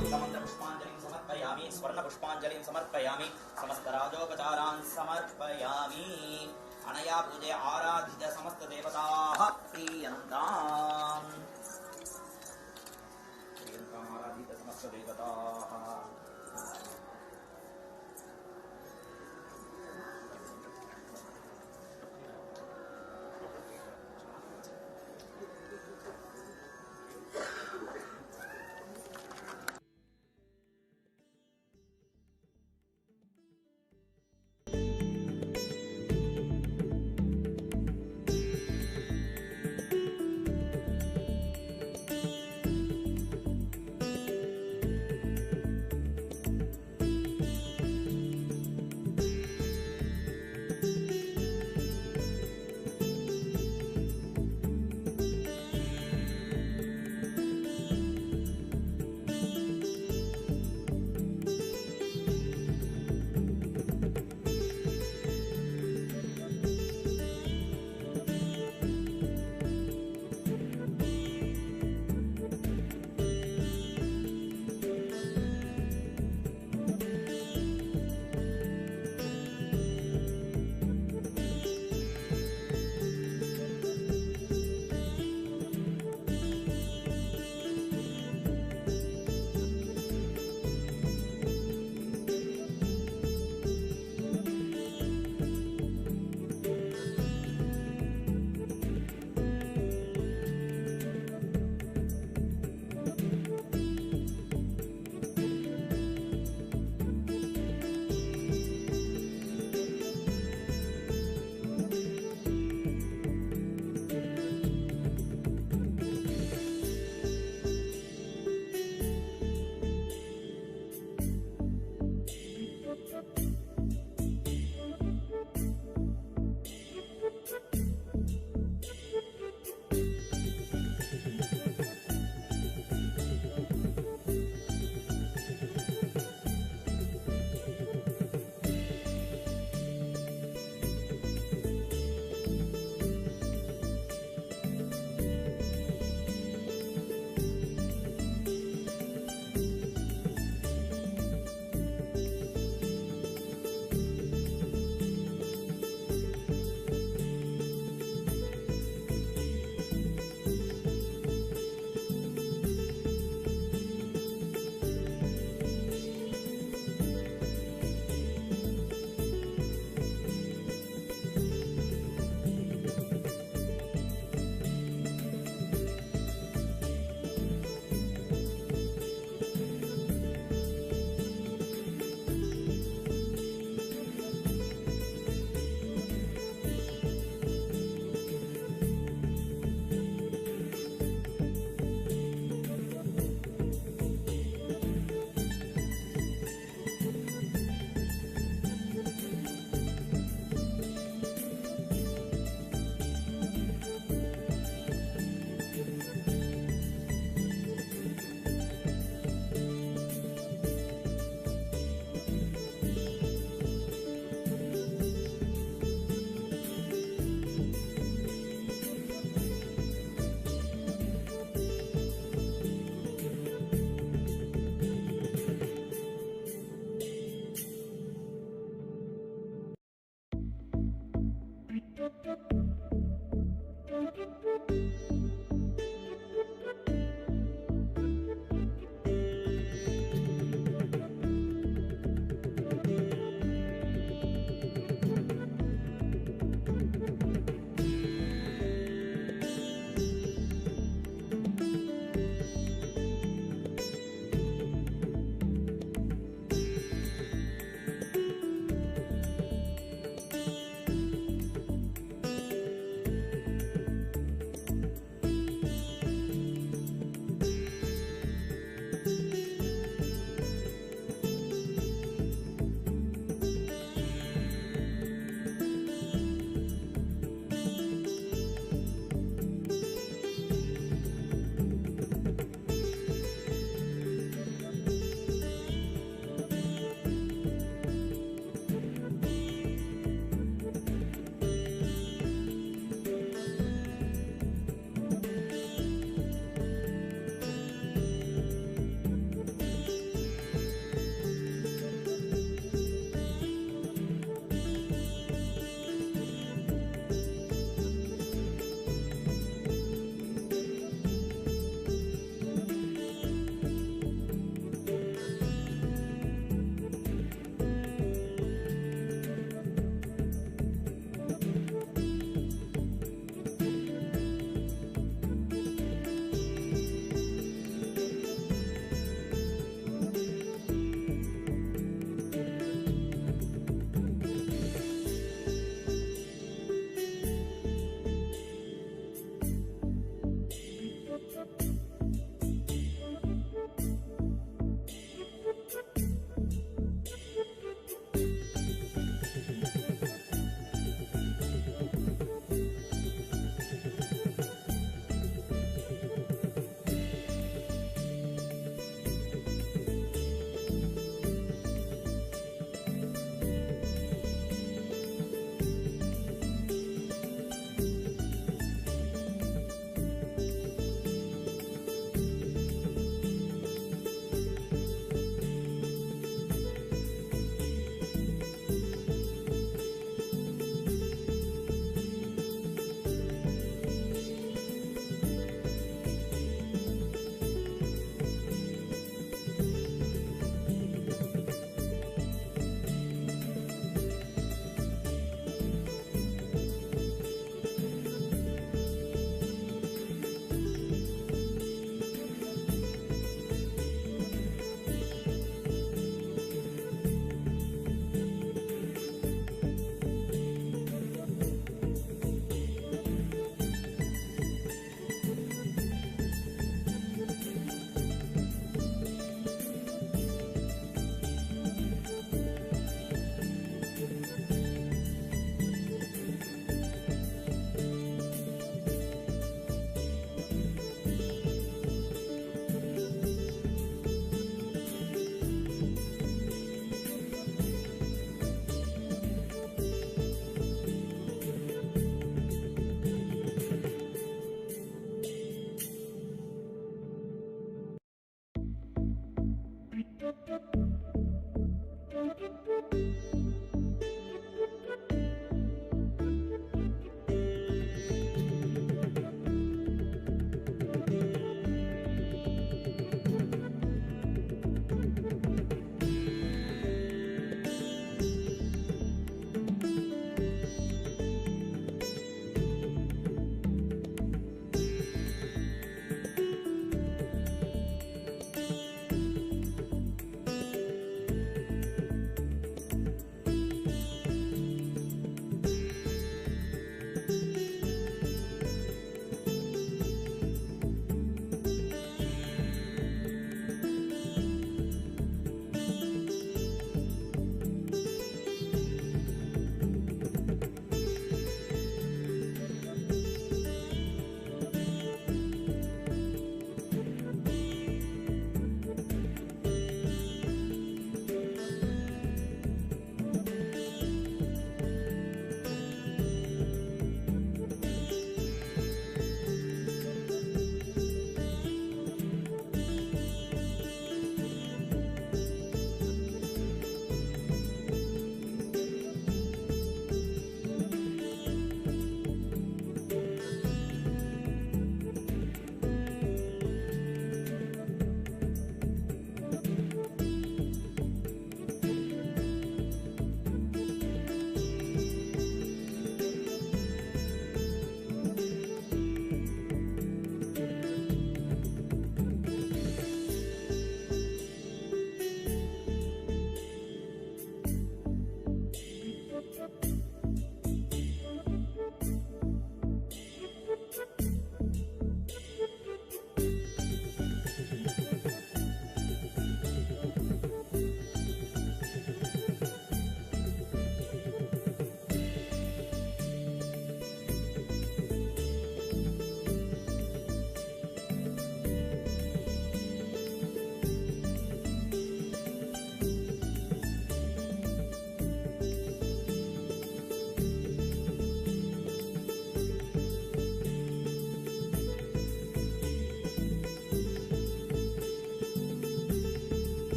पुष्पांजलिं समर्पयामि स्वर्ण पुष्पांजलिं समर्पयामि समस्त राजोपचारान् समर्पयामि अनया पूजे आराधित समस्त देवताः प्रीयन्ताम् आराधित समस्त देवताः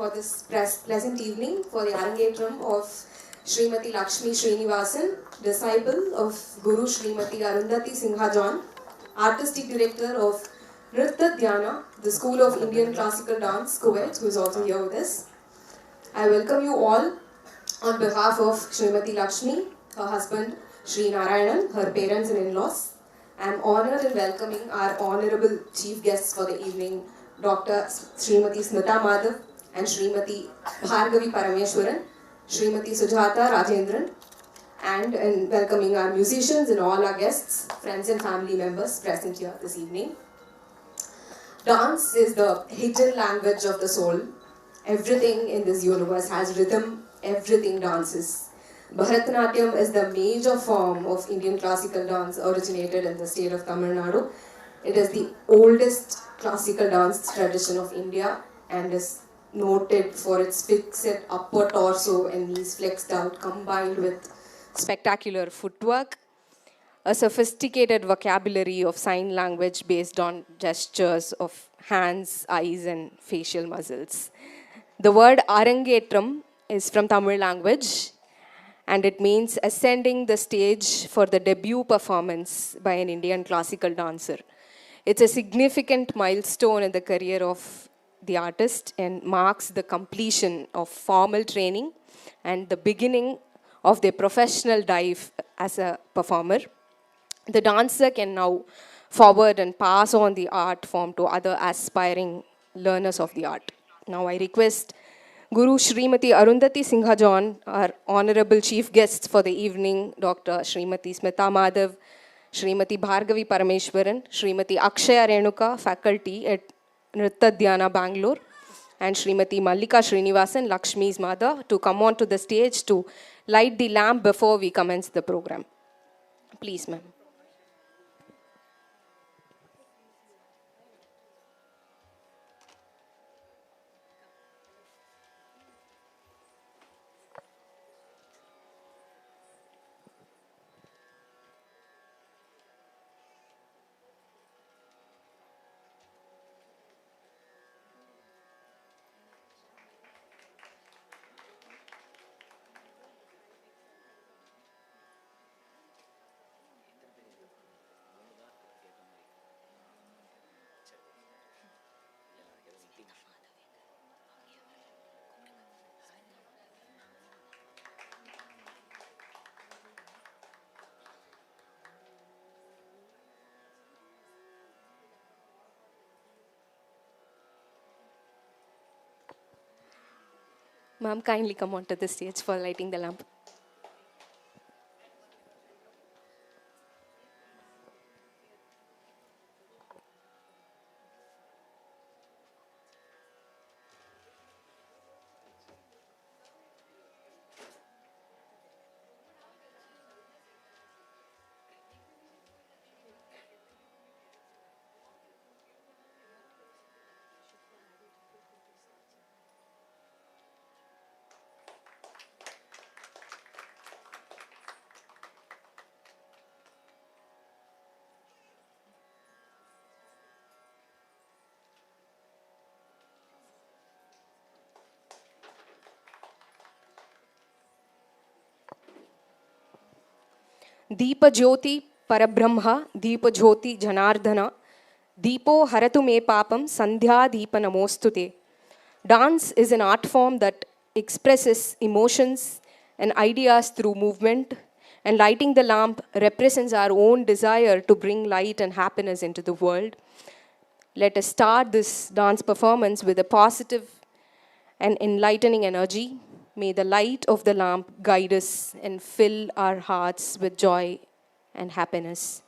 for this pleasant evening for the Arangetram of Srimati Lakshmi Srinivaasan, disciple of Guru Srimati Arundhati Singha, artistic director of Nritta Dhyana, the School of Indian Classical Dance, Kuwait, who is also here with us. I welcome you all on behalf of Srimati Lakshmi, her husband Sri Narayanan, her parents and in-laws. I am honoured in welcoming our honourable chief guests for the evening, Dr. Srimati Smitha Madhav and Srimati Bhargavi Parameswaran, Srimati Sujata Rajendran, and in welcoming our musicians and all our guests, friends and family members present here this evening. Dance is the hidden language of the soul. Everything in this universe has rhythm, everything dances. Bharatanatyam is the major form of Indian classical dance originated in the state of Tamil Nadu. It is the oldest classical dance tradition of India and is noted for its fixed upper torso and knees flexed out combined with spectacular footwork, a sophisticated vocabulary of sign language based on gestures of hands, eyes and facial muscles. The word Arangetram is from Tamil language and it means ascending the stage for the debut performance by an Indian classical dancer. It's a significant milestone in the career of the artist and marks the completion of formal training and the beginning of their professional dive as a performer. The dancer can now forward and pass on the art form to other aspiring learners of the art. Now I request Guru Srimati Arundhati Singha, our honorable chief guests for the evening, Dr. Srimati Smitha Madhav, Srimati Bhargavi Parameswaran, Srimati Akshaya Renuka, faculty at Nritta Dhyana, Bangalore, and Srimati Mallika Srinivasan, Lakshmi's mother, to come on to the stage to light the lamp before we commence the program. Please, ma'am. Ma'am, kindly come onto the stage for lighting the lamp. Deepa Jyoti Parabrahma, Deepa Jyoti Janardhana, Deepo Haratu Me Papam, Sandhya Deepa Namostute. Dance is an art form that expresses emotions and ideas through movement, and lighting the lamp represents our own desire to bring light and happiness into the world. Let us start this dance performance with a positive and enlightening energy. May the light of the lamp guide us and fill our hearts with joy and happiness.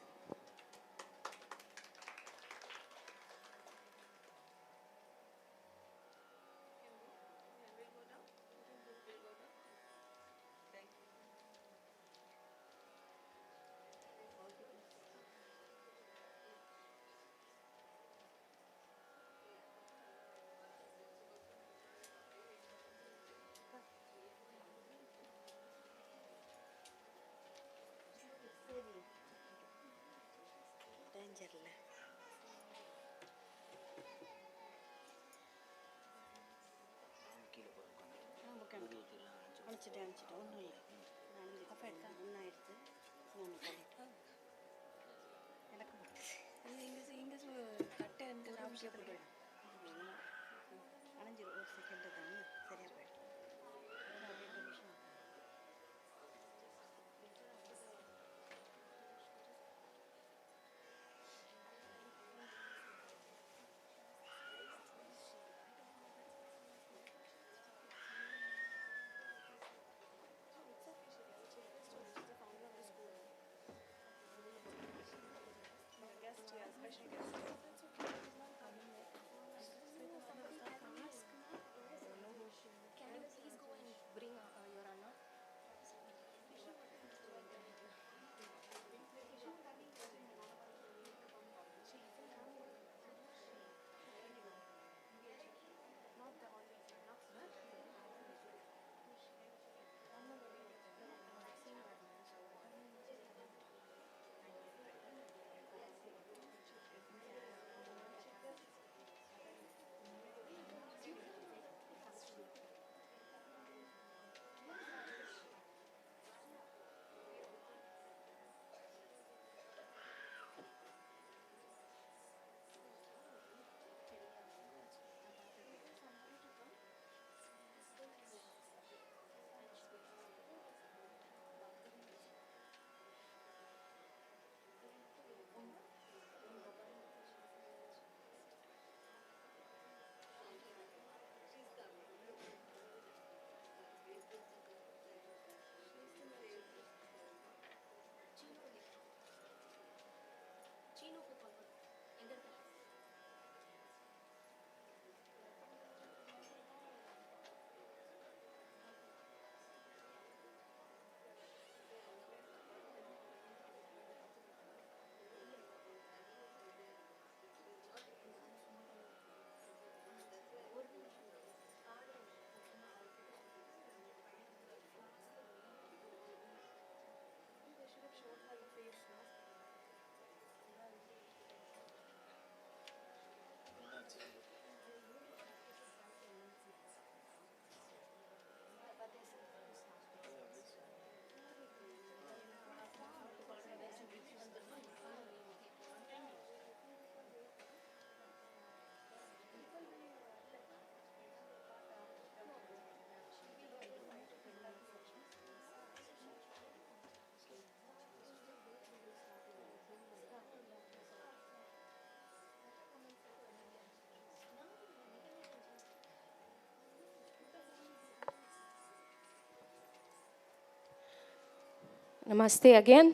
Namaste again.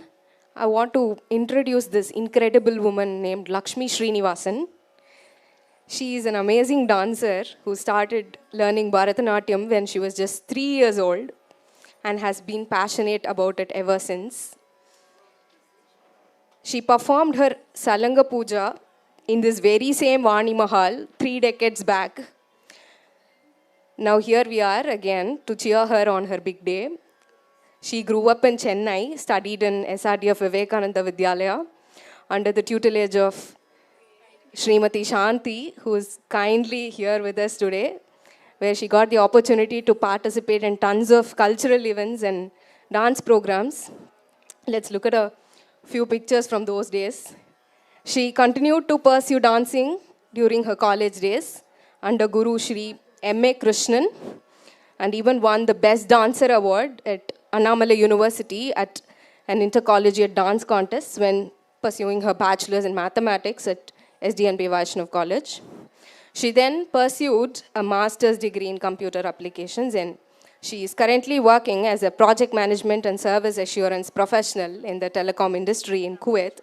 I want to introduce this incredible woman named Lakshmi Srinivaasan. She is an amazing dancer who started learning Bharatanatyam when she was just 3 years old and has been passionate about it ever since. She performed her Salanga Puja in this very same Vani Mahal 3 decades back. Now here we are again to cheer her on her big day. She grew up in Chennai, studied in SRD of Vivekananda Vidyalaya under the tutelage of Srimati Shanti, who is kindly here with us today, where she got the opportunity to participate in tons of cultural events and dance programs. Let's look at a few pictures from those days. She continued to pursue dancing during her college days under Guru Shri M.A. Krishnan and even won the Best Dancer Award at Annamalai University at an intercollegiate dance contest when pursuing her bachelor's in mathematics at SDNP Vaishnav College. She then pursued a master's degree in computer applications, and she is currently working as a project management and service assurance professional in the telecom industry in Kuwait.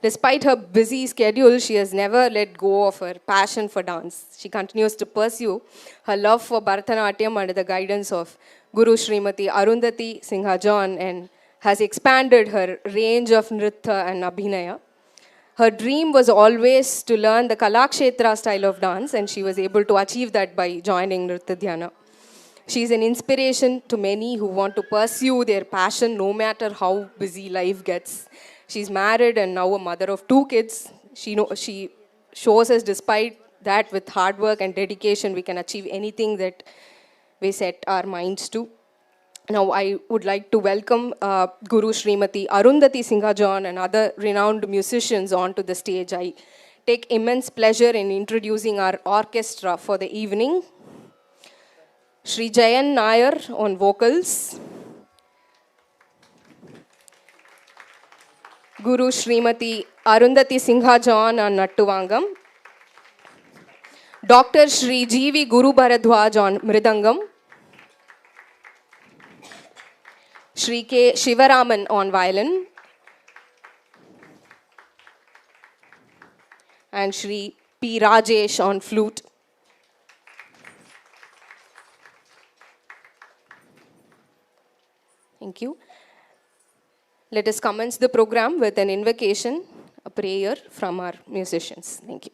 Despite her busy schedule, she has never let go of her passion for dance. She continues to pursue her love for Bharatanatyam under the guidance of Guru Srimati Arundhati Singha and has expanded her range of Nritta and Abhinaya. Her dream was always to learn the Kalakshetra style of dance, and she was able to achieve that by joining Nritta Dhyana. She is an inspiration to many who want to pursue their passion no matter how busy life gets. She's married and now a mother of 2 kids. She shows us despite that with hard work and dedication we can achieve anything that we set our minds to. Now I would like to welcome Guru Srimati Arundhati Singha John and other renowned musicians onto the stage. I take immense pleasure in introducing our orchestra for the evening. Shri Jayan Nair on vocals, Guru Srimati Arundhati Singha John on Nattuvangam, Dr. Shri G.V. Guru Bharadwaaj on Mridangam, Shri K. Shivaraman on violin, and Shri P. Rajesh on flute. Thank you. Let us commence the program with an invocation, a prayer from our musicians. Thank you.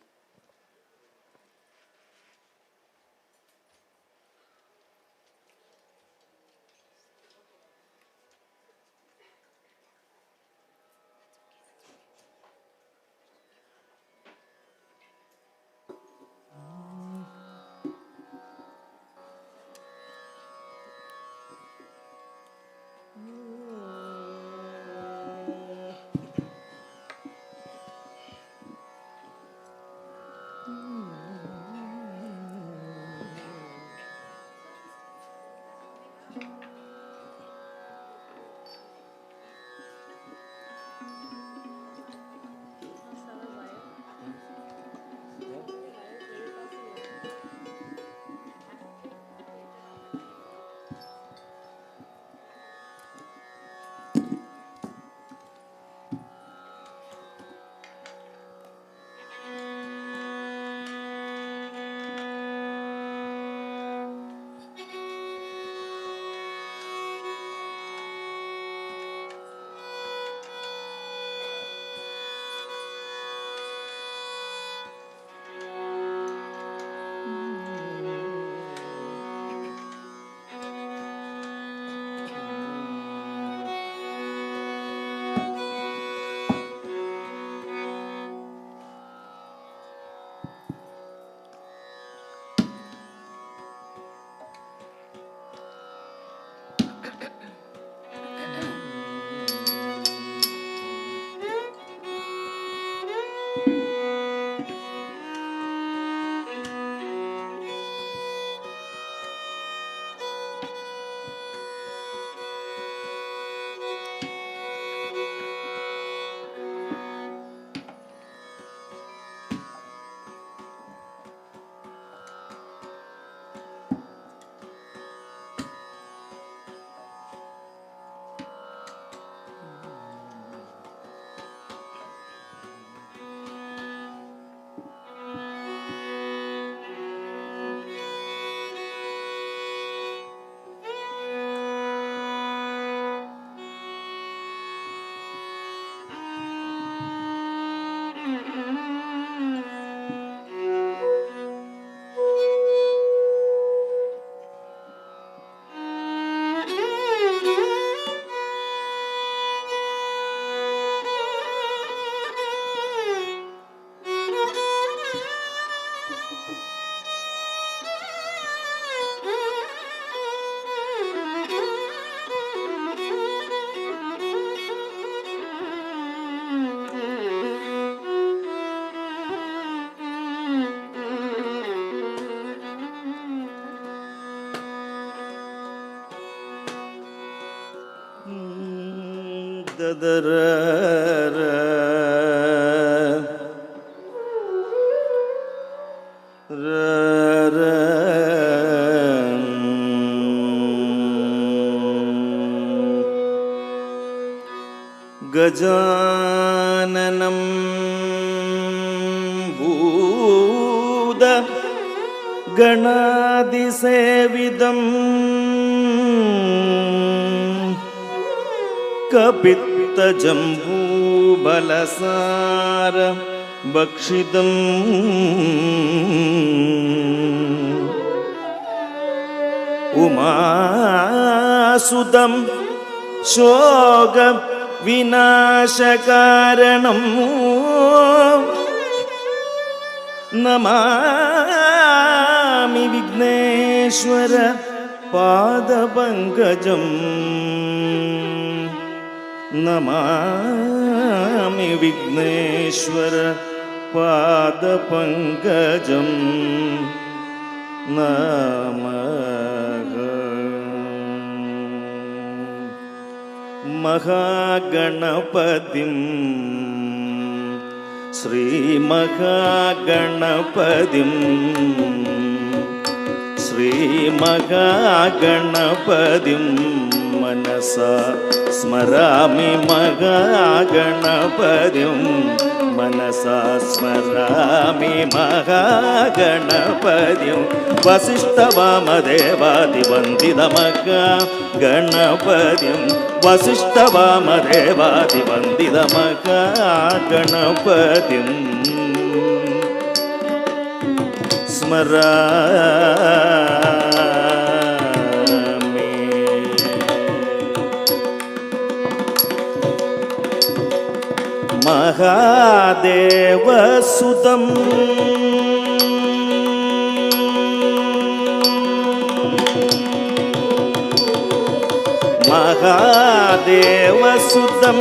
गजाननं भूत गणादिसेविदम् कपित्तजम्बूफलसार भक्षितम् उमासुतं शोक विनाशकारणम् नमामि विघ्नेश्वर पादपङ्कजं नमामि विघ्नेश्वर पादपङ्कजं नमः। महागणपतिं श्रीमहागणपतिं श्रीमहागणपतिं मनसा स्मरामि महागणपतिं मनसा स्मरामि महागणपतिं वसिष्ठवामदेवादिवन्दितमहागणपतिं वसिष्ठवामदेवादिवन्दितमहागणपतिं स्मरामि। महादेवसुतं महादेवसुतं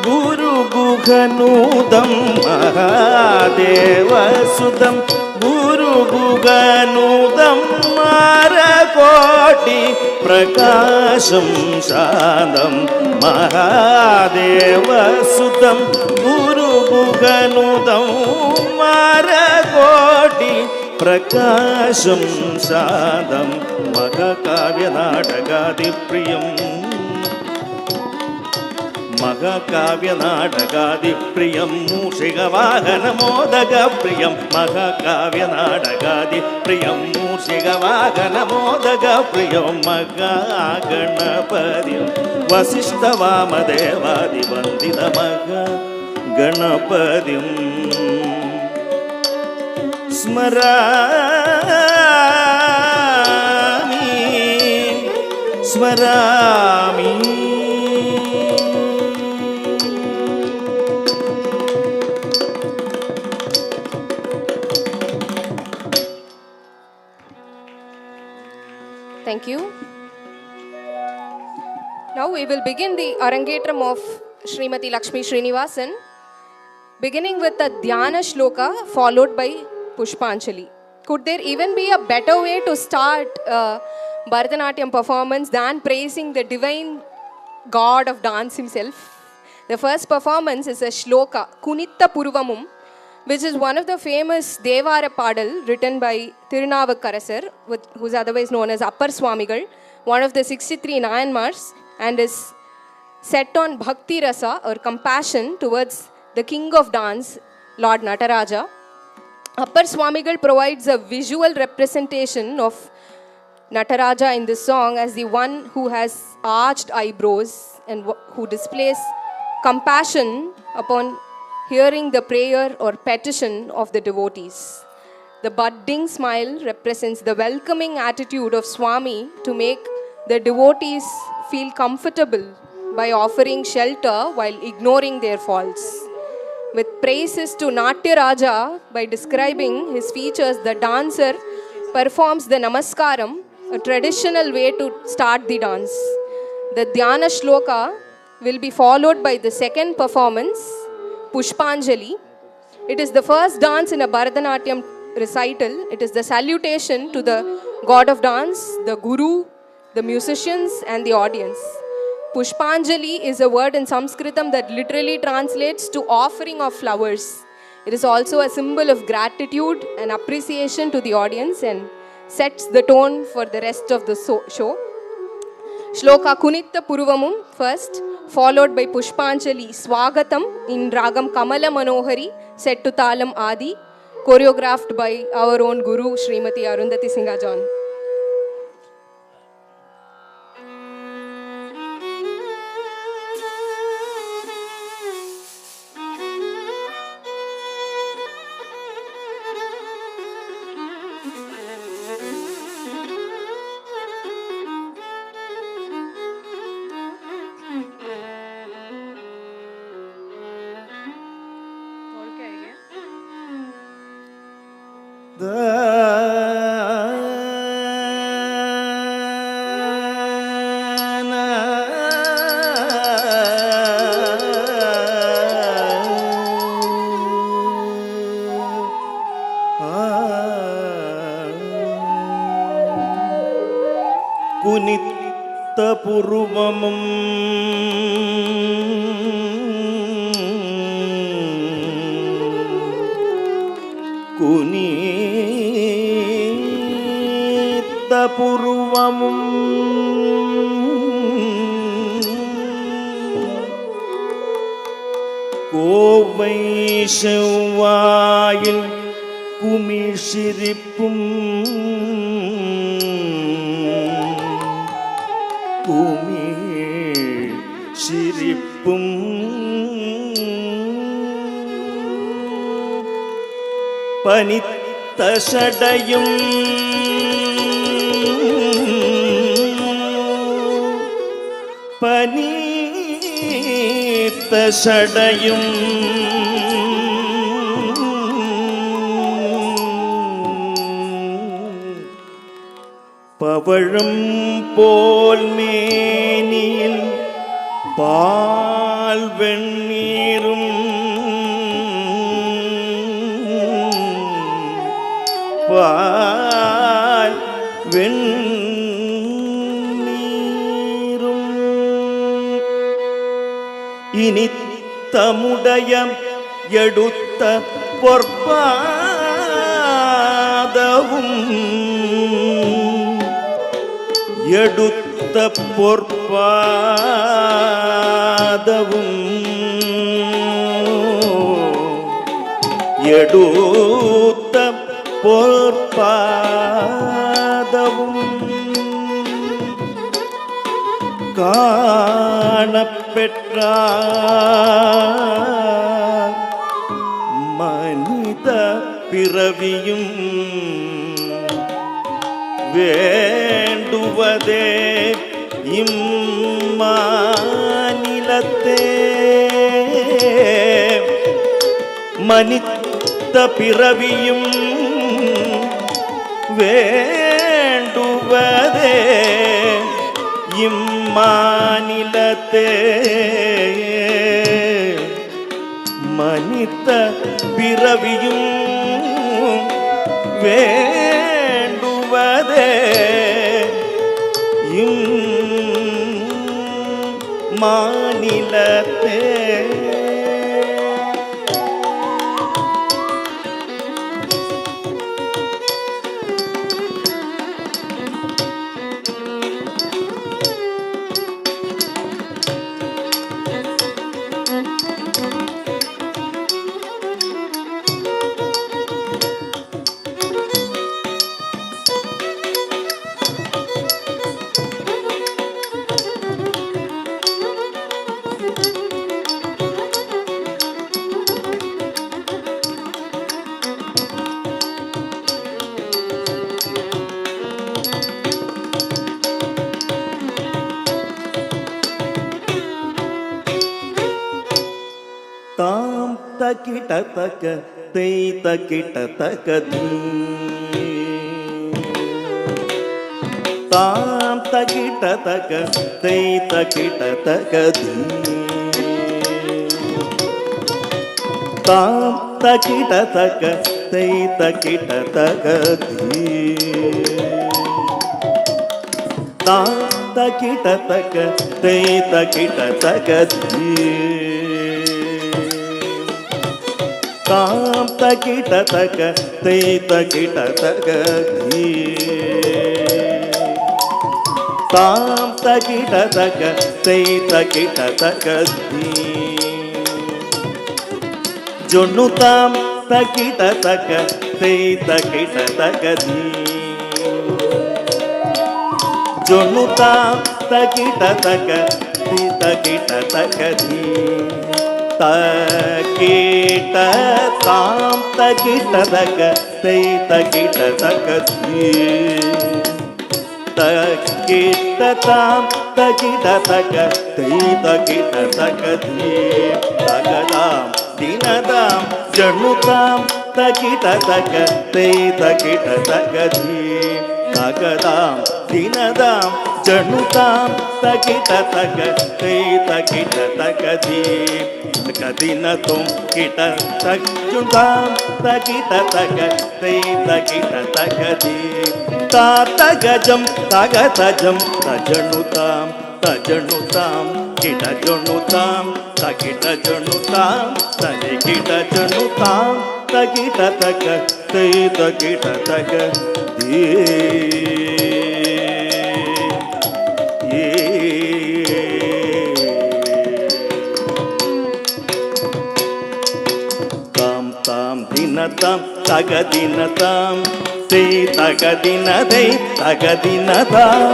गुरुगुहनूतं महादेवसुतं गुरुगुहनूतं मारकोटि प्रकाशं शान्तं महादेवसुतं गुरुगुहनूतं मारकोटि प्रकाशं शान्तं महाकाव्यनाटकादिप्रियम् महाकाव्यनाटकादिप्रियं मूषिकवाहनमोदकप्रियं महाकाव्यनाटकादिप्रियं मूषिकवाहनमोदकप्रियं महागणपतिं वसिष्ठवामदेवादिवन्दितमहागणपतिं स्मरामि स्मरामि। Thank you. Now we will begin the Arangetram of Srimati Lakshmi Srinivaasan, beginning with the Dhyana Shloka followed by Pushpanjali. Could there even be a better way to start Bharatanatyam performance than praising the divine god of dance himself? The first performance is a shloka, Kunitta Purvamum, which is one of the famous Devara Padal written by Tirunavukkarasar, who is otherwise known as Appar Swamigal, one of the 63 Nayanmars, and is set on Bhakti Rasa or compassion towards the king of dance, Lord Nataraja. Appar Swamigal provides a visual representation of Nataraja in this song as the one who has arched eyebrows and who displays compassion upon hearing the prayer or petition of the devotees. The budding smile represents the welcoming attitude of Swami to make the devotees feel comfortable by offering shelter while ignoring their faults. With praises to Natya Raja by describing his features, the dancer performs the Namaskaram, a traditional way to start the dance. The Dhyana Shloka will be followed by the second performance, Pushpanjali. It is the first dance in a Bharatanatyam recital. It is the salutation to the god of dance, the guru, the musicians and the audience. Pushpanjali is a word in Sanskritam that literally translates to offering of flowers. It is also a symbol of gratitude and appreciation to the audience and sets the tone for the rest of the show. Shloka Kunitta Purvamum first, followed by Pushpanjali Swagatam in Ragam Kamala Manohari, set to Talam Adi, choreographed by our own Guru Srimati Arundhati Singha John. குனித்த புருவமும் குனித்த புருவமும் Kovai செவ்வாயில் குமிழ்சிரிப்பும் குமிழ்சிரிப்பும் பனித்த சடையும் பனித்த சடையும் பவழம் போல் மேனியில் பால் வெண்ணீரும் பால் வெண்ணீரும் இனித்தமுடைய எடுத்த பொற்பாதவும் எடுத்த பொற்பாதவும் எடுத்த பொற்பாதவும் காணப்பெற்றார் மனித பிறவியும் வேண்டுவதே இம்மாநிலத்தே மனித பிறவியும் வேண்டுவதே இம்மாநிலத்தே மனித பிறவியும் வேண்டுவதே இம்மாநிலத்தே தக்கிட்ட தக்க தேய் தக்கிட்ட தக்க தாம் தக்கிட்ட தக்க தேய் தக்கிட்ட தக்க தாம் தக்கிட்ட தக்க தேய் தக்கிட்ட தக்க தாம் தக்கிட்ட தக்க தேய் தக்கிட்ட தக்க தாம் தக்கிட்ட தக்க தேய் தக்கிட்ட தக்க தாம் தக்கிட்ட தக்க தேய் தக்கிட்ட தக்க ஜொன்னு தாம் தக்கிட்ட தக்க தேய் தக்கிட்ட தக்க ஜொன்னு தாம் தக்கிட்ட தக்க தேய் தக்கிட்ட தக்க தக்கிட்ட தாம் தக்கிட்ட தக்க தேய் தக்கிட்ட தக்க தக்கிட்ட தாம் தக்கிட்ட தக்க தேய் தக்கிட்ட தக்க தகதாம் தினதாம் ஜண்ணுதாம் தக்கிட்ட தக்க தேய் தக்கிட்ட தக்க tagadam dinadam janutam takita tagatei takita takadi takadinatum kita takjuntam takita tagatei takita takadi tatagajam tagatajam tajanutam tajanutam kita janutam takita janutam takita janutam takita takatei takita takadi tam tam dinatam tagadinatam te tagadinadei tagadinatam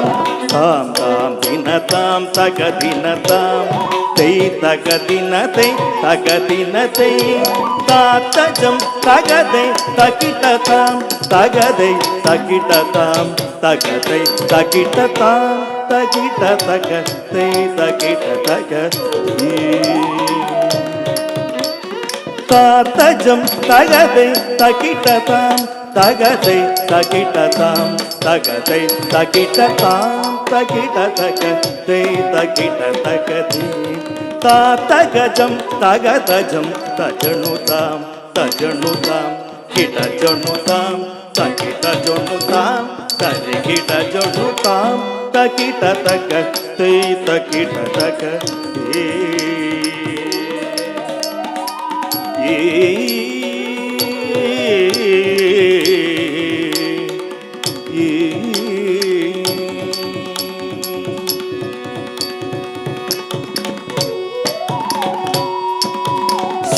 tam tam dinatam tagadinatam te tagadinadei tagadinadei tatajam tagadei takitatam tagadei takitatam tagadei takitatam takita tagatei takita takati tatajam tagadei takitatam tagadei takitatam tagadei takitatam takita tagatei takita takati tatagajam tagatajam tajanutam tajanutam kita janutam takita janutam takita janutam takita takatei takita takati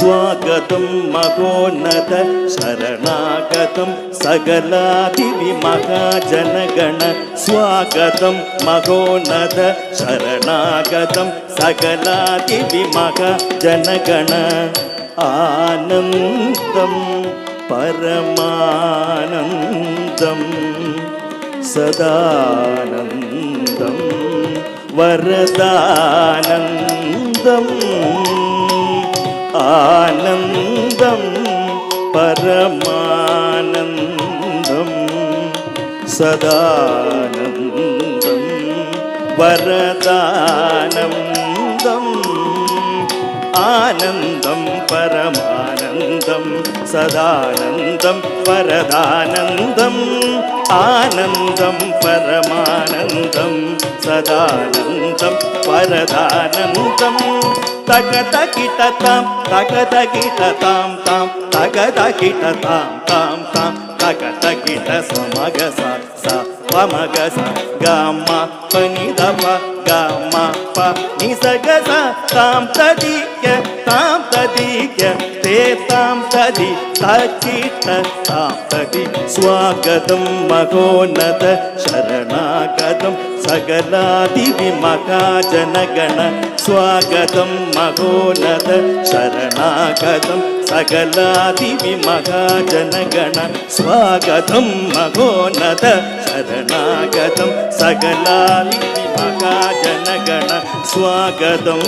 Swagatam Magonada Sharanagatam Sagaladivi Mahajanagana Swagatam Magonada Sharanagatam Sagaladivi Mahajanagana Anandam Paramanandam Sadanandam Varadanandam Anandam Paramanandam Sadanandam Varadanandam Anandam Paramanandam Sadanandam Varadanandam Anandam Paramanandam Sadanandam Varadanandam Tagadagitatam tagadagitatam tam tagadagitatam tam tam tagadagita samagasa sa pamagasa gamma panidapa gamma pa nisagasa tam tadikya te tam tadi takita tam tadi swagatam magonada sharanagatam Sagaladivi Mahajanagana Swagatam Magonada Sharanagatam Sagaladivi Mahajanagana Swagatam Magonada Sharanagatam Sagaladivi Mahajanagana Swagatam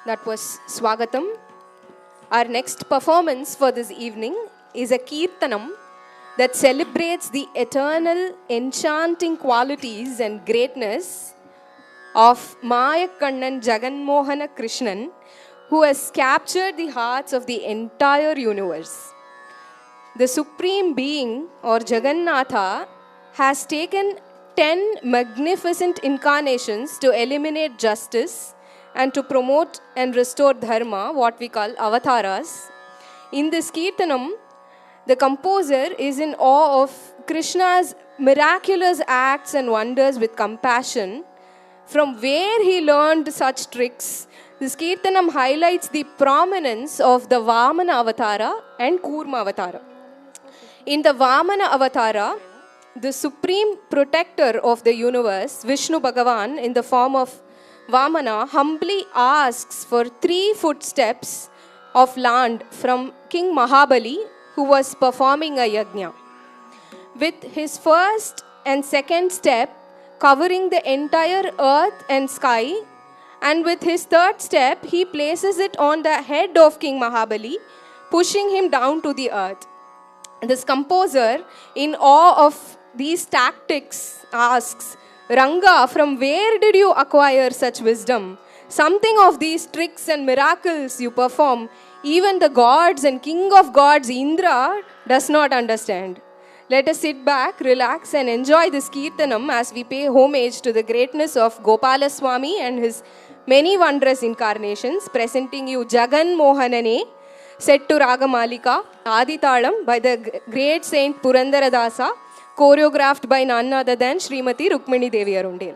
That was Swagatam. Our next performance for this evening is a Kirtanam that celebrates the eternal enchanting qualities and greatness of Mayakannan Jaganmohana Krishnan, who has captured the hearts of the entire universe. The Supreme Being, or Jagannatha, has taken 10 magnificent incarnations to eliminate justice and to promote and restore dharma, what we call avatars. In this Kirtanam, the composer is in awe of Krishna's miraculous acts and wonders with compassion. From where he learned such tricks, this Kirtanam highlights the prominence of the Vamana Avatara and Kurma Avatara. In the Vamana Avatara, the supreme protector of the universe, Vishnu Bhagavan, in the form of Vamana, humbly asks for 3 footsteps of land from King Mahabali, who was performing a yajna. With his first and second step covering the entire earth and sky, and with his third step, he places it on the head of King Mahabali, pushing him down to the earth. This composer, in awe of these tactics, asks, Ranga, from where did you acquire such wisdom? Something of these tricks and miracles you perform, even the gods and king of gods, Indra, does not understand. Let us sit back, relax and enjoy this Kirtanam as we pay homage to the greatness of Gopala Swami and his many wondrous incarnations, presenting you Jagan Mohanane, set to Ragamalika, Aditalam by the great Saint Purandara Dasa, choreographed by none other than Srimati Rukmini Devi Arundel.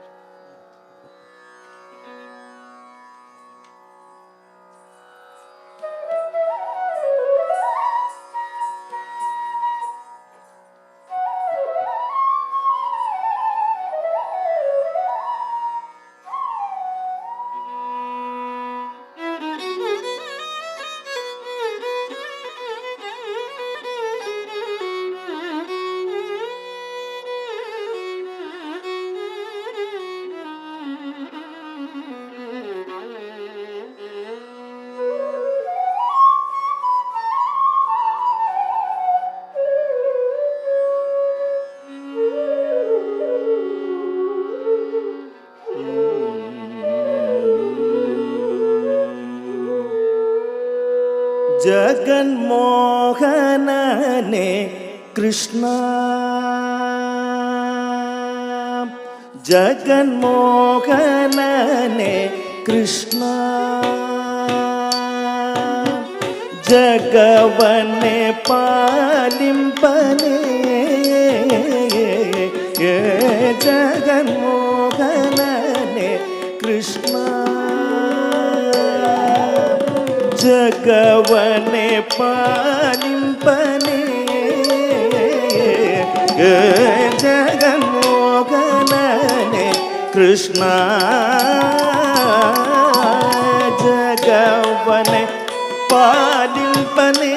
Jaganmohanane Krishna, Jaganmohanane Krishna, Jagavane Palimpane, Jaganmohanane Krishna, Jagavane Palimpane, Jaganmohanane Krishna, Jagavane Palimpane,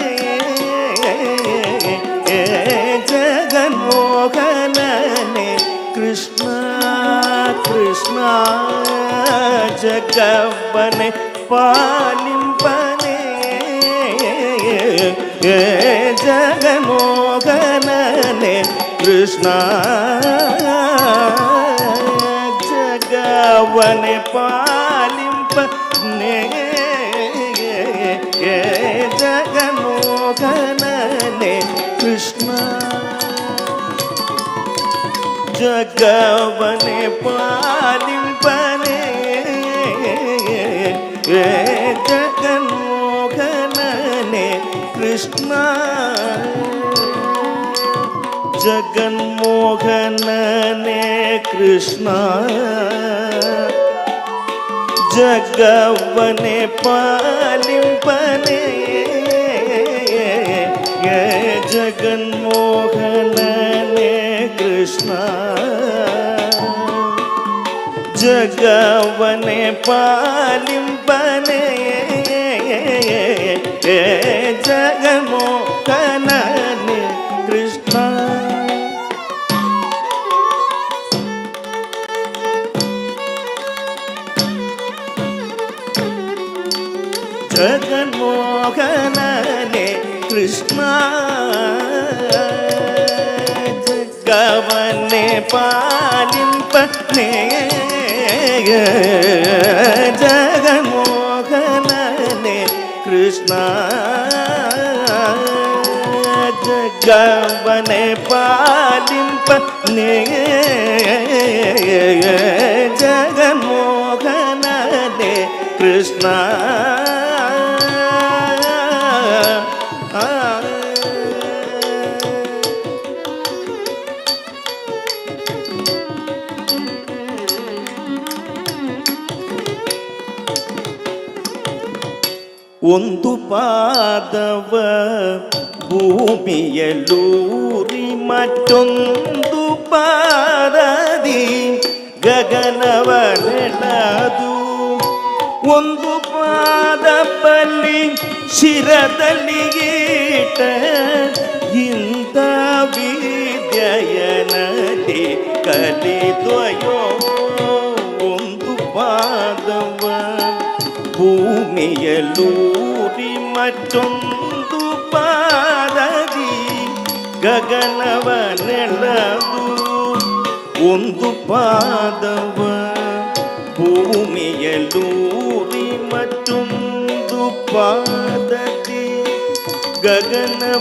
Jaganmohanane Krishna, Krishna, Jagavane Palimpane, Jaganmohanane Krishna, Jagavane Palimpane, Jaganmohanane Krishna, Jagavane Palimpane, Jaganmohanane Krishna, Jaganmohanane Krishna, Jagavane Palimpane, Jaganmohanane Krishna, Jagavane Palimpane, Jaganmohanane Krishna, Jaganmohanane Krishna, Jagavane Palimpane, Jaganmohanane Krishna, Jagavane Palimpane, Jaganmohanane Krishna, ಒಂದು ಪಾದವ ಭೂಮಿಯಲ್ಲೂರಿ ಮತ್ತೊಂದು ಪಾದದಿ ಗಗನವನೆಳದು ಒಂದು ಪಾದ ಬಲ್ಲಿ ಶಿರದಲ್ಲಿ ಗೀಟ ಇಂದ ವಿದ್ಯಯನದಿ ಕಲಿದ್ವಯೋ ಒಂದು ಪಾದವ ಭೂಮಿಯಲ್ಲೂರಿ ಮತ್ತೊಂದು ಪಾದದಿ ಗಗನವನೆಳದು ಒಂದು ಪಾದವ ಭೂಮಿಯಲ್ಲೂರಿ ಮತ್ತೊಂದು ಪಾದದಿ ಗಗನವನೆಳದು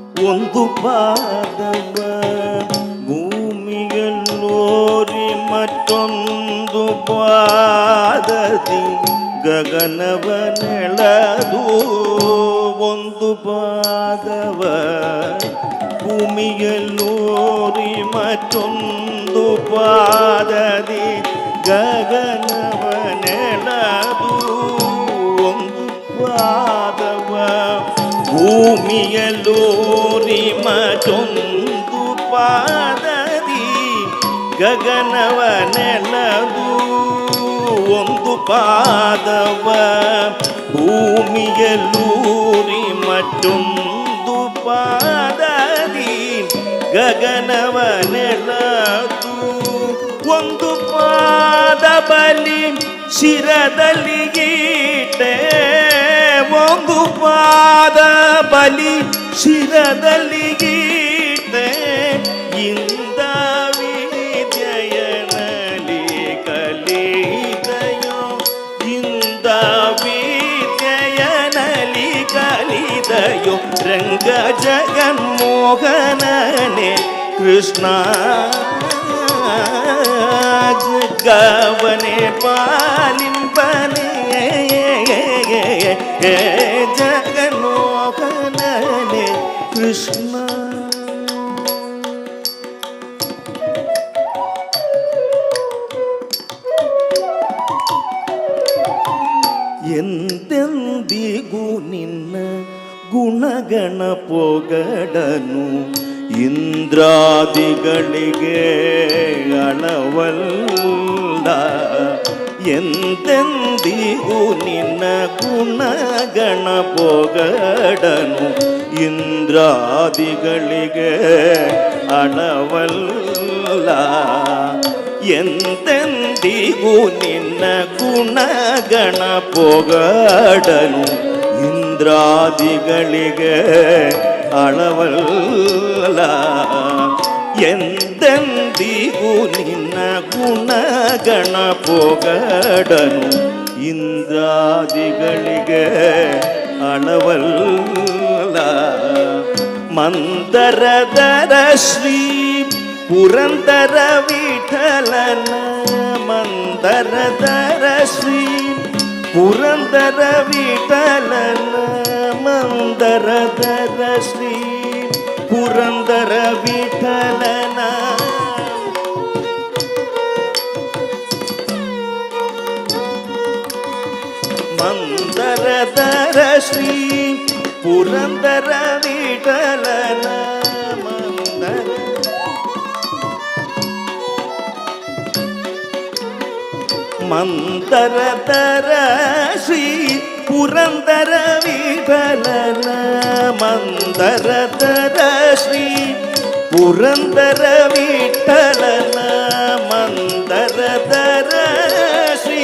ಒಂದು ಪಾದವ ಭೂಮಿಯಲ್ಲೋರಿ ಮತ್ತೊಂದು ಪಾದದಿ ಗಗನವನೆಳದು ಒಂದು ಪಾದವ ಭೂಮಿಯಲ್ಲೋರಿ ಮತ್ತೊಂದು ಪಾದದಿ ಗಗನವನೆಳದು ಒಂದು ಪಾದವ ಭೂಮಿಯಲ್ಲೂರಿ ಮತ್ತೊಂದು ಪಾದದಿ ಗಗನವನೆಳದು ಒಂದು ಪಾದವ ಭೂಮಿಯಲ್ಲೂರಿ ಮತ್ತೊಂದು ಪಾದದಿ ಗಗನವನೆಳದು ಒಂದು ಪಾದ ಬಲಿ ಶಿರದಲ್ಲಿ ಗೀಟೆ ಒಂದು ಪಾದ ಬಲಿ ಶಿರದಲ್ಲಿ ಗೀಟೆ ಇಂದ ವಿದ್ಯಯನಲಿ ಕಲಿದಯೋ ಇಂದ ವಿದ್ಯಯನಲಿ ಕಲಿದಯೋ ರಂಗ ಜಗನ್ಮೋಹನನೆ ಕೃಷ್ಣ ಜಗವನೆ ಪಾಲಿಂಬನೆ ಜಗನ್ಮೋಹನನೆ ಕೃಷ್ಣ ಎಂದೆಂದಿಗೂ ನಿನ್ನ ಗುಣಗಣ ಪೊಗಡನು ಇಂದ್ರಾದಿಗಳಿಗೆ ಅಳವಲ್ಲ ಎಂದೆಂದಿಗೂ ನಿನ್ನ ಗುಣಗಣ ಪೊಗಡನು ಇಂದ್ರಾದಿಗಳಿಗೆ ಅಳವಲ್ಲ ಎಂದೆಂದಿಗೂ ನಿನ್ನ ಗುಣಗಣ ಪೊಗಡನು ಇಂದ್ರಾದಿಗಳಿಗೆ ಅಳವಲ್ಲ ಎಂದೆಂದಿಗೂ ನಿನ್ನ ಗುಣಗಣ ಪೊಗಡನು ಇಂದ್ರಾದಿಗಳಿಗೆ ಅಳವಲ್ಲ ಮಂದರದರ ಶ್ರೀ ಪುರಂದರ ವಿಠಲನ ಮಂದರದರ ಶ್ರೀ ಪುರಂದರ ವಿಠಲನ ಮಂದರದರ ಶ್ರೀ ಪುರಂದರ ವಿಠಲನ ಮಂದರದರ ಶ್ರೀ ಪುರಂದರ ವಿಠಲನ ಮಂದರದರ ಶ್ರೀ ಪುರಂದರ ವಿಠಲನ ಮಂದರದರ ಶ್ರೀ ಪುರಂದರ ವಿಠಲನ ಮಂದರದರ ಶ್ರೀ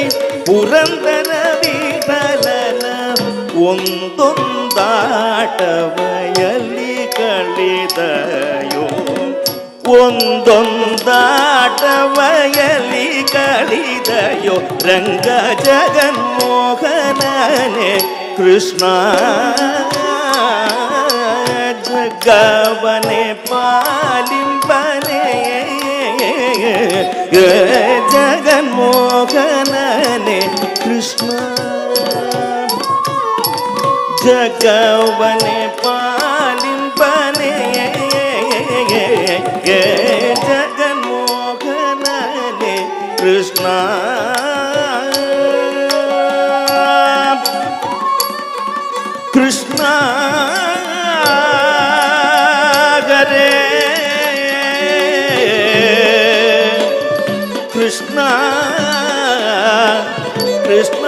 ಪುರಂದರ ವಿಠಲನ ಒಂದೊಂದಾಟವಯಲ್ಲಿ ಕಳೆದಯೋ ಒಂದೊಂದಾಟವಯಲ್ಲಿ ಕಳಿದಯೋ ರಂಗ ಜಗನ್ಮೋಹನನೆ ಕೃಷ್ಣ जगवने पालिंपने जगन्मोहनने कृष्ण जगवने पालिंपने जगन्मोहनने कृष्ण कृष्ण हरे Krishna Krishna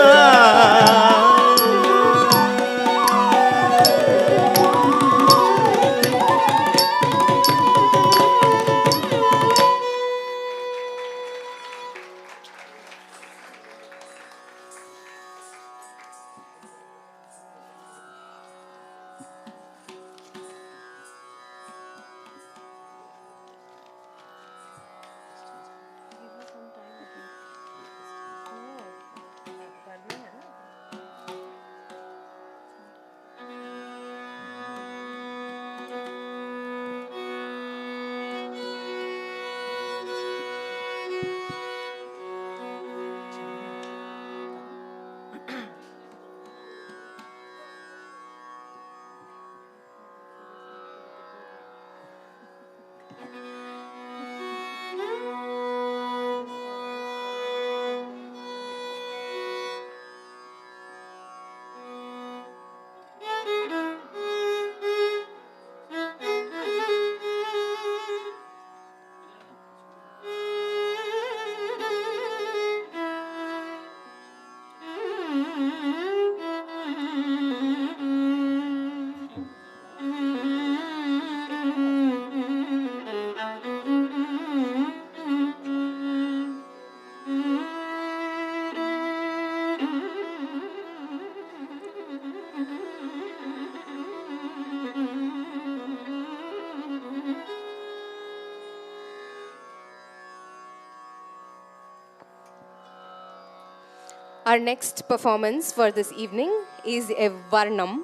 Our next performance for this evening is a Varnam.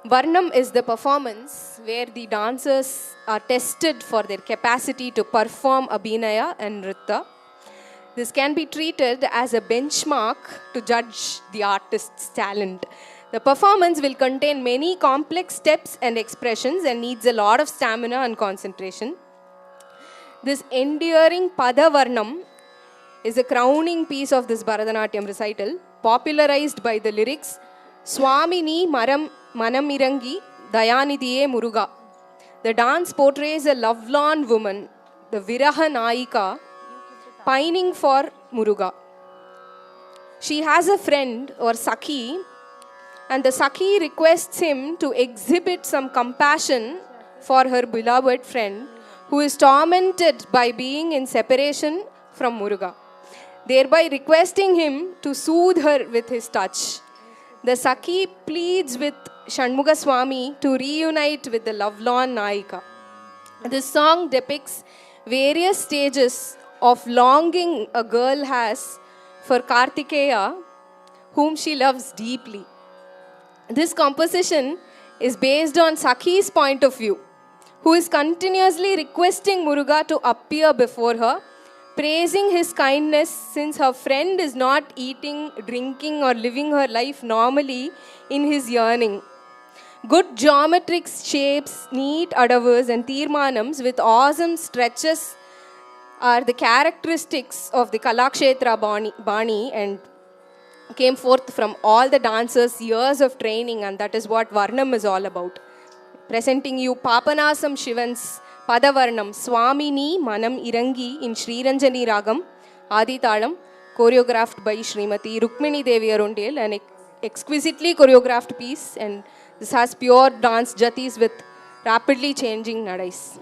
Varnam is the performance where the dancers are tested for their capacity to perform Abhinaya and Nritta. This can be treated as a benchmark to judge the artist's talent. The performance will contain many complex steps and expressions and needs a lot of stamina and concentration. This enduring Padavarnam is a crowning piece of this Bharatanatyam recital, popularized by the lyrics Swamini Manamirangi Dayanidhiye Muruga. The dance portrays a lovelorn woman, the Viraha Naika, pining for Muruga. She has a friend or Sakhi, and the Sakhi requests him to exhibit some compassion for her beloved friend who is tormented by being in separation from Muruga, thereby requesting him to soothe her with his touch. The Sakhi pleads with Shanmuga Swami to reunite with the lovelorn Naika. This song depicts various stages of longing a girl has for Kartikeya, whom she loves deeply. This composition is based on Sakhi's point of view, who is continuously requesting Muruga to appear before her, praising his kindness since her friend is not eating, drinking or living her life normally in his yearning. Good geometric shapes, neat adavas and tirmanams with awesome stretches are the characteristics of the Kalakshetra Bani and came forth from all the dancers' years of training, and that is what Varnam is all about. Presenting you Papanasam Shivan's Padavarnam Swamini Manam Irangi in Sriranjani Ragam, Adi Talam, choreographed by Srimati Rukmini Devi Arundel, an exquisitely choreographed piece, and this has pure dance jatis with rapidly changing nadais.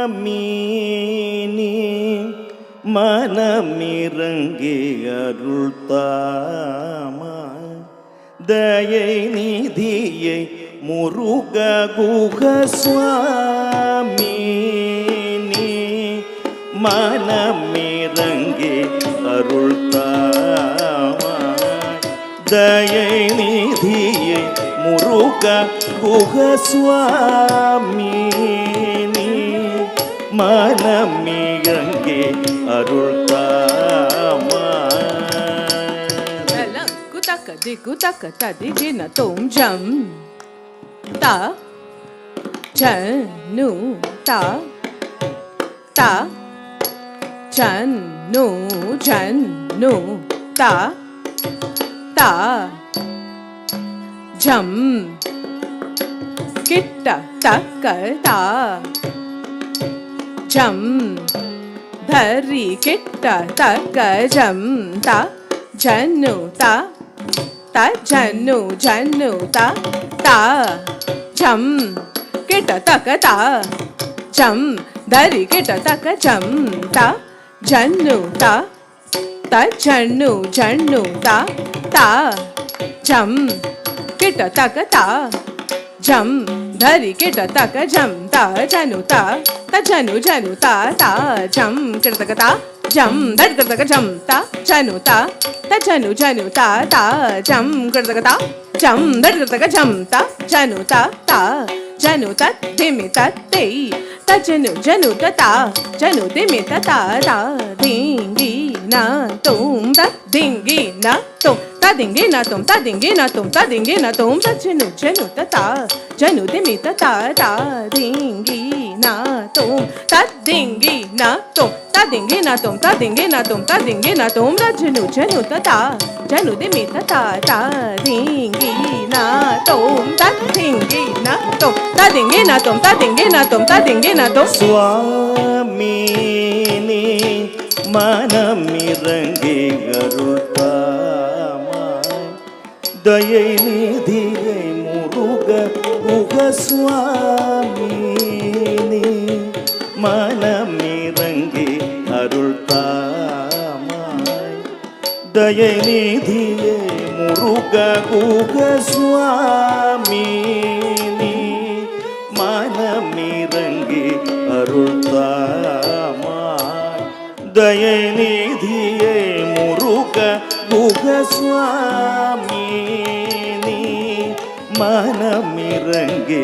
சுவாமினி மனமிரங்கி அருள்தாமா தயை நிதியை முருக குக சுவாமினி மனமிரங்கி அருள்தாமா தயை நிதியை Muruga குக சுவாமினி மனமிரங்கி அருள்தாமா Kutak tadi jina tom jam ta chanu ta chanu ta jam kitta takka ta jam dhari kitta takka jam ta janu ta janu ta jam kita taka ta jam dari kita taka jam ta janu ta janu ta jam kita taka ta jam dari kita taka jam ta janu ta janu ta jam kita taka ta jam dari kita taka jam ta janu ta janu ta jam kita taka ta jam dari kita taka jam ta janu ta demi ta tei ta janu ta janu demi ta dingi na tum ta dingi na tum ta dingi na tum ta dingi na tum ta dingi na tum ta janu ta janu demi ta dingi na tum ta dingi na tum ta dingi na tum ta dingi na tum ta dingi na tum ta janu ta janu demi ta dingi na tum ta dingi na tum ta dingi na tum ta dingi na tum ta dingi na tum சுவாமினி மனமிரங்கி அருள்தாமா தயை நிதியை முருக குக சுவாமினி மனமிரங்கி அருள்தாமா தயை நிதியை முருக குக சுவாமினி மனமிரங்கி அருள்தாமா தயை நிதியை முருக குக சுவாமினி மனமிரங்கி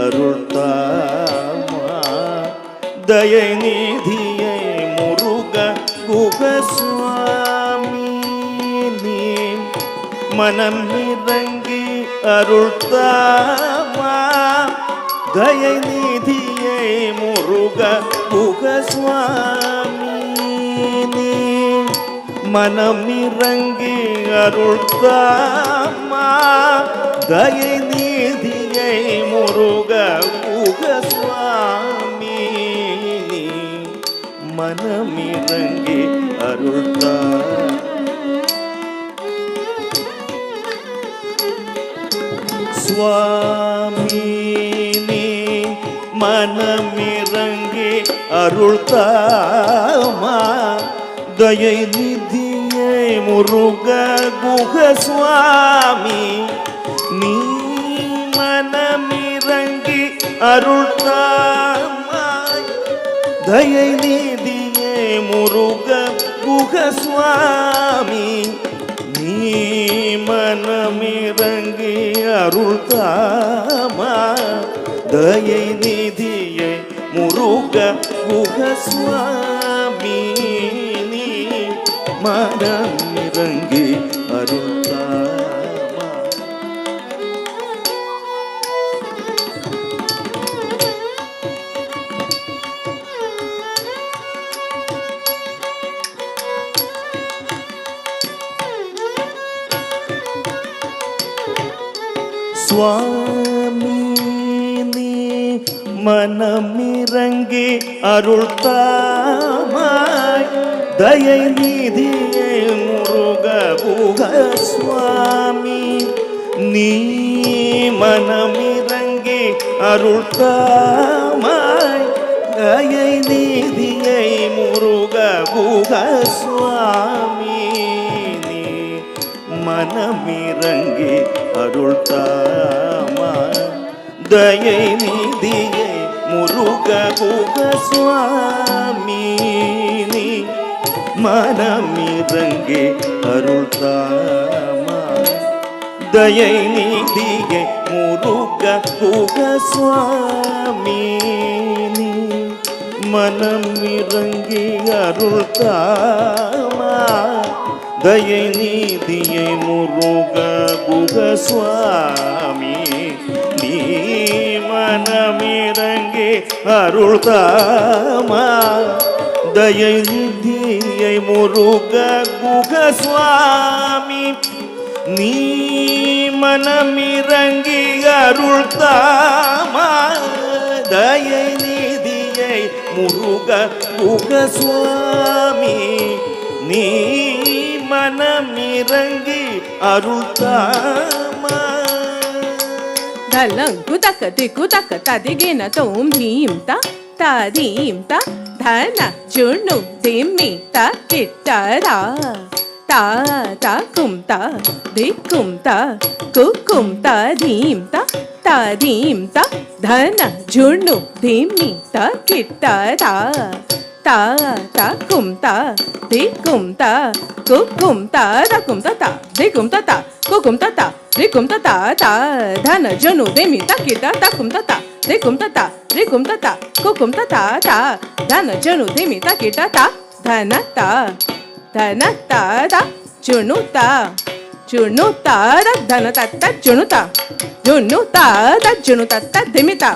அருள்தாமா தயை நிதியை முருக குக சுவாமினி மனமிரங்கி அருள்தாமா தயை நிதியை முருக குக சுவாமினி மனமிரங்கி அருள்தாமா தயை நிதியை முருக குக சுவாமினி மனமிரங்கி அருள்தாமா சுவாமினி மனமிரங்கி அருள்தாமா தயை நிதியை முருக குக சுவாமி நீ மனமிரங்கி அருள்தாமா தயை நிதியை முருக குக சுவாமி நீ மனமிரங்கி அருள்தாமா தயை நிதியை முருக குக சுவாமி நீ மனமிரங்கி அருள்தாமா சுவாமி நீ மனமிறங்கி அருள்தாமாய் தயை நீதியை முருக குக சுவாமி நீ மனமிறங்கி அருள்தாமாய் தயை நீதியை முருக குக சுவாமி நீ மனமிறங்கி அருள்தாமாய் தயை நீதியை முருக குக சுவாமி நீ மனமிறங்கி அருள்தாமாய் தயை நீதியை முருக குக சுவாமி நீ மனமிறங்கி அருள்தாமாய் தயை நீதியை முருக குக சுவாமி நீ மனமிறங்கி அருள்தாமாய் தயை நீதியை முருக குக சுவாமி நீ மனமிறங்கி அருள்தாமாய் தயை நீதியை முருக குக சுவாமி நீ மனமிறங்கி அருள்தாமாய் தலங்கு தக்க திக்கு தக்க ததிகின தோம் தீம் த ததீம் த தன ஜுனு திம்மி த கிட்டரா ta ta kum ta di kum ta ku kum ta dim ta dhana jurnu dhimi ta kitta ta ta ta kum ta di kum ta ku kum ta da kum ta ta di kum ta ta ku kum ta ta di kum ta ta ta dhana jurnu dhimi ta kitta ta kum ta ta di kum ta ta di kum ta ta ku kum ta ta ta dhana jurnu dhimi ta kitta ta dhana ta धनता दा जुनुता जुनुता दा धनता दा जुनुता जुनुता दा जुनुता दा दिमिता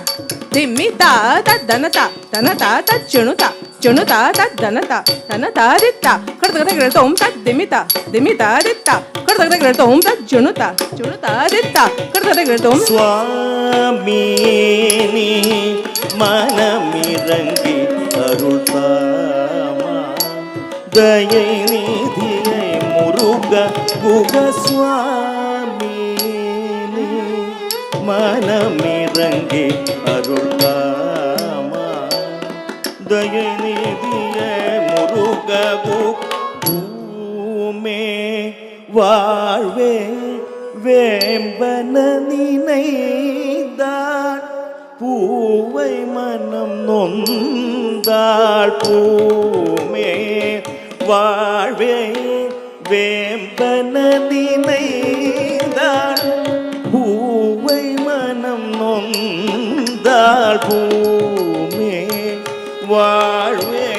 दिमिता दा धनता धनता दा जुनुता जुनुता दा धनता धनता दिता करता ओम दा दिमिता दिमिता दिता करता ओम दा जुनुता जुनुता दिता करता ओम स्वामी नी मनमिरंगी अरुள்தா தயை நீதியை முருக குக சுவாமி நீ மனமிறங்கி அருள்தாமாய் தயை நீதியை முருக பூமே வாழ்வே வேம்பன நினைந்தாள் பூவை மனம் நொந்தாள் பூமே வாழ்வே வேம்பன நினைந்தாள் பூவை மனம் நொந்தாள் பூமே வாழ்வே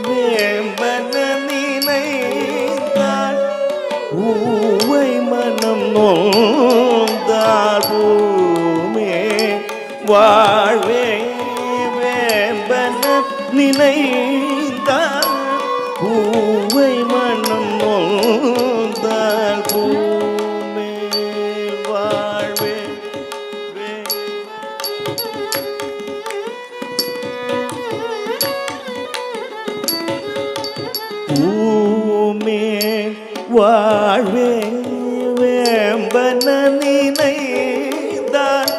வேம்பன நினைந்தாள் பூவை மனம் நொந்தாள் பூமே வாழ்வே வேம்பன நினைந்தாள் பூவை மனம் நொந்தாள் பூமே வாழ்வே பூமே வாழ்வே வேம்பன நினைந்தாள்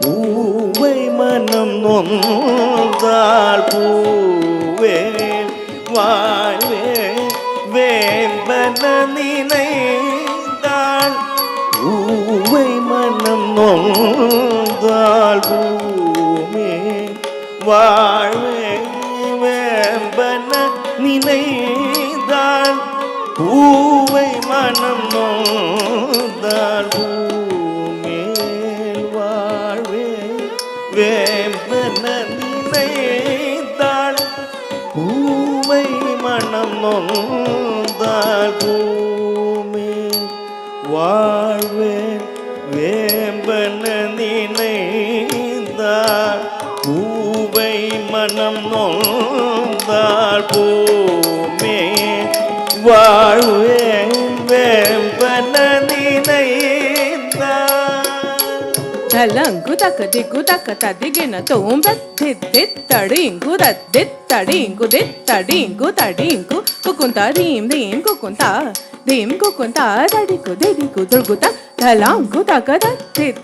பூவை மனம் நொந்தாள் பூவே வாழ்வே வேம்பன நினைந்தாள் பூவை மனம் நொந்தாள் பூமே வாழ்வே வேம்பன நினைந்தாள் பூவை மனம் நொந்தாள் பூமே வாழ்வே வேம்பன நினைந்தாள் பூவை மனம் நொந்தாள் பூமே வாழ்வே வேம்பன நினைந்தாள் பூவை மனம் நொந்தாள் பூமே வாழ்வே வேம்பன நினைந்தாள் Dhalangu taka digu taka tadigina tom dit dit tadingu dit tadingu tadingu kukunta dim kukunta tadiku dediku durguta dhalangu taka dit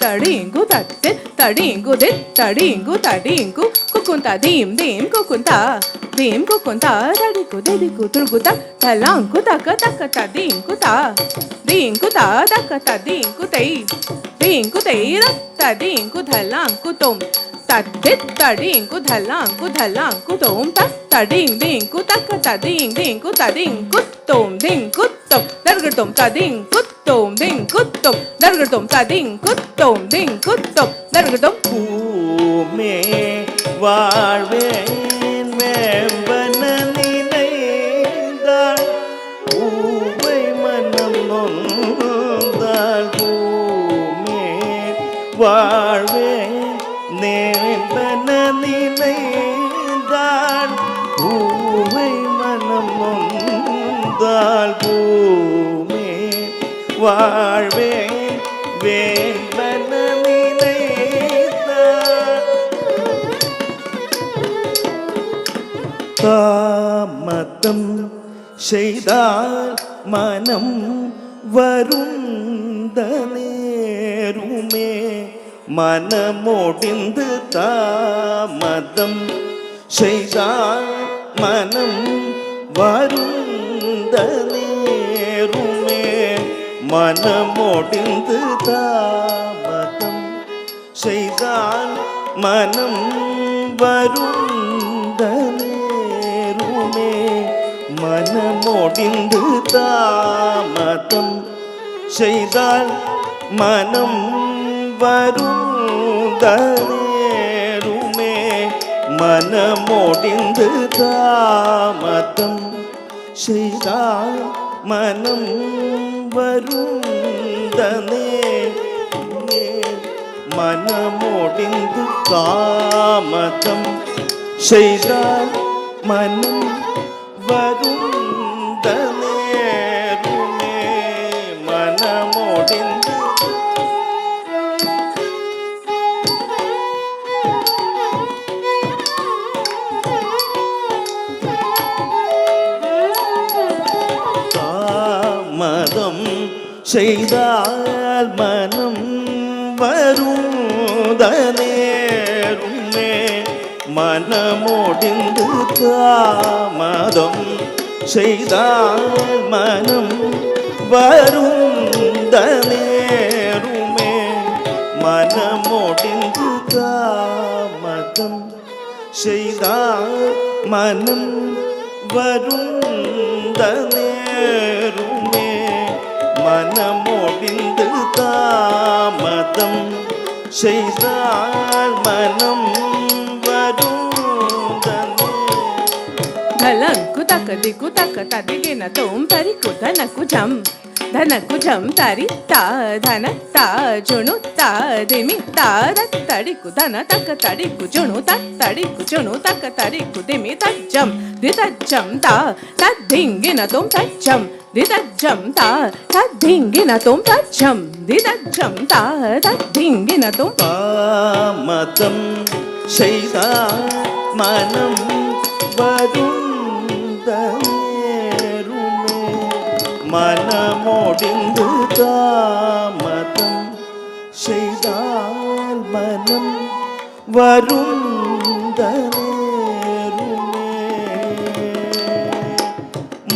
tadingu dit tadingu kukunta dim kukunta tadiku dediku durguta dhalangu taka tadinku taka tadinku tei Dinku teira tadinku dhalanku tom tadit tadinku dhalanku tom tadinku taka tadinku tom dinku tom dargatom tadinku tom dargatom tadinku tom dargatom பூமே வாழ்வேன் மேம்பன நினைந்தாள் பூவை மனம் நொந்தாள் வாழ்வேன் நேர்பன நினைந்தாள் பூவை மனம் நொந்தாள் பூமே வாழ்வேன் வேண்பன நினைந்தாள் தாமதம் செய்தால் மனம் வருந்தனேருமே மனமோடிந்து தாமதம் செய்தால் மனம் வருந்தனேருமே மனமோடிந்து தாமதம் செய்தால் மனம் வருந்தனேருமே மனமோடிந்து தாமதம் செய்தால் மனம் வருந்தனேருமே மனமோடிந்து தாமதம் செய்தால் மனம் வருந்தனேருமே மனமோடிந்து தாமதம் செய்தால் மனம் வருந்தனேருமே மனமோடிந்து தாமதம் செய்தால் மனம் வருந்தனேருமே மனமோடிந்து தாமதம் செய்தால் மனம் வருந்தனேருமே மனமோடிந்து தாமதம் செய்தால் மனம் வருந்தனேருமே மனமோடிந்து தாமதம் செய்தால் மனம் Dhalanku taka diku taka tadigina tom tariku dhanaku jam tari ta dhana ta junu ta dimi ta tadiku dhana taka tadiku junu taka tadiku dimi ta jam ta dingina tom ta jam ta dingina tom ta jam ta dingina tom தாமதம் செய்தால் மனம் வருந்தனேருமே மனமோடிந்து தாமதம் செய்தால் மனம் வருந்தனேருமே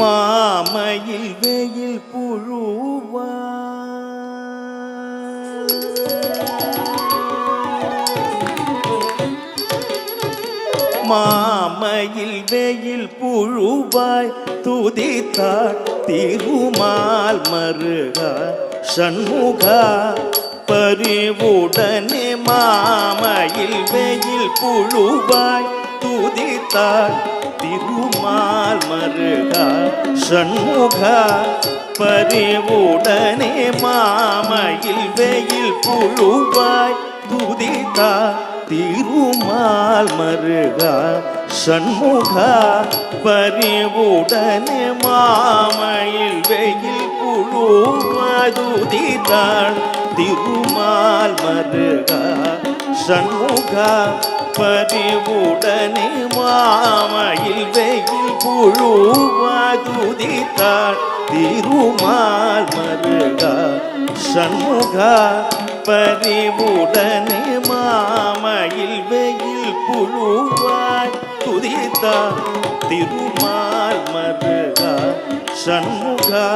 மாமையில் வெயில் புழுவா மாமையில் வெயில் புழுவாய் துதித்தாள் திருமால் மருகா சண்முகா பரிவுடனே மாமையில் வெயில் புழுவாய் துதித்தாள் திருமால் மருகா சண்முகா பரிவுடனே மாமையில் வெயில் புழுவாய் துதித்தாள் திருமால் மருகா சண்முகா பரிவுடனே மாமையில் வெயில் புழுவாய் துதித்தாள் திருமால் மருகா சண்முகா பரிவுடனே மாமையில் வெயில் புழுவாதுதித்தாள் திருமால் மருகா சண்முகா பரிவுடனே மாமையில் வெயில் புழுவாய் துதித்தாள் திருமால் மருகா சண்முகா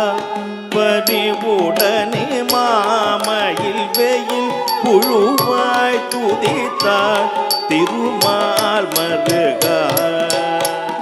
பரிவுடனே மாமையில் வெயில் புழுவாய் துதித்தாள் திருமால் மருகா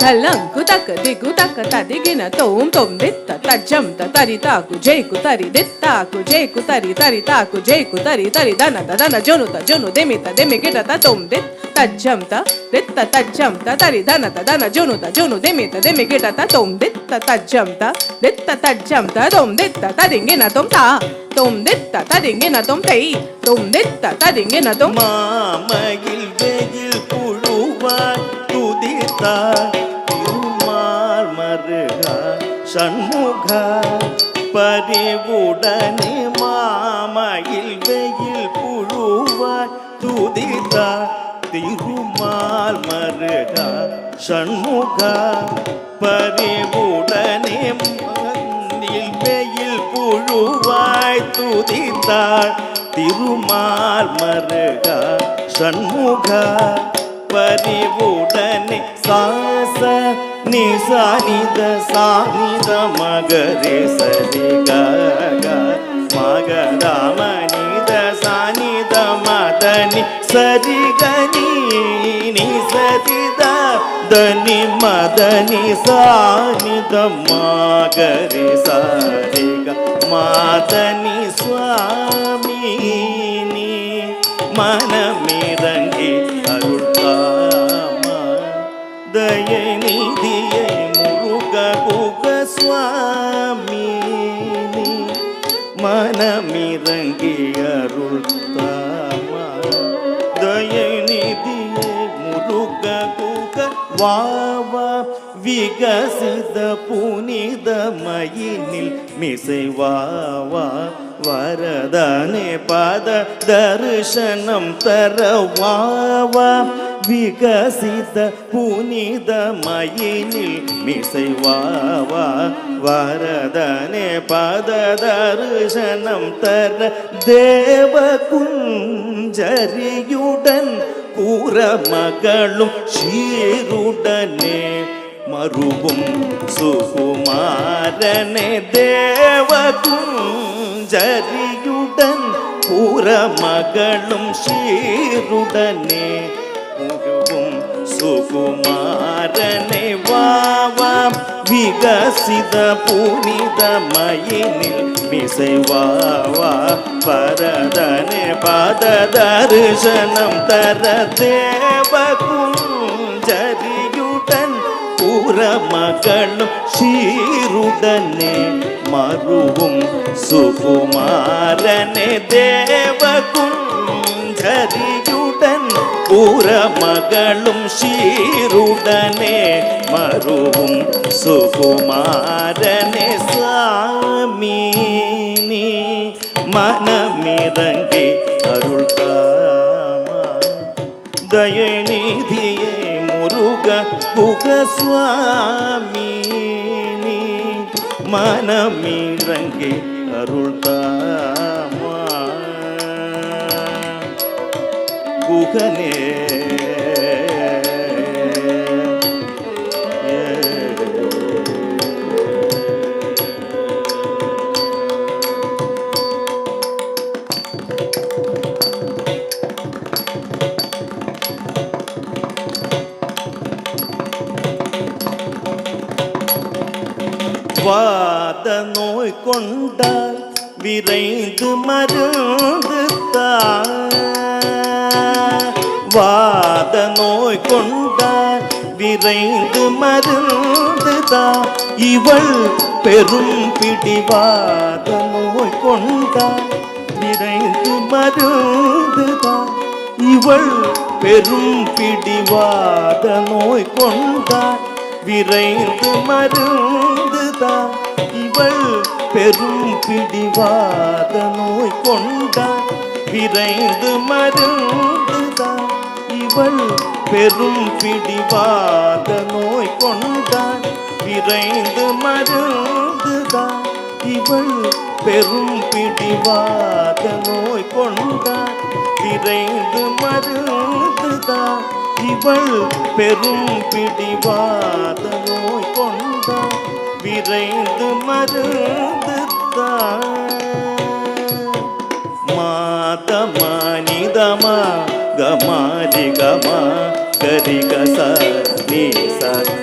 Talanku taka digu taka tadigina tom tom ditta tajam tatari taku jayku tari ditta ku jayku tari tari taku jayku tari tari dana dana jonu demita demigita tatom dit tajam ta ditta tajam ta tari dana jonu demita demigita tatom ditta tajam ta ditta tajam ta tom ditta tadingina tom ta tom ditta tadingina tom tei tom ditta tadingina tom மாமையில் வெயில் புழுவாய் துதித்தாள் திருமால் மருகா சண்முகா பரிவுடனே மாமையில் வெயில் புழுவாய் துதித்தாள் திருமால் மருகா சண்முகா பரிவுடனே மாமையில் வெயில் புழுவாய் துதித்தாள் திருமால் மருகா சண்முகா பரிவுடனே சாச நிசானித சானித மகரே சரி கக மகராமனித சானித மதனி சரி கனி நிசதித தனி மதனி சானித மகரே சரி க மாதனி சுவாமினி மனமிரங்கி அருள்தாமா தயநிதியை முருக குக சுவாமினி மனமிரங்கி அருள்தாமா தயநிதியை முருக குக வாவா விகசித புனிதமயினில் மிசைவாவா வரதனே பத தரிசனம் தரவாவா விகசித புனிதமயினில் மிசைவாவா வரதனே பத தரிசனம் தர தேவ குஞ்சரியுடன் கூற மகளும் சீருடனே மருவும் சுகுமாரனே தேவ குஞ்சரியுடன் கூற மகளும் சீருடனே மருவும் சுகுமாரனே வாவா விகசித புனிதமயினில் மிசைவாவா பரதனே பத தரிசனம் தர தேவ குஞ்சரியுடன் கூற மகளும் சீருடனே மருவும் சுகுமாரனே தேவ குஞ்சரியுடன் கூற மகளும் சீருடனே மருவும் சுகுமாரனே சாமினி மனமிரங்கி அருள்தாமா தயநிதியே முருக குக சுவாமினி மனமிரங்கி அருள்தாமா குகனே வாத நோய் கொண்டால் விரைந்து மருந்து வாத நோய் கொண்டால் விரைந்து மருந்து இவள் பெரும் பிடிவாத நோய் கொண்டால் விரைந்து மருந்து இவள் பெரும் பிடிவாத நோய் கொண்டால் விரைந்து மருந்து இவள் பெரும் பிடிவாத நோய் கொண்டான் விரைந்து மருந்துதான் இவள் பெரும் பிடிவாத நோய் கொண்டான் விரைந்து மருந்துதான் இவள் பெரும் பிடிவாத நோய் கொண்டான் விரைந்து மருந்துதான் இவள் பெரும் பிடிவாத நோய் கொண்டான் விரைந்து மருந்துதான் மாதமா நிதமா கமாரி கமா கரிகச நீச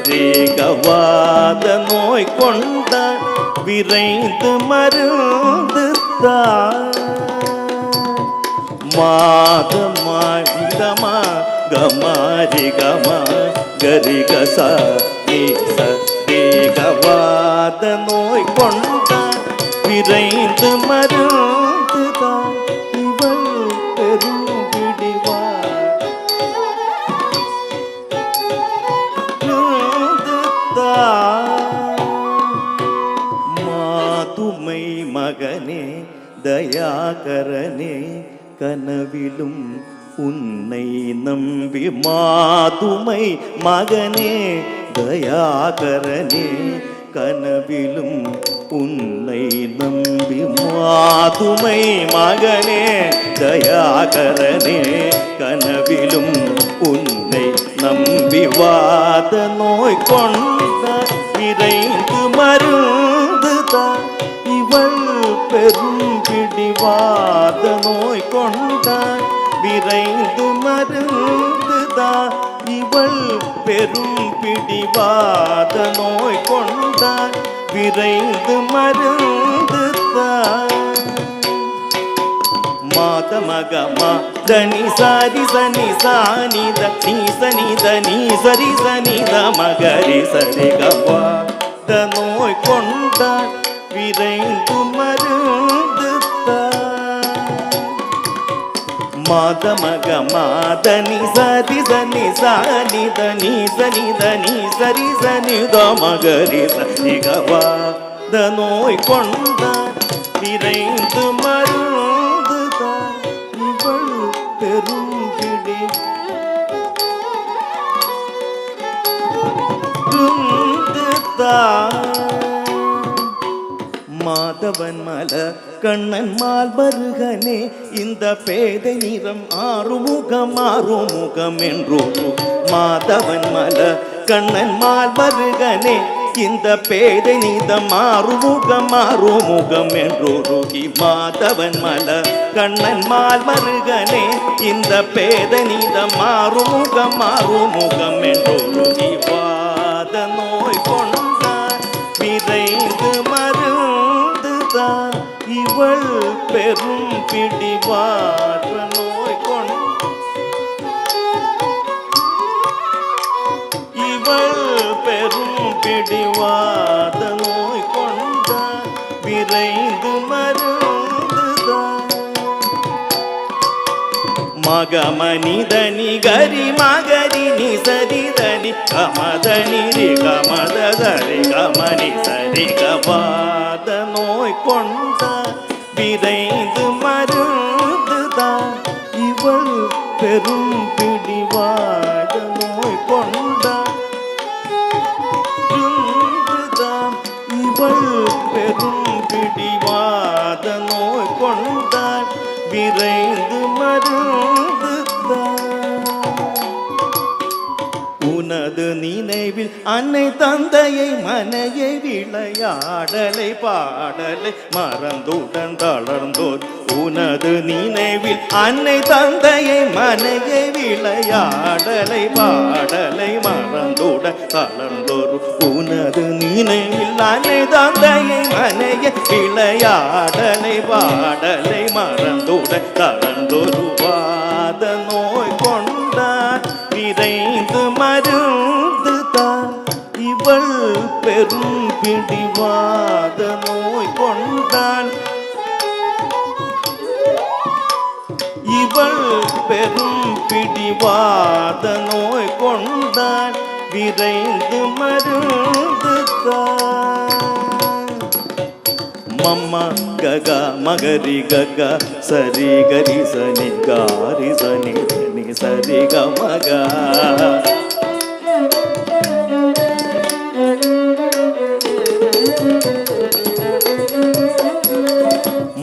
ரேகவாத நோய் கொண்டான் விரைந்து மருந்துதான் மாதமா நிதமா கமாரி கமா கரிகச நீச ரேகவாத நோய் கொண்டான் விரைந்து மருந்துதான் இவள் பெரும் மாதுமை மகனே தயாகரனே கனவிலும் உன்னை நம்பி மாதுமை மகனே தயாகரனே கனவிலும் உன்னை நம்பி மாதுமை மகனே தயாகரனே கனவிலும் உன்னை நம்பி வாத நோய் கொண்ட விரைந்து மருந்துதான் இவள் பெரும் பிடிவாத நோய் கொண்டான் விரைந்து மருந்துதான் இவள் பெரும் பிடிவாத நோய் கொண்டான் விரைந்து மருந்துதான் மாதமகமா தனி சாரி சனி சானி தனி சனி தனி சரி சனி மகரி சரி கவா நோய் கொண்டான் விரைந்து மருந்துதான் மாதமகமா தனி சரி சனி சானி தனி சனி தனி சரி சனி மகரி சரி கவா நோய் கொண்டான் விரைந்து மருந்துதான் இவள் பெரும் பிடி மாதவன் மல கண்ணன் மால் மருகனே இந்த பேதை நிறம் ஆறுமுகம் என்று மாதவன் மல கண்ணன் மால் மருகனே இந்த பேதை நீதம் ஆறுமுகம் என்றொருகி மாதவன் மல கண்ணன் மால் மருகனே இந்த பேதை நீதம் ஆறுமுகம் என்றொருகி வாத நோய் கொண்டான் விரைந்து மருந்துதான் இவள் பெரும் பிடிவாத நோய் இவள் பெரும் பிடிவாத நோய் கொண்டான் விரைந்து மருந்துதான் மகமனிதனி கரி மகரி நிசரி தனி கமதனி ரி கமதரி கமனி சரி கவாத நோய் கொண்டான் விரைந்து மருந்துதான் இவள் பெரும் பிடிவாத நோய் கொண்டான் இவள் பெரும் பிடிவாத நோய் கொண்டான் விரைந்து மருந்துதான் உனது நினைவில் அன்னை தந்தையை மனையை விளையாடலை பாடலை மறந்துடன் தளர்ந்தோர் உனது நினைவில் அன்னை தந்தையை மனையை விளையாடலை பாடலை மறந்துடன் தளர்ந்தோர் உனது நினைவில் அன்னை தந்தையை மனையை விளையாடலை பாடலை மறந்துடன் தளர்ந்தோர் வாத நோய் கொண்டான் விரைந்து மருந்துதான் இவள் பெரும் பிடிவாத நோய் கொண்டான் இவள் பெரும் பிடிவாத நோய் கொண்டான் விரைந்து மருந்துதான் mama gaga magari gaga sari gari sani gari sani ni sari ga maga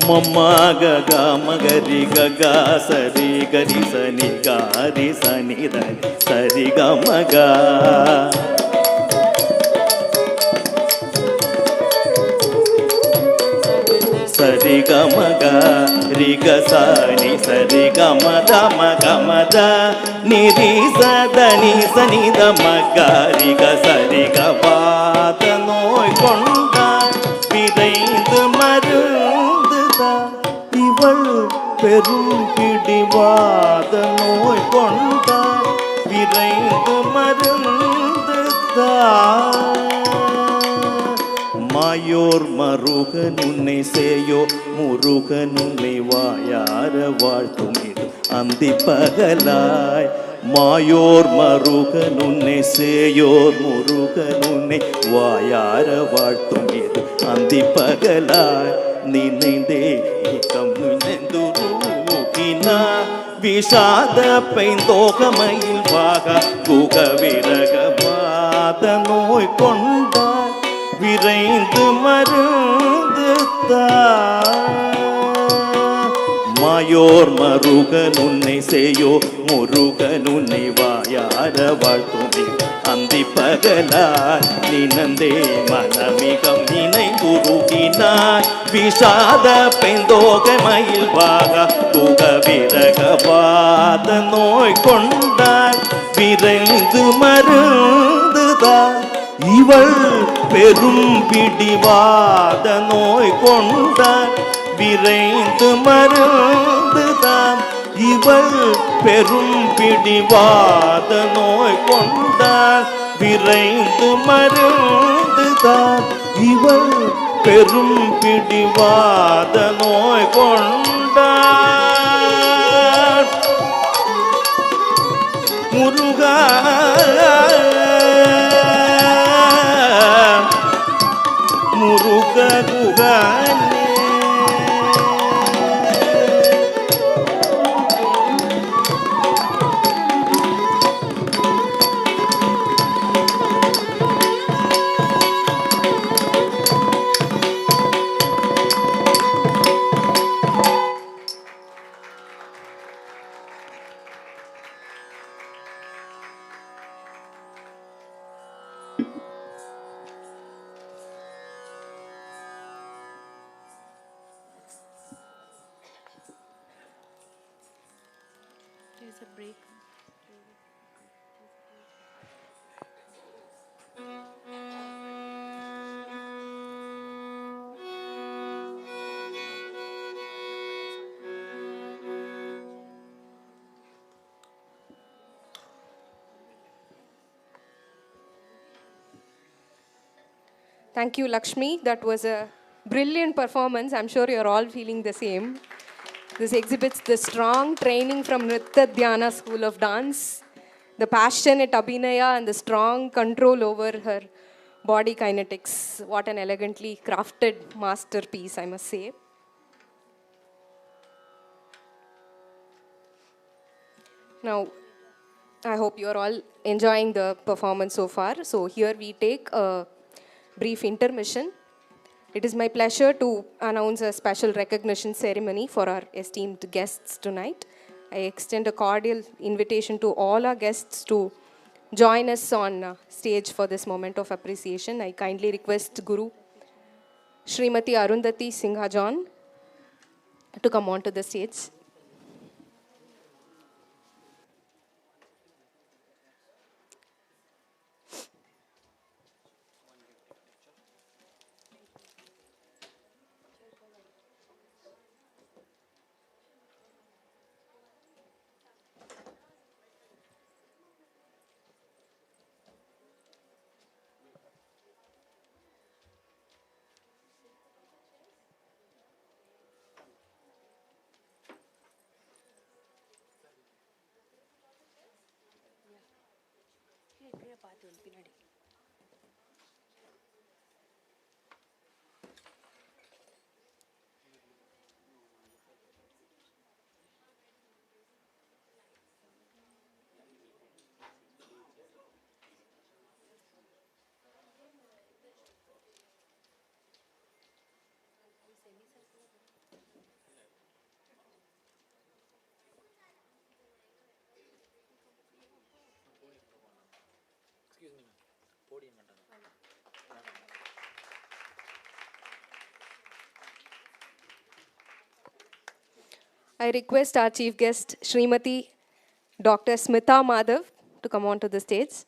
mama gaga magari gaga sari gari sani gari sani sari ga maga sari ga maga ri ga sa ni sari ga ma da ni ri sa da ni sa ni da maga ri ga sari ga pa da noi konda விரைந்து மருந்துதா இவள் பெரும் பிடிவாத நோய் கொண்டார் விரைந்து மருந்துதா மாயோர் மருகன் உன்னை சேயோ முருகன் உன்னை வாயார வாழ்த்தும் இது அந்தி பகலாய் மாயோர் மருகன் உன்னை சேயோர் முருகன் உன்னை வாயார வாழ்த்தும் இது அந்தி பகலாய் நினைந்தே கம்முனெந்துருகினா விஷாத பைந்தோகமையில் வாக குக விரகவாத நோய் கொண்டார் விரைந்து மருந்து மாயோர் மருகன் உன்னை செய்யோ முருகன் உன்னை வாயார வாழ்த்துமே அந்தி பகலாய் நினந்தே மனமிகம் நினை குருகினாய் விஷாத பெந்தோகமையில் வாக புக விரகவாத நோய் கொண்டாய் விரைந்து மருந்துதான் இவள் பெரும் பிடிவாத நோய் கொண்டார் விரைந்து மருந்துதான் இவள் பெரும் பிடிவாத நோய் கொண்டார் விரைந்து மருந்துதான் இவள் பெரும் பிடிவாத நோய் கொண்டார் முருகா முருக குகனே Thank you, Lakshmi. That was a brilliant performance. I'm sure you're all feeling the same. This exhibits the strong training from Nritta Dhyana School of Dance, the passionate Abhinaya and the strong control over her body kinetics. What an elegantly crafted masterpiece, I must say. Now, I hope you're all enjoying the performance so far. So here we take a brief intermission. It is my pleasure to announce a special recognition ceremony for our esteemed guests tonight. I extend a cordial invitation to all our guests to join us on stage for this moment of appreciation. I kindly request Guru Srimati Arundhati Singha John to come onto the stage. I request our chief guest, Srimati Dr. Smitha Madhav, to come onto the stage.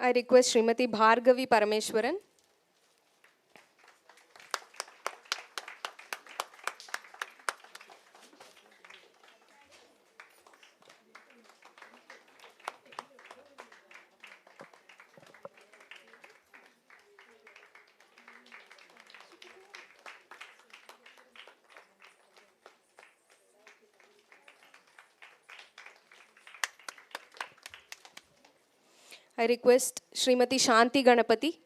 I request Srimati Bhargavi Parameswaran. I request Srimati Shanti Ganapati.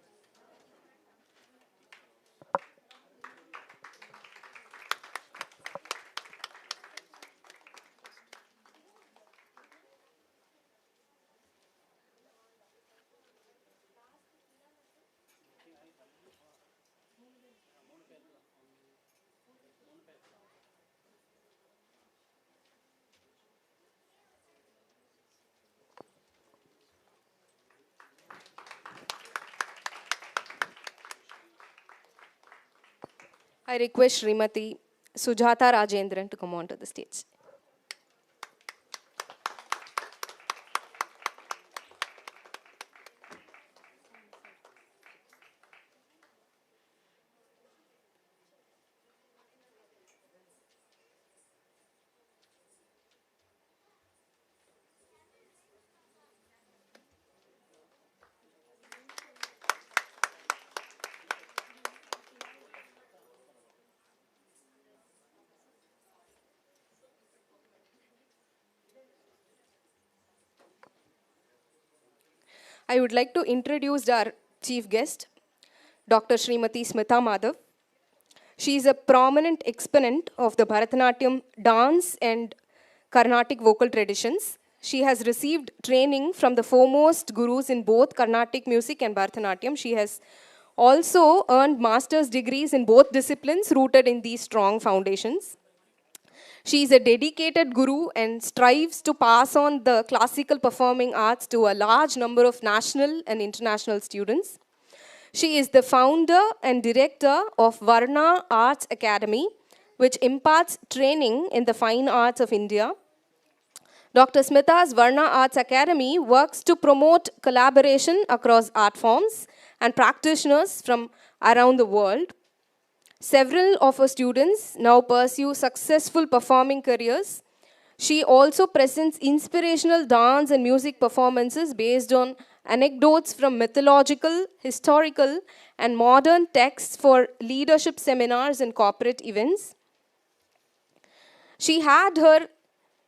I request Srimati Sujata Rajendran to come onto the stage. I would like to introduce our chief guest, Dr. Srimati Smitha Madhav. She is a prominent exponent of the Bharatanatyam dance and Carnatic vocal traditions. She has received training from the foremost gurus in both Carnatic music and Bharatanatyam. She has also earned master's degrees in both disciplines rooted in these strong foundations. She is a dedicated guru and strives to pass on the classical performing arts to a large number of national and international students. She is the founder and director of Varna Arts Academy, which imparts training in the fine arts of India. Dr. Smitha's Varna Arts Academy works to promote collaboration across art forms and practitioners from around the world. Several of her students now pursue successful performing careers. She also presents inspirational dance and music performances based on anecdotes from mythological, historical, and modern texts for leadership seminars and corporate events. She had her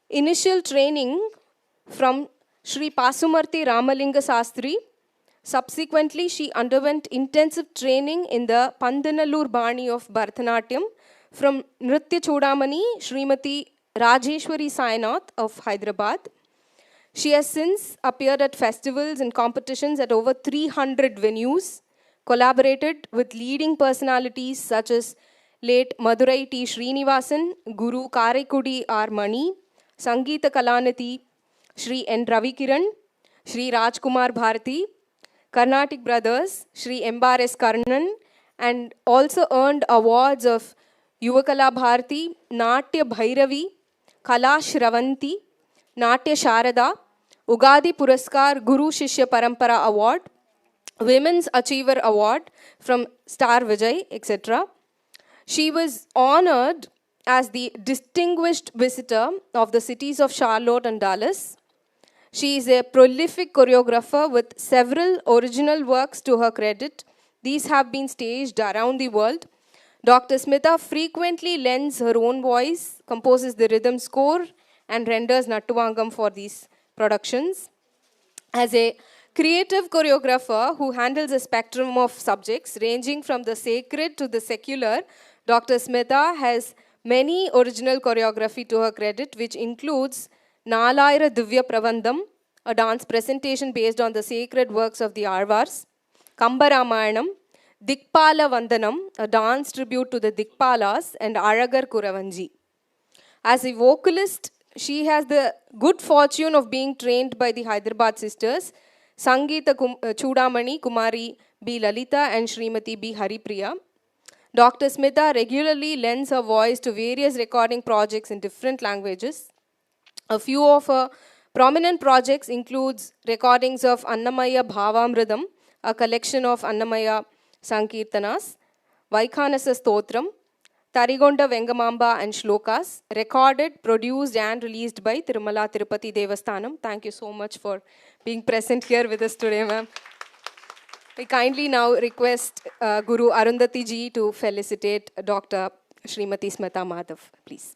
initial training from Sri Pasumarthi Ramalinga Sastri. Subsequently, she underwent intensive training in the Pandanallur Bani of Bharatanatyam from Nritya Chodamani Srimati Rajeshwari Sainath of Hyderabad. She has since appeared at festivals and competitions at over 300 venues, collaborated with leading personalities such as late Madurai T. Srinivasan, Guru Karaikudi R. Mani, Sangeeta Kalanati, Sri N. Ravikiran, Sri Rajkumar Bharati, Carnatic Brothers, Sri M.R.S. Karnan, and also earned awards of Yuvakala Bharati, Natya Bhairavi, Kala Shravanti, Natya Sharada, Ugadi Puraskar Guru Shishya Parampara Award, Women's Achiever Award from Star Vijay, etc. She was honored as the distinguished visitor of the cities of Charlotte and Dallas. She is a prolific choreographer with several original works to her credit. These have been staged around the world. Dr. Smitha frequently lends her own voice, composes the rhythm score, and renders Nattuvangam for these productions. As a creative choreographer who handles a spectrum of subjects ranging from the sacred to the secular, Dr. Smitha has many original choreography to her credit, which includes Nalaira Divya Pravandam, a dance presentation based on the sacred works of the Arvars, Kambaramayanam, Dikpala Vandanam, a dance tribute to the Dikpalas, and Aragar Kuravanji. As a vocalist, she has the good fortune of being trained by the Hyderabad sisters, Sangeeta Chudamani, Kumari B. Lalita, and Srimati B. Haripriya. Dr. Smitha regularly lends her voice to various recording projects in different languages. A few of her prominent projects includes recordings of Annamaya Bhavamridam, a collection of Annamaya Sankirtanas, Vaikhanasa Stotram, Tarigonda Vengamamba and Shlokas, recorded, produced and released by Tirumala Tirupati Devasthanam. Thank you so much for being present here with us today, ma'am. We kindly now request Guru Arundhati ji to felicitate Dr. Srimati Smitha Madhav, please.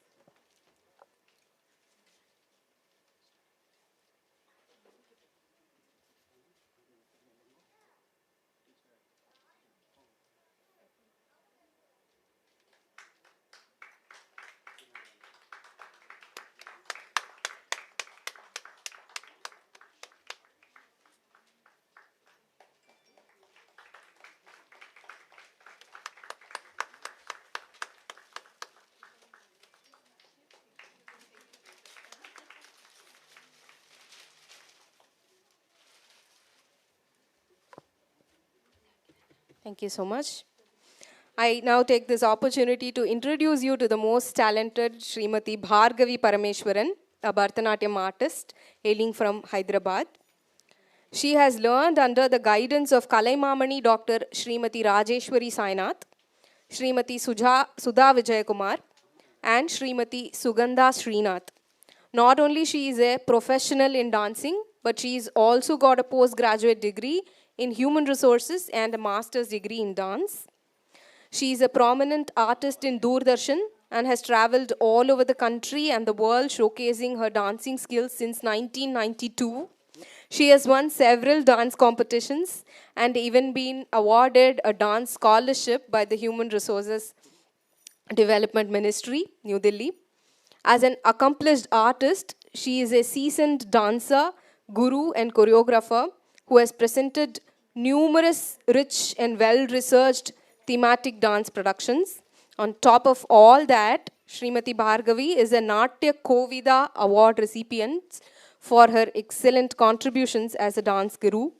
Thank you so much. I now take this opportunity to introduce you to the most talented Srimati Bhargavi Parameswaran, a Bharatanatyam artist hailing from Hyderabad. She has learned under the guidance of Kalaimamani Dr. Srimati Rajeshwari Sainath, Srimati Sudha Vijayakumar, and Srimati Sugandha Srinath. Not only she is a professional in dancing, but she's also got a postgraduate degree in human resources and a master's degree in dance. She is a prominent artist in Doordarshan and has traveled all over the country and the world showcasing her dancing skills since 1992. She has won several dance competitions and even been awarded a dance scholarship by the Human Resources Development Ministry, New Delhi. As an accomplished artist, she is a seasoned dancer, guru, and choreographer who has presented numerous rich and well-researched thematic dance productions. On top of all that, Srimati Bhargavi is a Natya Kovida Award recipient for her excellent contributions as a dance guru.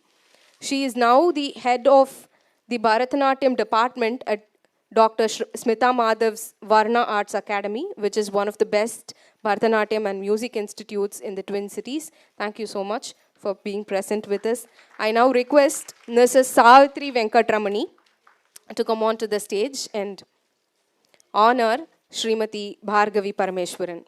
She is now the head of the Bharatanatyam department at Dr. Smitha Madhav's Varna Arts Academy, which is one of the best Bharatanatyam and music institutes in the Twin Cities. Thank you so much for being present with us. I now request Mrs. Savitri Venkatramani to come on to the stage and honor Srimati Bhargavi Parameswaran.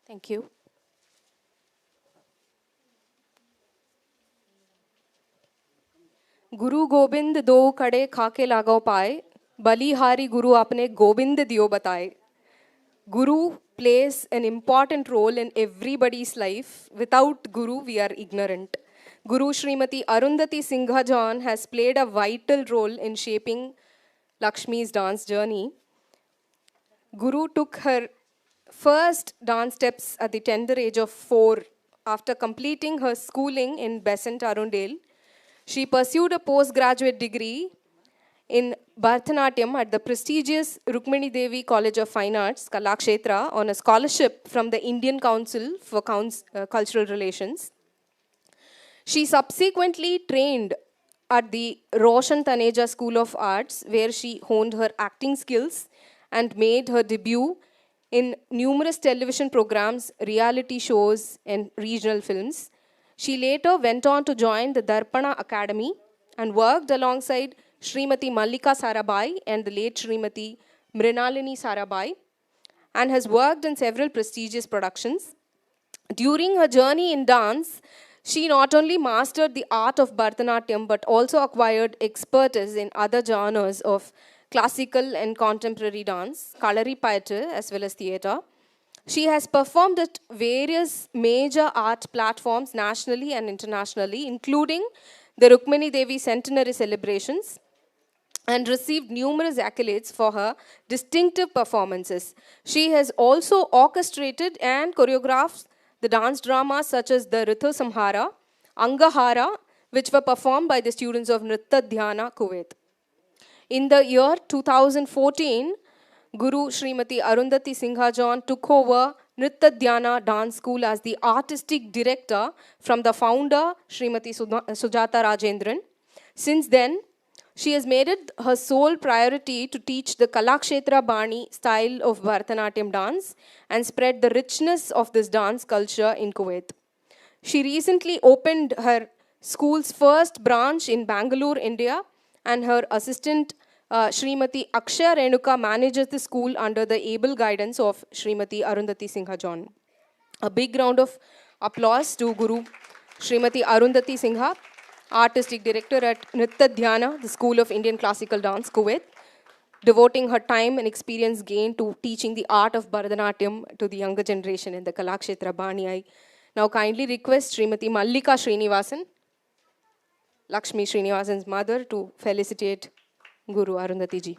Thank you. गुरु गोविंद दो खड़े खाके लागो पाए, बलिहारी गुरु आपने गोविंद दियो बताए. Guru plays an important role in everybody's life. Without Guru, we are ignorant. Guru Srimati Arundhati Singha Jayan has played a vital role in shaping Lakshmi's dance journey. Guru took her first dance steps at the tender age of 4 after completing her schooling in Besant Arundale. She pursued a postgraduate degree in Bharatanatyam at the prestigious Rukmini Devi College of Fine Arts, Kalakshetra, on a scholarship from the Indian Council for Cultural Relations. She subsequently trained at the Roshan Taneja School of Arts, where she honed her acting skills and made her debut in numerous television programs, reality shows, and regional films. She later went on to join the Darpana Academy and worked alongside Srimati Mallika Sarabhai and the late Srimati Mrinalini Sarabhai, and has worked in several prestigious productions. During her journey in dance, she not only mastered the art of Bharatanatyam but also acquired expertise in other genres of classical and contemporary dance, Kalari Theatre, as well as theatre. She has performed at various major art platforms nationally and internationally, including the Rukmini Devi Centenary celebrations, and received numerous accolades for her distinctive performances. She has also orchestrated and choreographed the dance dramas such as the Rithu Samhara, Angahara, which were performed by the students of Nritta Dhyana, Kuwait. In the year 2014, Guru Srimati Arundhati Singha Jayan took over Nritta Dhyana Dance School as the artistic director from the founder, Srimati Sujata Rajendran. Since then, she has made it her sole priority to teach the Kalakshetra Bani style of Bharatanatyam dance and spread the richness of this dance culture in Kuwait. She recently opened her school's first branch in Bangalore, India, and her assistant Srimati Akshaya Renuka manages the school under the able guidance of Srimati Arundhati Singha Jayan. A big round of applause to Guru Srimati Arundhati Singha, Artistic Director at Nritta Dhyana, the School of Indian Classical Dance, Kuwait, devoting her time and experience gained to teaching the art of Bharatanatyam to the younger generation in the Kalakshetra Bani. I now kindly request Srimati Mallika Srinivasan, Lakshmi Srinivasan's mother, to felicitate Guru Arundhati ji.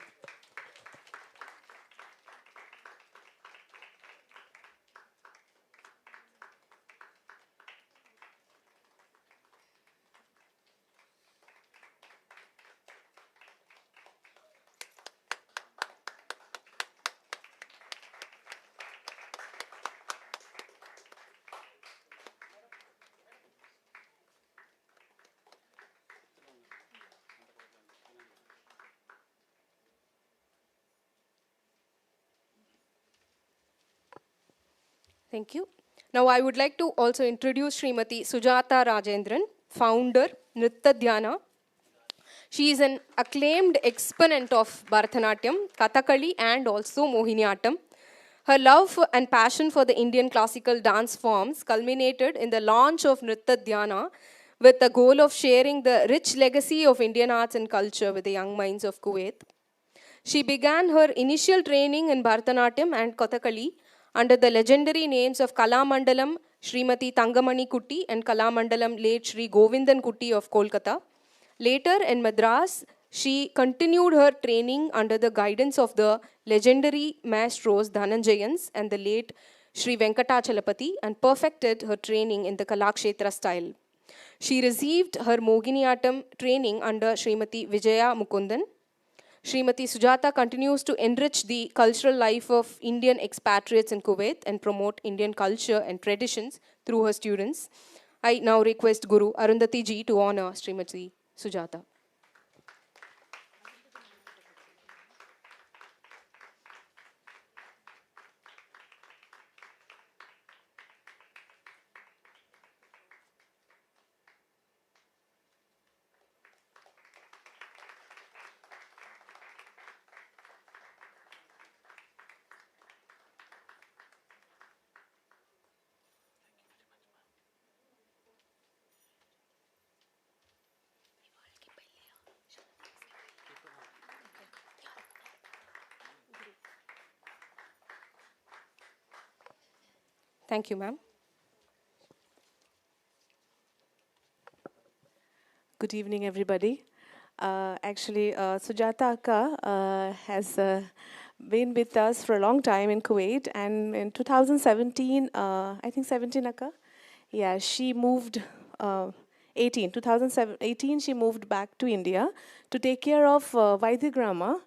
Thank you. Now I would like to also introduce Srimati Sujata Rajendran, founder, Nritta Dhyana. She is an acclaimed exponent of Bharatanatyam, Kathakali, and also Mohiniyattam. Her love and passion for the Indian classical dance forms culminated in the launch of Nritta Dhyana with the goal of sharing the rich legacy of Indian arts and culture with the young minds of Kuwait. She began her initial training in Bharatanatyam and Kathakali under the legendary names of Kalamandalam Srimati Tangamani Kutti and Kalamandalam late Sri Govindan Kutti of Kolkata. Later in Madras, she continued her training under the guidance of the legendary maestros Dhananjayans and the late Sri Venkatachalapati and perfected her training in the Kalakshetra style. She received her Mohiniyattam training under Srimati Vijaya Mukundan. Srimati Sujata continues to enrich the cultural life of Indian expatriates in Kuwait and promote Indian culture and traditions through her students. I now request Guru Arundhati ji to honor Srimati Sujata. Thank you, ma'am. Good evening, everybody. Sujata Akka has been with us for a long time in Kuwait, and in 2017, I think 17 Akka, yeah, she moved, 2018, she moved back to India to take care of Vaidyagrama,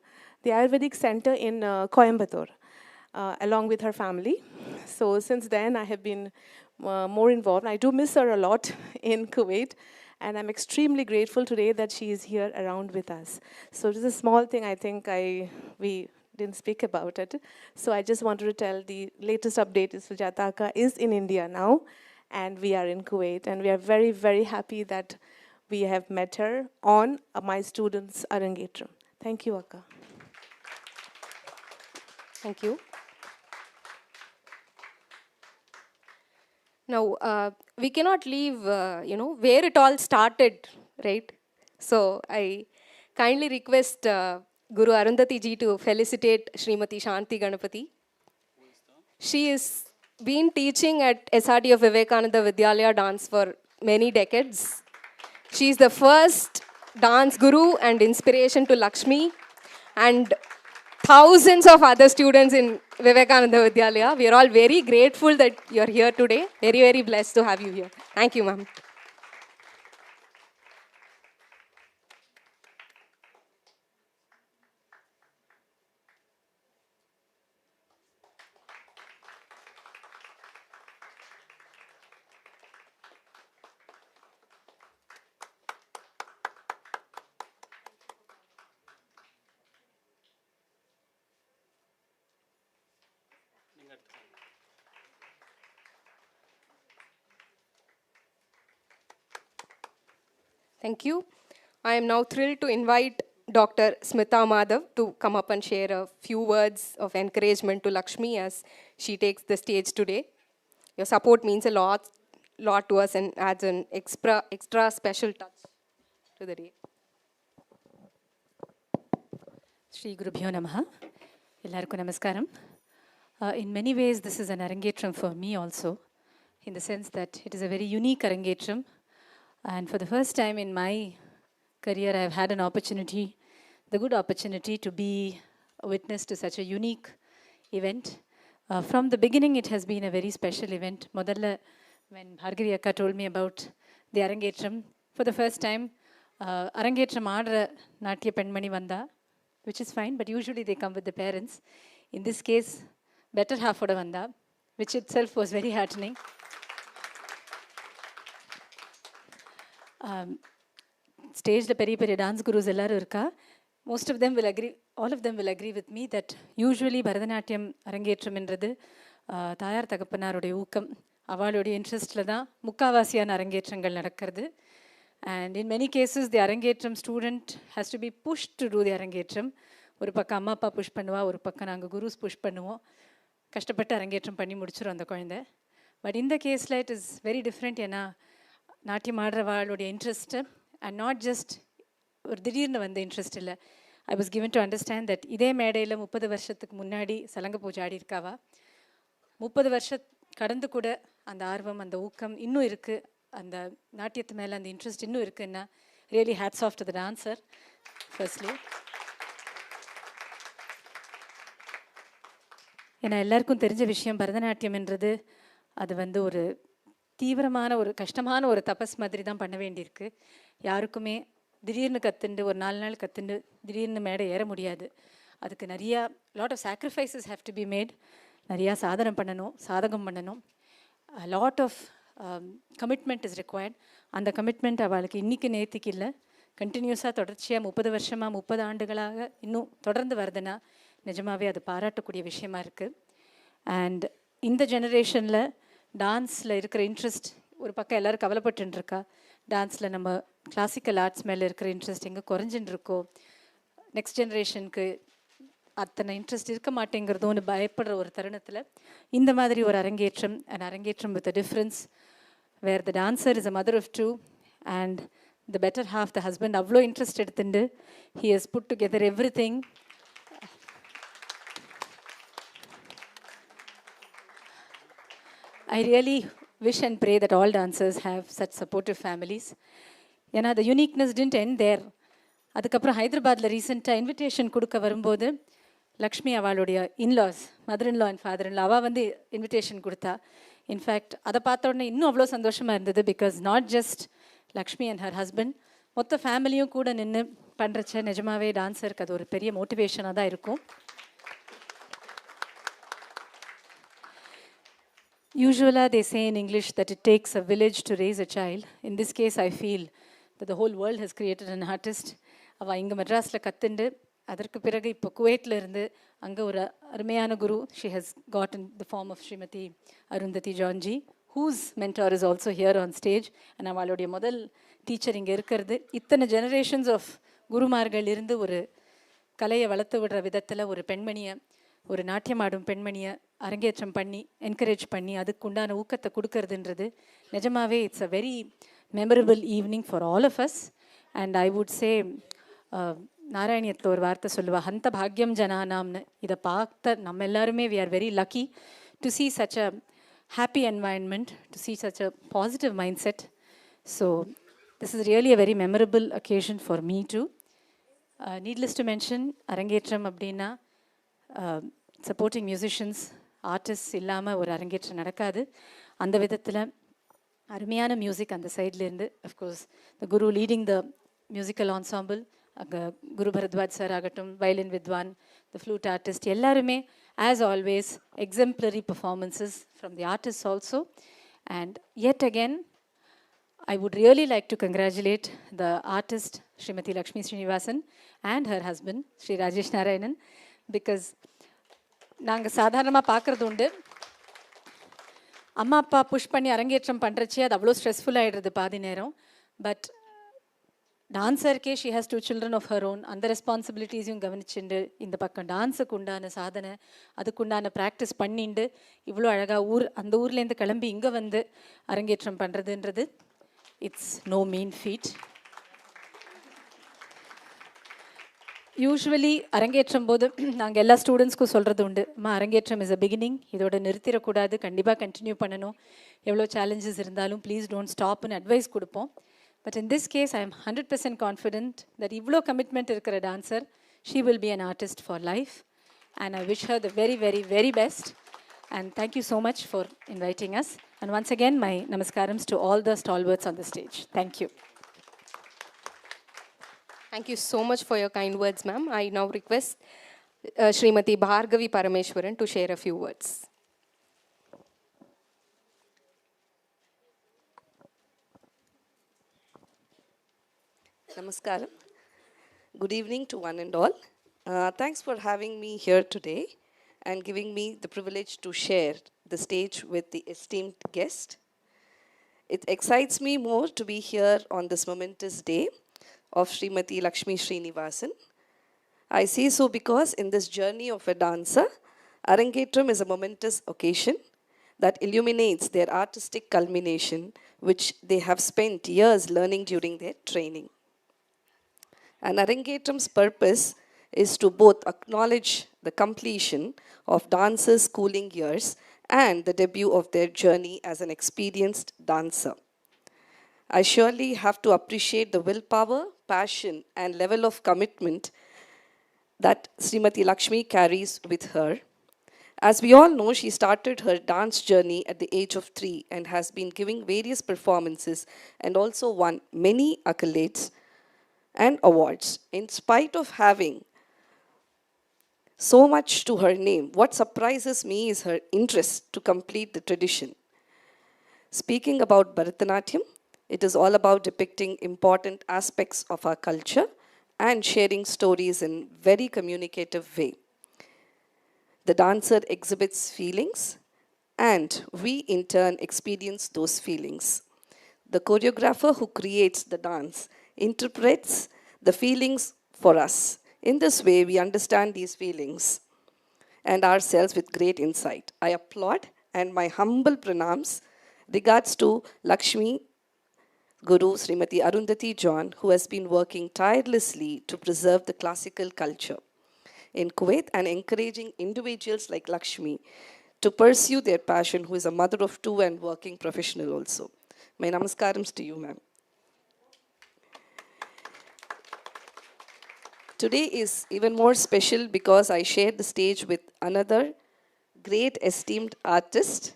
the Ayurvedic center in Coimbatore, along with her family. So since then, I have been more involved. I do miss her a lot in Kuwait, and I'm extremely grateful today that she is here around with us. So it is a small thing I think we didn't speak about it. So I just wanted to tell the latest update is Sujata Akka is in India now, and we are in Kuwait, and we are very, very happy that we have met her on my students' Arangetram. Thank you, Akka. Thank you. Now, we cannot leave, where it all started, right? So, I kindly request Guru Arundhati ji to felicitate Srimati Shanti Ganapati. She has been teaching at SRD of Vivekananda Vidyalaya dance for many decades. She is the first dance guru and inspiration to Lakshmi and thousands of other students in Vivekananda Vidyalaya. We are all very grateful that you are here today. Very, very blessed to have you here. Thank you, ma'am. Thank you. I am now thrilled to invite Dr. Smitha Madhav to come up and share a few words of encouragement to Lakshmi as she takes the stage today. Your support means a lot to us and adds an extra special touch to the day. Shri Gurubhyo Namaha. Ellarku Namaskaram. In many ways, this is an Arangetram for me also, in the sense that it is a very unique Arangetram. And for the first time in my career, I have had an opportunity, the good opportunity to be a witness to such a unique event. From the beginning, it has been a very special event. Modalla, when Bhargavi Akka told me about the Arangetram, for the first time, Arangetram aadra Natya Penmani Vanda, which is fine, but usually they come with the parents. In this case, better half oda Vanda, which itself was very heartening. Stage the peri dance gurus ellaru irka. Most of them will agree, all of them will agree with me that usually Bharatanatyam Arangetram endrathu Thayar Thagapanarude Ookam avalude interest la da mukkavasiyana Arangetrangal nadakkuradhu. And in many cases the Arangetram student has to be pushed to do the Arangetram. Oru pakka amma appa push பண்ணுவா, ஒரு பக்கம் நாங்க gurus push பண்ணுவோம். கஷ்டப்பட்டு அரங்கேற்றம் பண்ணி முடிச்சிரும் அந்த குழந்தை. But in the case it is very different. ஏன்னா நாட்டியம் ஆடுறவாளுடைய இன்ட்ரெஸ்ட் அண்ட் நாட் ஜஸ்ட் ஒரு திடீர்னு வந்த இன்ட்ரெஸ்ட் இல்லை. I was given to understand that இதே மேடையில் 30 வருஷத்துக்கு முன்னாடி சலங்க பூஜை ஆடி இருக்காவா, 30 வருஷம் கடந்து கூட அந்த ஆர்வம் அந்த ஊக்கம் இன்னும் இருக்குது, அந்த நாட்டியத்து மேலே அந்த இன்ட்ரெஸ்ட் இன்னும் இருக்குன்னா really hats off to the dancer firstly. ஏன்னா எல்லாருக்கும் தெரிஞ்ச விஷயம் பரதநாட்டியம்ன்றது அது வந்து ஒரு தீவிரமான ஒரு கஷ்டமான ஒரு தபஸ் மாதிரி தான் பண்ண வேண்டியிருக்கு. யாருக்குமே திடீர்னு கற்றுண்டு ஒரு 4 நாள் கற்றுண்டு திடீர்னு மேடை ஏற முடியாது. அதுக்கு நிறையா lot of sacrifices have to be made. நிறையா சாதனம் பண்ணணும், சாதகம் பண்ணணும். Lot of commitment is required. அந்த கமிட்மெண்ட் அவளுக்கு இன்றைக்கி நேற்றுக்கு இல்லை, கண்டினியூஸாக தொடர்ச்சியாக 30 வருஷமாக 30 ஆண்டுகளாக இன்னும் தொடர்ந்து வருதுன்னா நிஜமாகவே அது பாராட்டக்கூடிய விஷயமா இருக்குது. அண்ட் இந்த ஜெனரேஷனில் டான்ஸில் இருக்கிற இன்ட்ரெஸ்ட் ஒரு பக்கம் எல்லோரும் கவலைப்பட்டுருக்கா. டான்ஸில் நம்ம கிளாசிக்கல் ஆர்ட்ஸ் மேலே இருக்கிற இன்ட்ரெஸ்ட் எங்கே குறைஞ்சின்னு இருக்கோ, நெக்ஸ்ட் ஜென்ரேஷனுக்கு அத்தனை இன்ட்ரெஸ்ட் இருக்க மாட்டேங்கிறதோன்னு பயப்படுற ஒரு தருணத்தில் இந்த மாதிரி ஒரு arangetram, and arangetram with a difference where the dancer is a mother of two and the better half the husband அவ்வளோ இன்ட்ரெஸ்ட் எடுத்துட்டு he has put together everything. I really wish and pray that all dancers have such supportive families. ஏன்னா the uniqueness didn't end there. அதுக்கப்புறம் ஹைதராபாத்தில் ரீசெண்டாக invitation கொடுக்க வரும்போது லக்ஷ்மி அவளுடைய in-laws mother in law and father in-law அவள் வந்து இன்விடேஷன் கொடுத்தா. இன்ஃபேக்ட் அதை பார்த்த உடனே இன்னும் அவ்வளோ சந்தோஷமாக இருந்தது. Because not just Lakshmi and her husband, மொத்த ஃபேமிலியும் கூட நின்று பண்ணுறச்ச நிஜமாவே டான்ஸருக்கு அது ஒரு பெரிய மோட்டிவேஷனாக தான் இருக்கும். Usually they say in English that it takes a village to raise a child. In this case, I feel that the whole world has created an artist. அவள் இங்கே மெட்ராஸில் கற்றுண்டு அதற்கு பிறகு இப்போ குவைட்டில் இருந்து அங்கே ஒரு அருமையான குரு she has got in the form of Srimati Arundhati Janji, whose mentor is also here on stage. and அவளுடைய முதல் டீச்சர் இங்கே இருக்கிறது. இத்தனை ஜெனரேஷன்ஸ் ஆஃப் குருமார்கள் இருந்து ஒரு கலையை வளர்த்து விடுற விதத்தில் ஒரு பெண்மணியை, ஒரு நாட்டியமாடும் பெண்மணியை அரங்கேற்றம் பண்ணி என்கரேஜ் பண்ணி அதுக்கு உண்டான ஊக்கத்தை கொடுக்கறதுன்றது நிஜமாவே it's a very memorable evening for all of us. And I would say நாராயணியத்தில் ஒரு வார்த்தை சொல்லுவா, ஹந்த பாக்யம் ஜனானாம்னு. இதை பார்த்த நம்ம எல்லாருமே we are very lucky to see such a happy environment, to see such a positive mindset. So this is really a very memorable occasion for me too. Needless to mention, அரங்கேற்றம் அப்படின்னா சப்போர்ட்டிங் மியூசிஷியன்ஸ் ஆர்டிஸ்ட் இல்லாமல் ஒரு அரங்கேற்றம் நடக்காது. அந்த விதத்தில் அருமையான music அந்த சைட்லேருந்து, of course the Guru leading the musical ensemble, அங்கே குரு பரத்வாஜ் சார் ஆகட்டும், வயலின் வித்வான், த ஃப்ளூட் ஆர்டிஸ்ட், எல்லாருமே as always exemplary performances from the artist also. And yet again I would really like to congratulate the artist Srimati Lakshmi Srinivaasan and her husband Sri Rajesh Narayanan, because நாங்கள் சாதாரணமாக பார்க்குறது உண்டு, அம்மா அப்பா push பண்ணி அரங்கேற்றம் பண்ணுறச்சே அது அவ்வளோ ஸ்ட்ரெஸ்ஃபுல்லாகிடுறது பாதி நேரம். பட் டான்ஸருக்கே she has 2 children of her own, அந்த ரெஸ்பான்சிபிலிட்டிஸையும் கவனிச்சுண்டு இந்த பக்கம் டான்ஸுக்கு உண்டான சாதனை அதுக்குண்டான ப்ராக்டிஸ் பண்ணிண்டு இவ்வளோ அழகாக அந்த ஊர்லேருந்து கிளம்பி இங்கே வந்து அரங்கேற்றம் பண்ணுறதுன்றது it's no mean feat. Usually அரங்கேற்றம் போது நாங்கள் எல்லா ஸ்டூடெண்ட்ஸ்க்கும் சொல்கிறது உண்டு, அம்மா அரங்கேற்றம் இஸ் அ பிகினிங், இதோட நிறுத்திடக்கூடாது, கண்டிப்பாக கண்டினியூ பண்ணணும், எவ்வளோ சேலஞ்சஸ் இருந்தாலும் ப்ளீஸ் டோன்ட் ஸ்டாப்னு அட்வைஸ் கொடுப்போம். But in this case I am 100% confident that இவ்வளோ கமிட்மெண்ட் இருக்கிற dancer she will be an artist for life. And I wish her the very very very best. And thank you so much for inviting us. And once again, my namaskarams to all the stalwarts on the stage. Thank you. Thank you so much for your kind words, ma'am. I now request Srimati Bhargavi Parameswaran to share a few words. Namaskaram. Good evening to one and all. Thanks for having me here today and giving me the privilege to share the stage with the esteemed guest. It excites me more to be here on this momentous day of Srimati Lakshmi Srinivaasan. I say so because in this journey of a dancer, Arangetram is a momentous occasion that illuminates their artistic culmination, which they have spent years learning during their training. And Arangetram's purpose is to both acknowledge the completion of dancers' schooling years and the debut of their journey as an experienced dancer. I surely have to appreciate the willpower, passion, and level of commitment that Srimati Lakshmi carries with her. As we all know, she started her dance journey at the age of 3 and has been giving various performances and also won many accolades and awards. In spite of having so much to her name, what surprises me is her interest to complete the tradition. Speaking about Bharatanatyam, it is all about depicting important aspects of our culture and sharing stories in very communicative way. The dancer exhibits feelings and we in turn experience those feelings. The choreographer who creates the dance interprets the feelings for us. In this way, we understand these feelings and ourselves with great insight. I applaud and my humble pranams regards to Lakshmi Guru Srimati Arundhati Jayan, who has been working tirelessly to preserve the classical culture in Kuwait and encouraging individuals like Lakshmi to pursue their passion, who is a mother of 2 and working professional also. My namaskarams to you, ma'am. Today is even more special because I share the stage with another great esteemed artist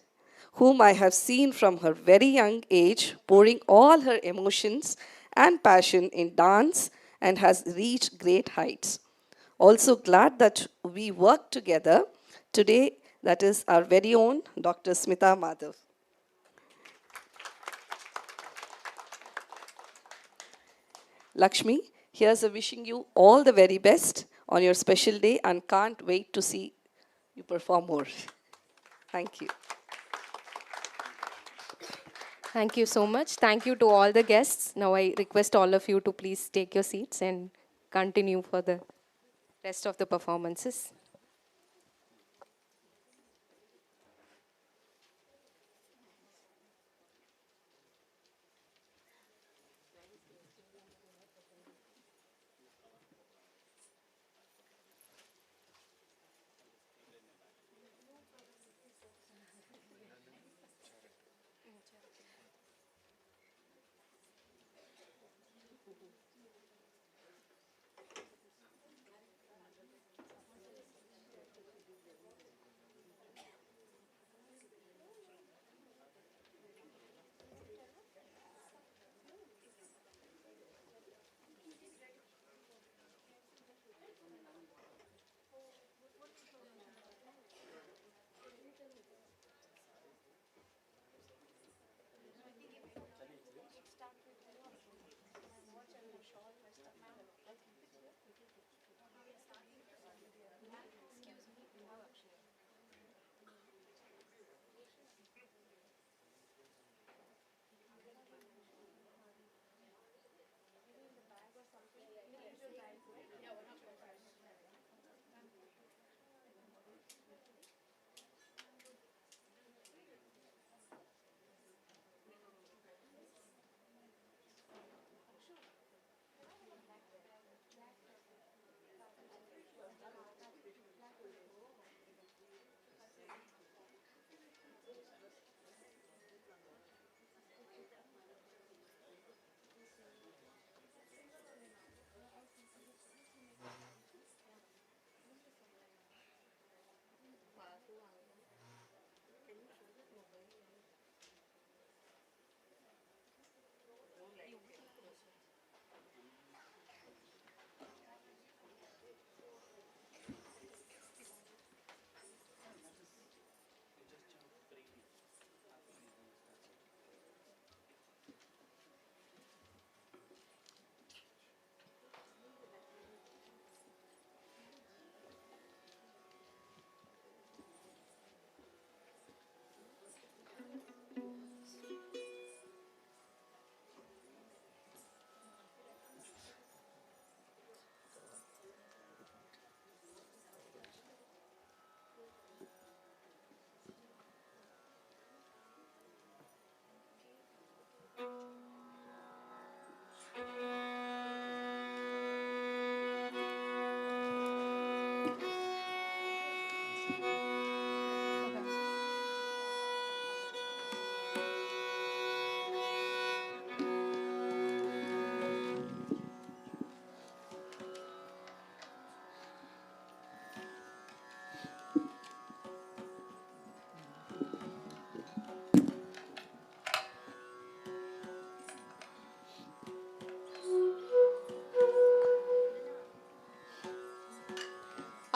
whom I have seen from her very young age pouring all her emotions and passion in dance and has reached great heights. Also glad that we work together today, that is our very own Dr. Smitha Madhav. Lakshmi, here's a wishing you all the very best on your special day and can't wait to see you perform more. Thank you. Thank you so much. Thank you to all the guests. Now I request all of you to please take your seats and continue for the rest of the performances.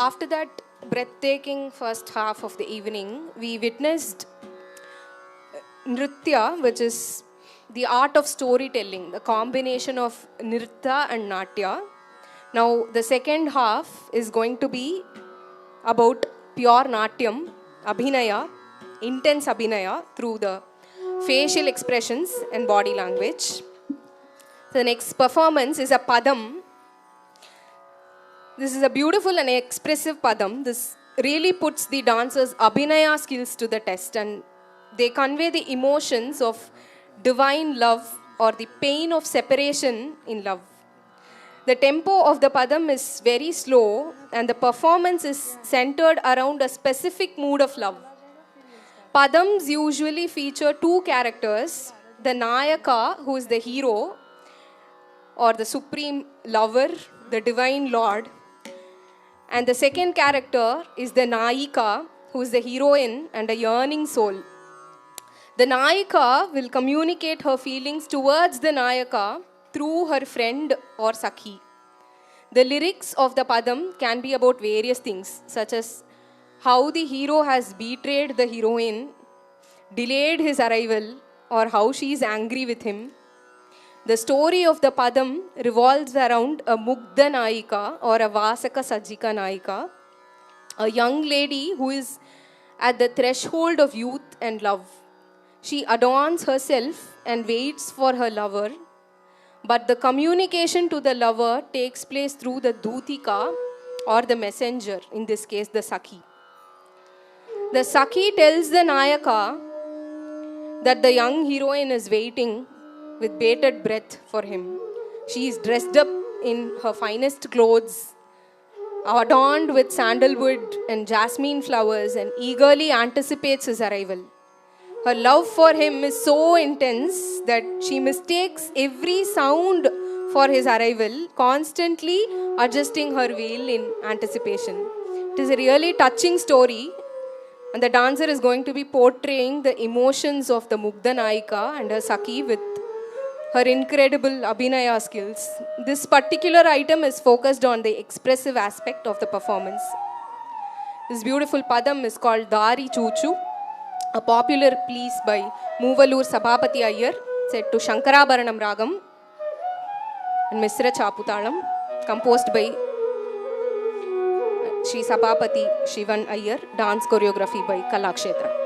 After that breathtaking first half of the evening, we witnessed Nritya, which is the art of storytelling, the combination of Nritta and Natya. Now, the second half is going to be about pure Natyam, Abhinaya, intense Abhinaya through the facial expressions and body language. The next performance is a Padam. This is a beautiful and expressive Padam. This really puts the dancer's Abhinaya skills to the test, and they convey the emotions of divine love or the pain of separation in love. The tempo of the Padam is very slow and the performance is centered around a specific mood of love. Padams usually feature two characters, the Nayaka, who is the hero or the supreme lover, the Divine Lord. And the second character is the Nayika, who is the heroine and a yearning soul. The Nayika will communicate her feelings towards the Nayaka through her friend or Sakhi. The lyrics of the Padam can be about various things, such as how the hero has betrayed the heroine, delayed his arrival, or how she is angry with him. The story of the Padam revolves around a Mugdha Nayika or a Vasaka Sajjika Nayika, a young lady who is at the threshold of youth and love. She adorns herself and waits for her lover, but the communication to the lover takes place through the Dutika or the messenger, in this case the Sakhi. The Sakhi tells the Nayaka that the young heroine is waiting with bated breath for him. She is dressed up in her finest clothes, adorned with sandalwood and jasmine flowers, and eagerly anticipates his arrival. Her love for him is so intense that she mistakes every sound for his arrival, constantly adjusting her veil in anticipation. It is a really touching story, and the dancer is going to be portraying the emotions of the Mugdha Nayika and her Sakhi with her incredible Abhinaya skills. This particular item is focused on the expressive aspect of the performance. This beautiful Padam is called Dari Chuchu, a popular piece by Moovalur Sabhapati Iyer, set to Shankarabaranam Ragam and Misra Chaputalam, composed by Sri Sabhapati Shivan Iyer, dance choreography by Kalakshetra.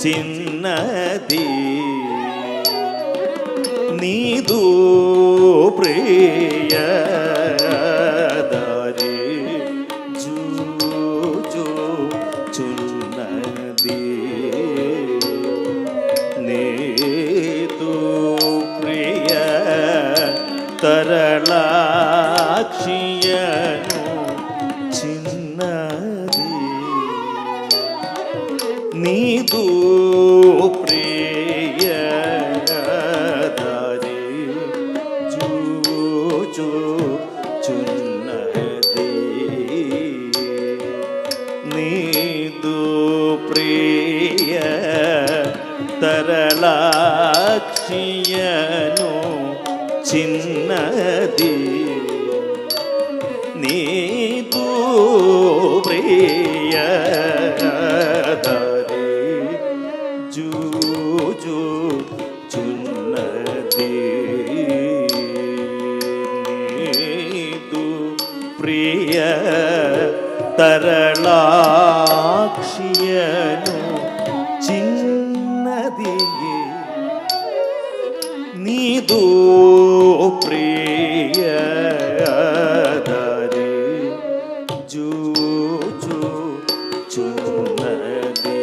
చిన్నది నీదు ప్రియ దారి చున్నది నీదు ప్రియ తరళాక్షియను చిన్నది నీదు ప్రియ దారి చున్నది నీదు ప్రియ తరళాక్షియను చిన్నది నీదు ప్రియ దారి చున్నది నీదు ప్రియ తరళాక్షియను చిన్నది నీదు ప్రియ దారి చున్నది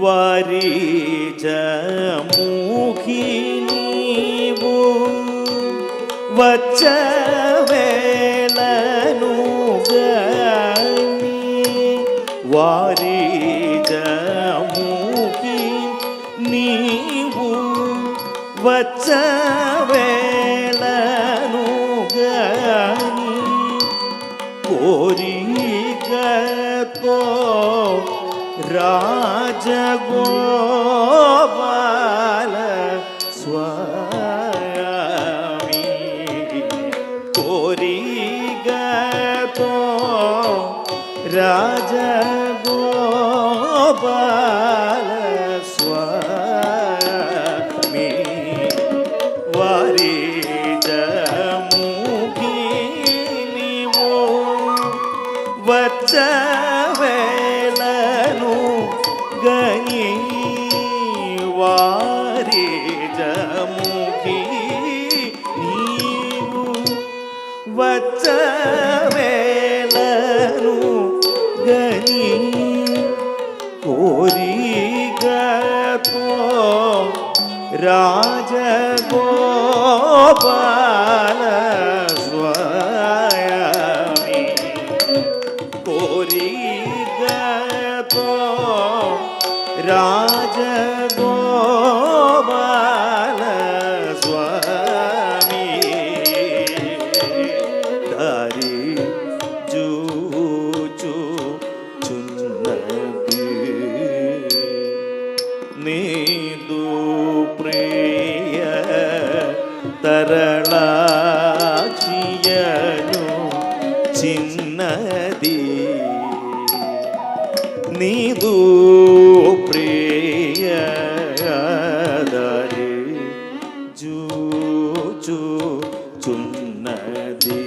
వారి జముఖి నీవు వచ్చవేళను గని వారి జముఖి నీవు వచ్చవేళను గని కోరికతో రాజగోపాల స్వామి కోరికతో రాజగోపాల స్వామి వారి జముఖి నీవు వచ్చవేళను గని వారి జముఖి నీవు వచ్చవేళను గని కోరికతో రాజగోపాల స్వామి కోరికతో రాజగోపాల స్వామి దారి చున్నది నీదు ప్రియ తరళాక్షియను చిన్నది నీదు ప్రియ దారి చున్నది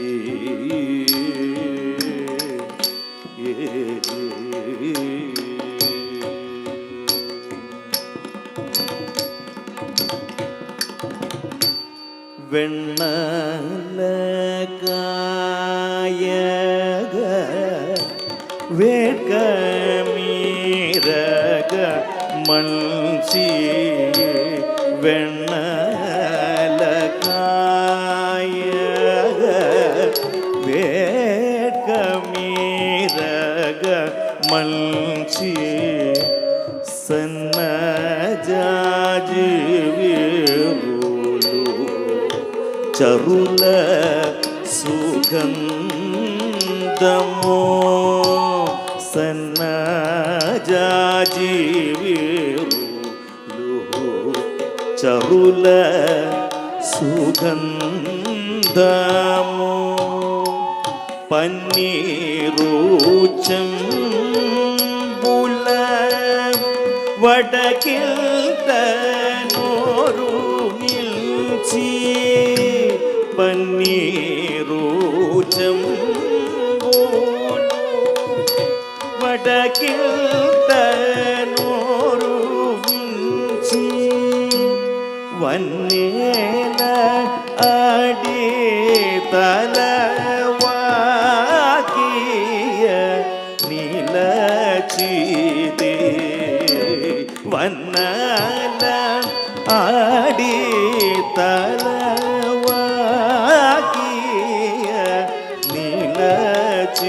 వెన్నలకాయగ వేడ్కమీరగ మల్సి వెన్నలకాయగ వేడ్కమీరగ మల్సి సన్నజాజివిరులు చరుల సుగంధమో సన్నజాజివిరులు చరుల సుగంధమో పన్నీరు చెంబుల వడకిల్త నోరు పన్నీరు చెంబును వడకింత నోరు ఉంచి వన్నేల ఆడి తలవాకియ నిలచితే వన్నల ఆడి తలవాకియ నిలచితే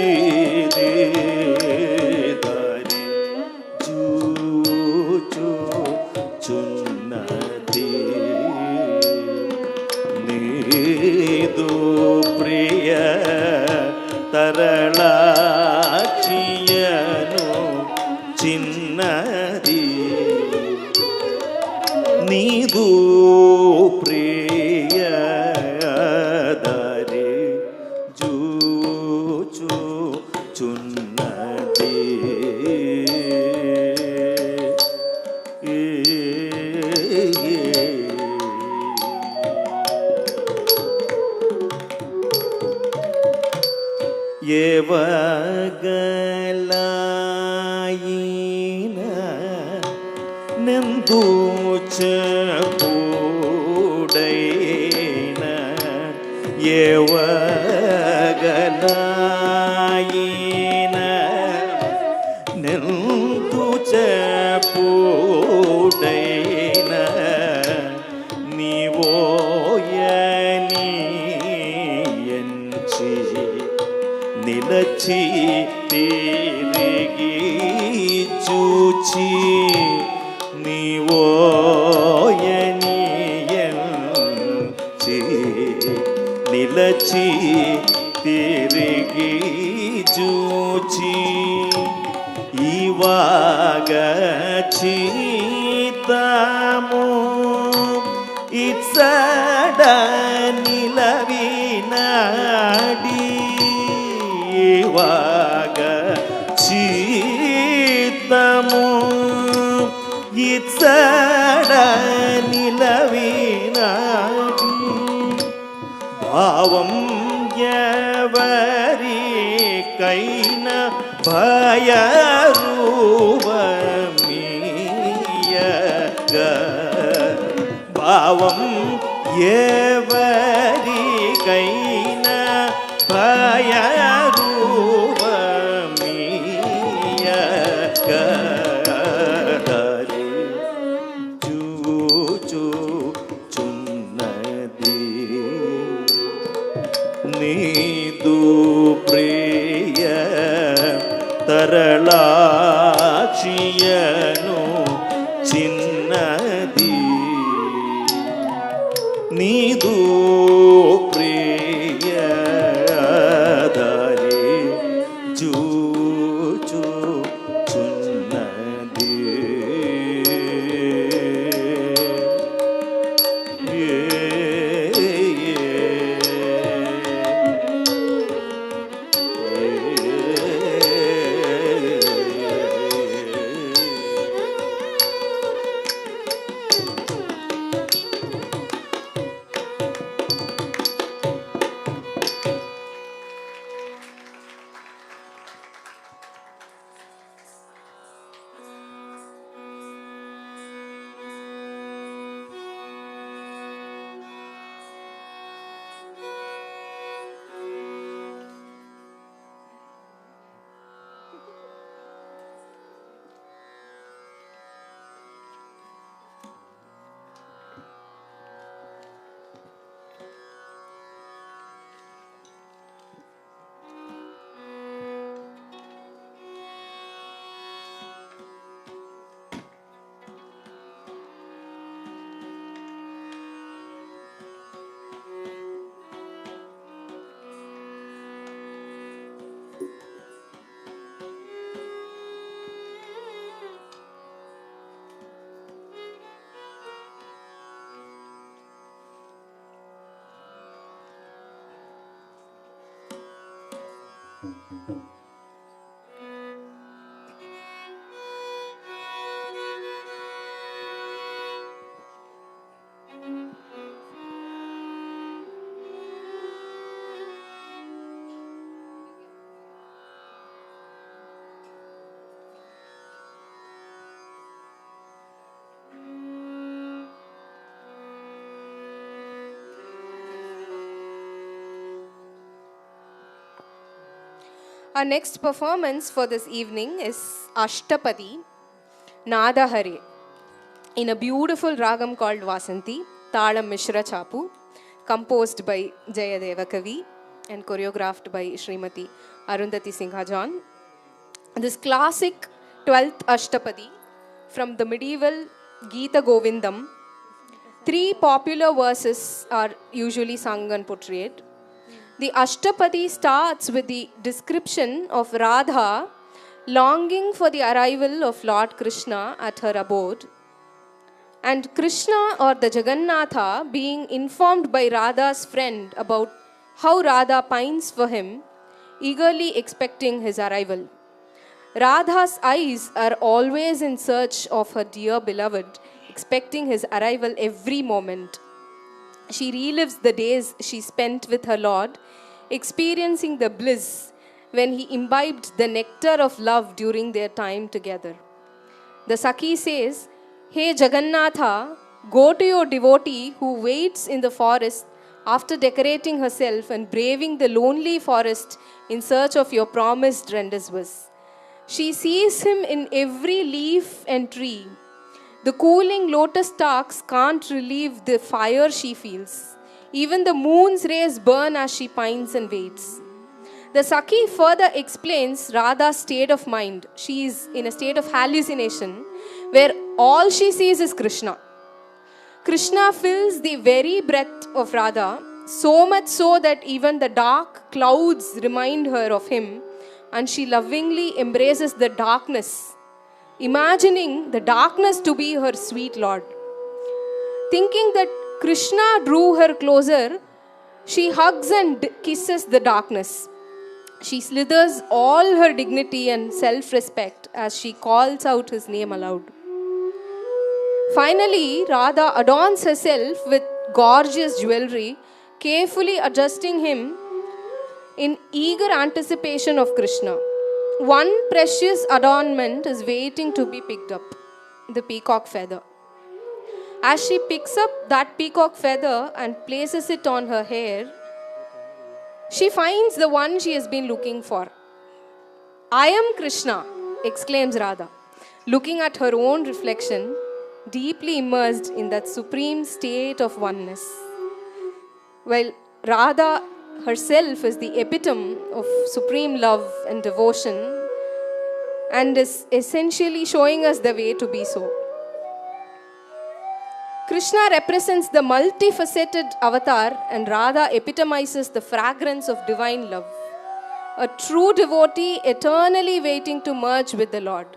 దారి చూచుచున్నది నీదు ప్రియ తరళాక్షియను చిన్నది నీదు ప్రియ దారి చూచుచున్నది ఏవగలాయిన నెందు చెప్పుడైన ఏవగలాయిన నెందు చెప్పుడైన నీవోయని ఎంచి నిలచి తిరిగి చూచి నీవోయని ఎంచి నిలచి తిరిగి చూచి ఇవాగ చీతము ఇత్సడ నిలవినాడి ఇవాగ చీతము ఇత్సడ నిలవినాడి భావం ఎవరికైన భయరూపమీయగ భావం ఎవరికైన భయరూపమీయగ దారి చూచుచున్నది నీదు ప్రియ తరళాక్షియను చిన్నది నీదు ప్రియ దారి చూచుచున్నది Our next performance for this evening is Ashtapadi, Nada Hare, in a beautiful ragam called Vasanti, Talam Mishra Chapu, composed by Jayadeva Kavi and choreographed by Srimati Arundhati Singha John. This classic 12th Ashtapadi from the medieval Gita Govindam. 3 popular verses are usually sung and portrayed. The Ashtapadi starts with the description of Radha longing for the arrival of Lord Krishna at her abode, and Krishna or the Jagannatha being informed by Radha's friend about how Radha pines for him, eagerly expecting his arrival. Radha's eyes are always in search of her dear beloved, expecting his arrival every moment. She relives the days she spent with her Lord, experiencing the bliss when he imbibed the nectar of love during their time together. The Sakhi says, "Hey Jagannatha, go to your devotee who waits in the forest after decorating herself and braving the lonely forest in search of your promised rendezvous. She sees him in every leaf and tree. The cooling lotus stalks can't relieve the fire she feels. Even the moon's rays burn as she pines and waits." The Sakhi further explains Radha's state of mind. She is in a state of hallucination where all she sees is Krishna. Krishna fills the very breath of Radha, so much so that even the dark clouds remind her of him, and she lovingly embraces the darkness, imagining the darkness to be her sweet Lord. Thinking that Krishna drew her closer, she hugs and kisses the darkness. She slithers all her dignity and self-respect as she calls out his name aloud. Finally, Radha adorns herself with gorgeous jewelry, carefully adjusting him in eager anticipation of Krishna. One precious adornment is waiting to be picked up, the peacock feather. As she picks up that peacock feather and places it on her hair, she finds the one she has been looking for. "I am Krishna," exclaims Radha, looking at her own reflection, deeply immersed in that supreme state of oneness. While Radha herself is the epitome of supreme love and devotion and is essentially showing us the way to be so. Krishna represents the multifaceted avatar and Radha epitomizes the fragrance of divine love. A true devotee eternally waiting to merge with the Lord.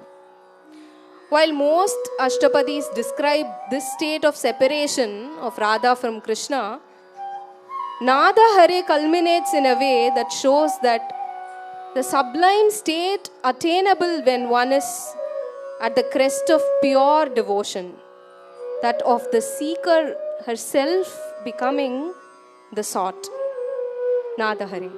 While most Ashtapadis describe this state of separation of Radha from Krishna, Nada Hare culminates in a way that shows that the sublime state attainable when one is at the crest of pure devotion, that of the seeker herself becoming the sought. Nada Hare.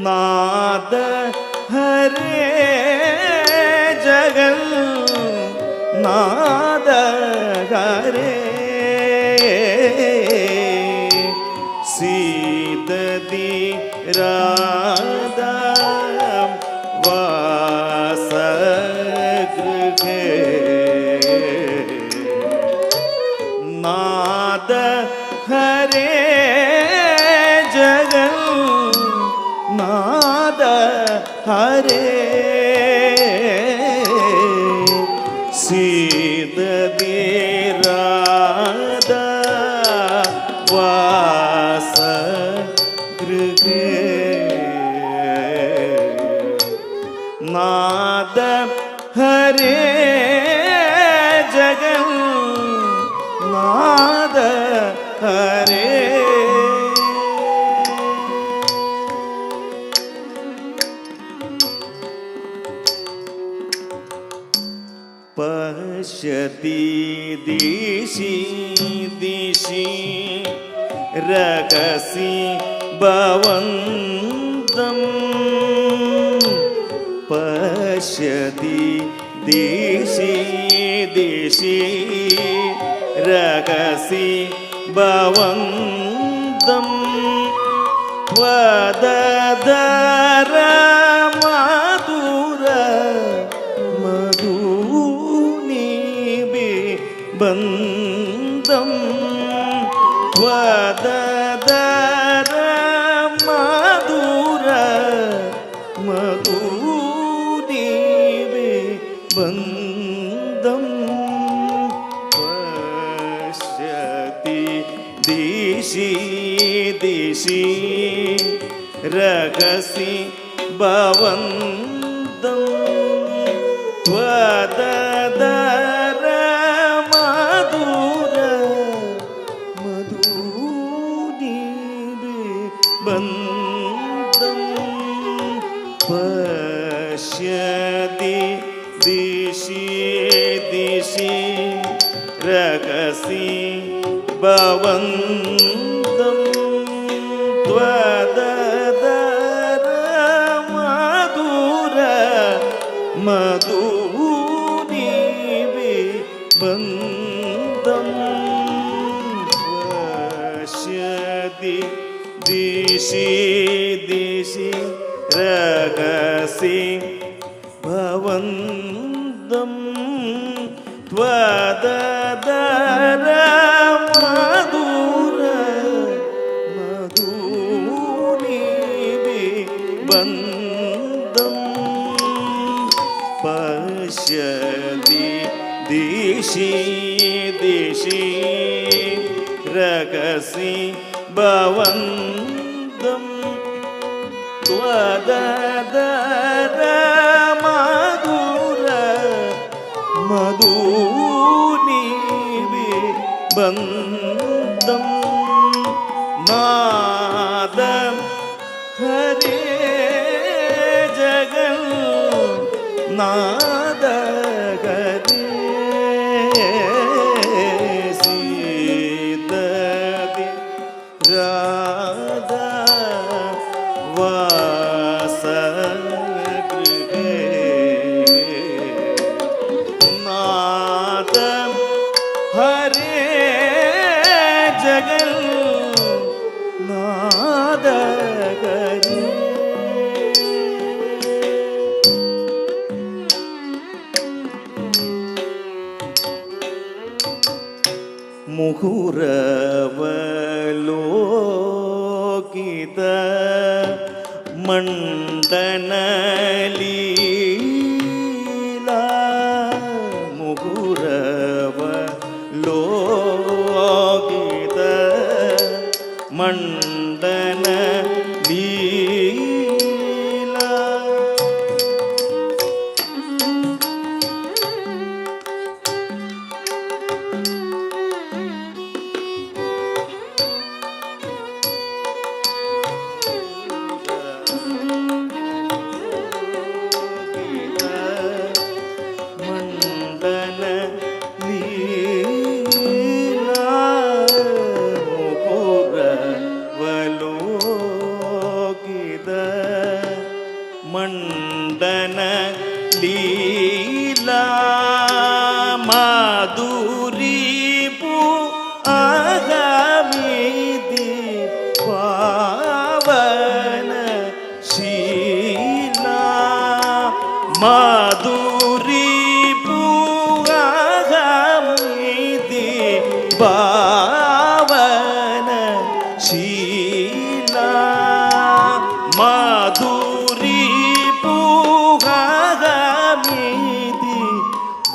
नाद हरे जगल नाद हरे सीददी राधा वासगृहे नाद हरे जगल नाद हरे सीददी राधा वासगृहे नाद हरे जगल नाद हरे पश्यति दिशि दिशि रगसि भवन्तम् पश्यति दिशि दिशि रगसि भवन्तम् वददर मधुर बन्दं वददर मधुर मधुनिवे बन्दं पश्यति दिशि दिशि रगसि भवन्तं वददर बन्दं पश्यति दिशि दिशि रगसि भवन्तं त्वददर मधुर मधुनिवे बन्दं पश्यति दिशि दिशि रगसि भवन्तं त्वददर मधुर मधुनिवे बन्दं पश्यति दिशि दिशि रगसि भवन्तं त्वददर मधुर मधुनिवे बन्दं नाद हरे जगल नाद हरे सीददी राधा वासगृहे नाद हरे जगल नाद हरे मुहुरवलोकित मण्डनलीला मुहुरवलोकित मण्डनलीला माधुरी पुगामिति पावन शीला माधुरी पुगामिति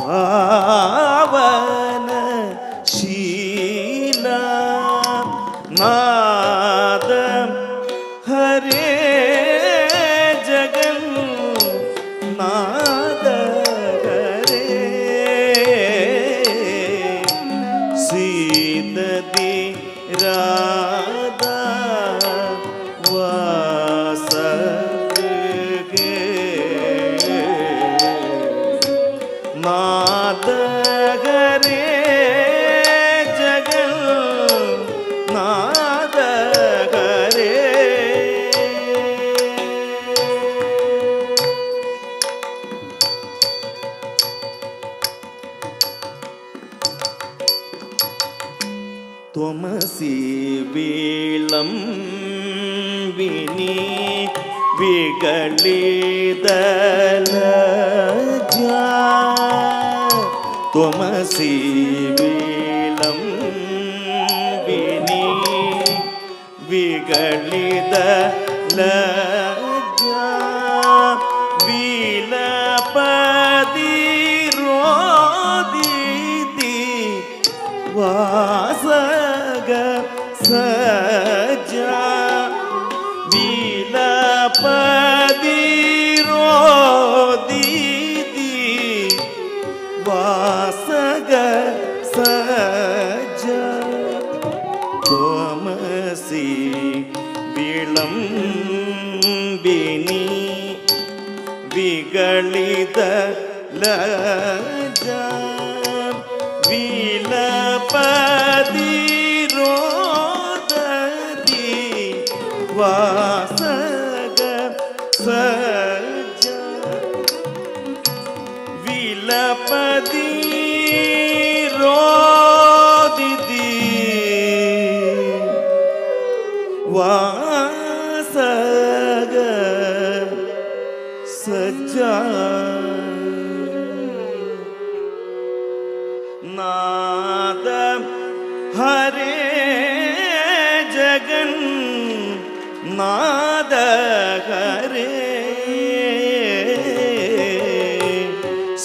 पावन शीला नाद हरे जगन नाद हरे सीददी राधा वासगे नाद हरे जगन नाद हरे त्वमसि विलम्बिनी विगलितलज्जा त्वमसि विलम्बिनी विगलितलज्जा विलपदिरोदिति वासग सज्जा विलपदिरोदिति वासग सज्जा त्वमसि विलम्बिनी विगलितलज्जा विलपदिरोदति वासग सज्जा विलपदिरोदिति वासग सज्जा नाद हरे जगन नाद हरे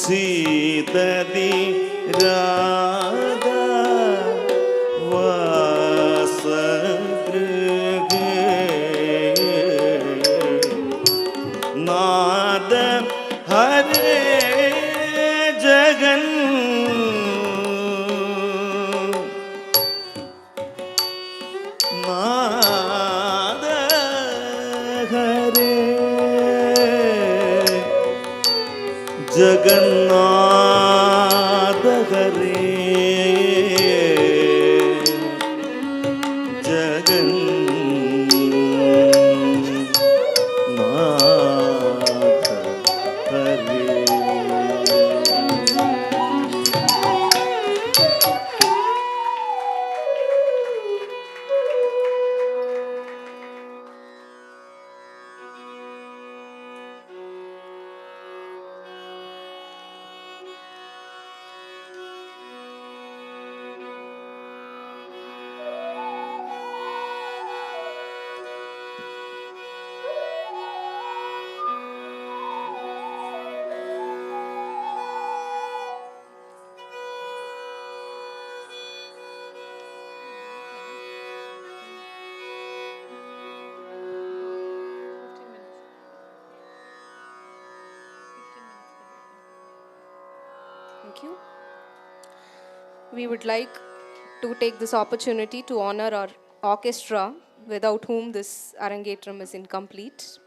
सीददी राधा वासगृहे नाद हरे जगन नाद हरे जगन्नाथ हरे जगन्नाथ हरे Thank you. We would like to take this opportunity to honor our orchestra, without whom this Arangetram is incomplete.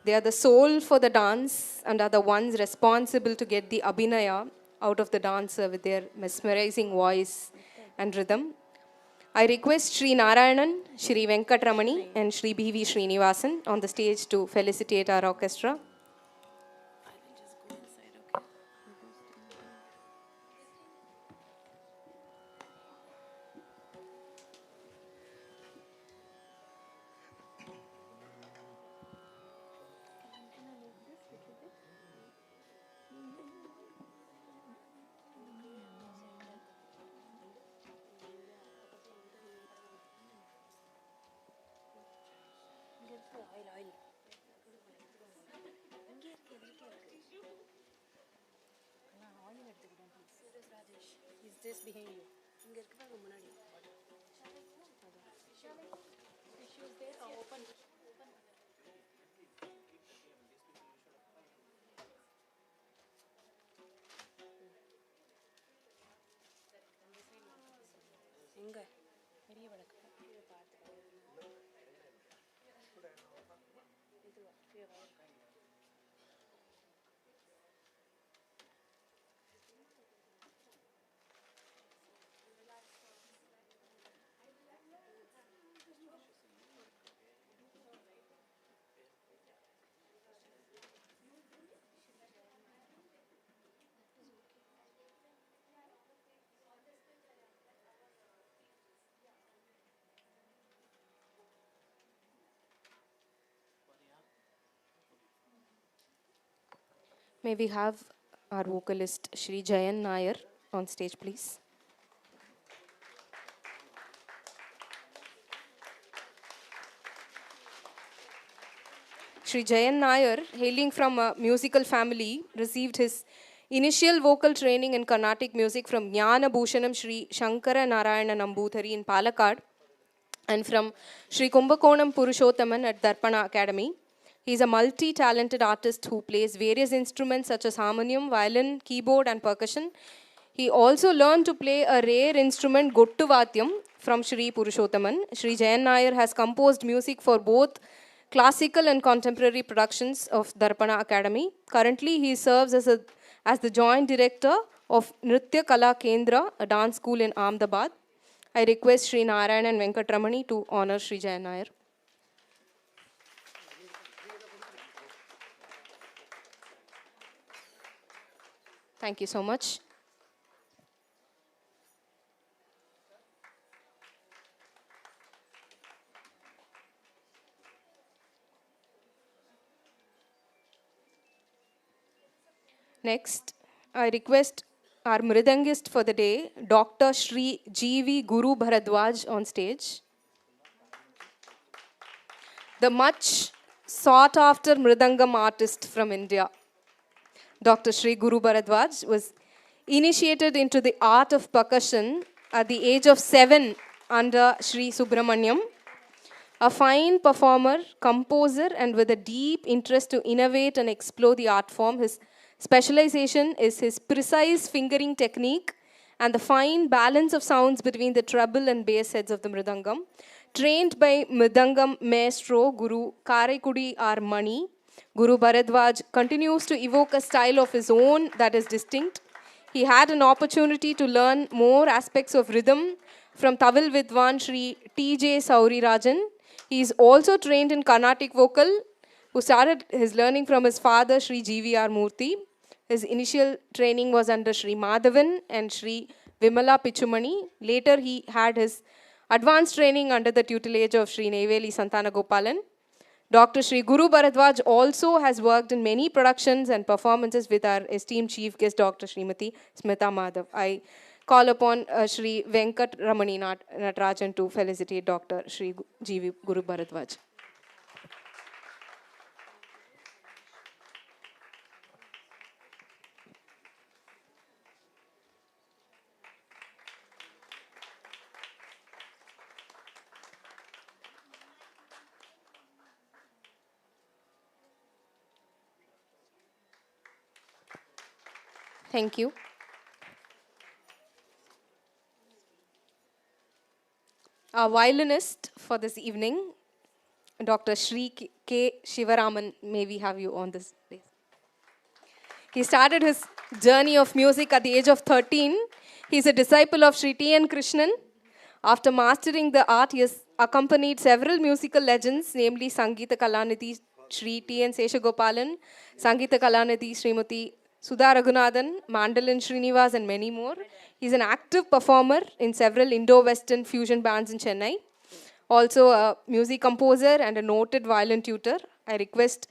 They are the soul for the dance and are the ones responsible to get the abhinaya out of the dancer with their mesmerizing voice and rhythm. I request Sri Narayanan, Sri Venkatramani and Sri B.V. Srinivasan on the stage to felicitate our orchestra. Is this behind you? Tissues there or open? எங்க பெரிய வழக்கு May we have our vocalist Shri Jayan Nair on stage, please. Shri Jayan Nair, hailing from a musical family, received his initial vocal training in Carnatic music from Jnana Bhushanam Shri Shankara Narayana Namboothari in Palakkad and from Shri Kumbakonam Purushottaman at Darpana Academy. He is a multi-talented artist who plays various instruments such as harmonium, violin, keyboard and percussion. He also learned to play a rare instrument, Gottu Vatyam, from Shri Purushottaman. Shri Jayan Nair has composed music for both classical and contemporary productions of Darpana Academy. Currently, he serves as the joint director of Nritya Kala Kendra, a dance school in Ahmedabad. I request Shri Narayan and Venkatramani to honor Shri Jayan Nair. Thank you so much. Next, I request our Mridangist for the day, Dr. Shri G.V. Guru Bharadwaaj on stage. The much sought after Mridangam artist from India. Dr. Shri Guru Bharadwaaj was initiated into the art of percussion at the age of 7 under Shri Subramanyam. A fine performer, composer, and with a deep interest to innovate and explore the art form, his specialization is his precise fingering technique and the fine balance of sounds between the treble and bass heads of the Mridangam. Trained by Mridangam maestro Guru Karaikudi R. Mani, Guru Bharadwaaj continues to evoke a style of his own that is distinct. He had an opportunity to learn more aspects of rhythm from Tawil Vidwan Shri T.J. Saurirajan. He is also trained in Carnatic vocal, who started his learning from his father Shri G.V.R. Murthy. His initial training was under Shri Madhavan and Shri Vimala Pichumani. Later he had his advanced training under the tutelage of Shri Neyveli Santana Gopalan. Dr. Shri Guru Bharadwaaj also has worked in many productions and performances with our esteemed chief guest, Dr. Srimati Smitha Madhav. I call upon Shri Venkat Ramani Natarajan to felicitate Dr. Shri G.V. Guru Bharadwaaj. Thank you. Our violinist for this evening, Dr. Shri K. Shivaraman, may we have you on this, please. He started his journey of music at the age of 13. He is a disciple of Shri T. N. Krishnan. After mastering the art, he has accompanied several musical legends, namely Sangeeta Kalanidhi Shri T. N. Seshagopalan, Sangeeta Kalanidhi Srimati Sudha Raghunathan, Mandolin Srinivas, and many more. He is an active performer in several Indo-Western fusion bands in Chennai. Also a music composer and a noted violin tutor. I request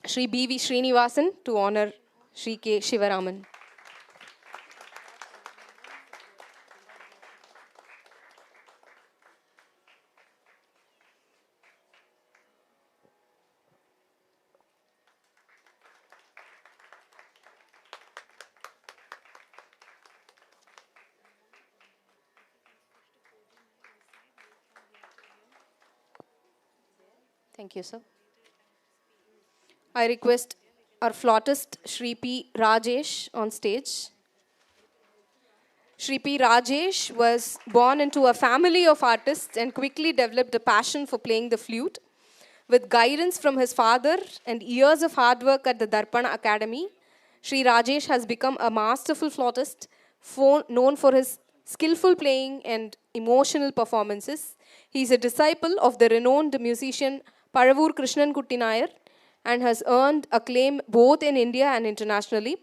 Shri B.V. Srinivasan to honor Shri K. Shivaraman. Thank you, sir. I request our flautist, Shri P. Rajesh, on stage. Shri P. Rajesh was born into a family of artists and quickly developed a passion for playing the flute. With guidance from his father and years of hard work at the Darpana Academy, Shri Rajesh has become a masterful flautist known for his skillful playing and emotional performances. He is a disciple of the renowned musician Paravur Krishnan Kutti Nair and has earned acclaim both in India and internationally.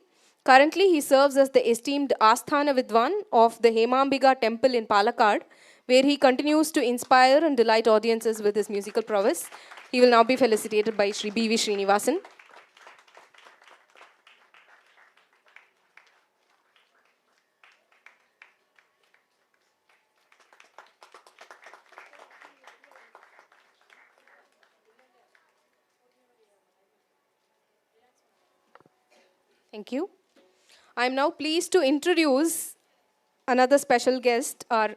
Currently, he serves as the esteemed Asthana Vidwan of the Hemambiga temple in Palakkad, where he continues to inspire and delight audiences with his musical prowess. He will now be felicitated by Shri B.V. Srinivasan. Thank you. I am now pleased to introduce another special guest, our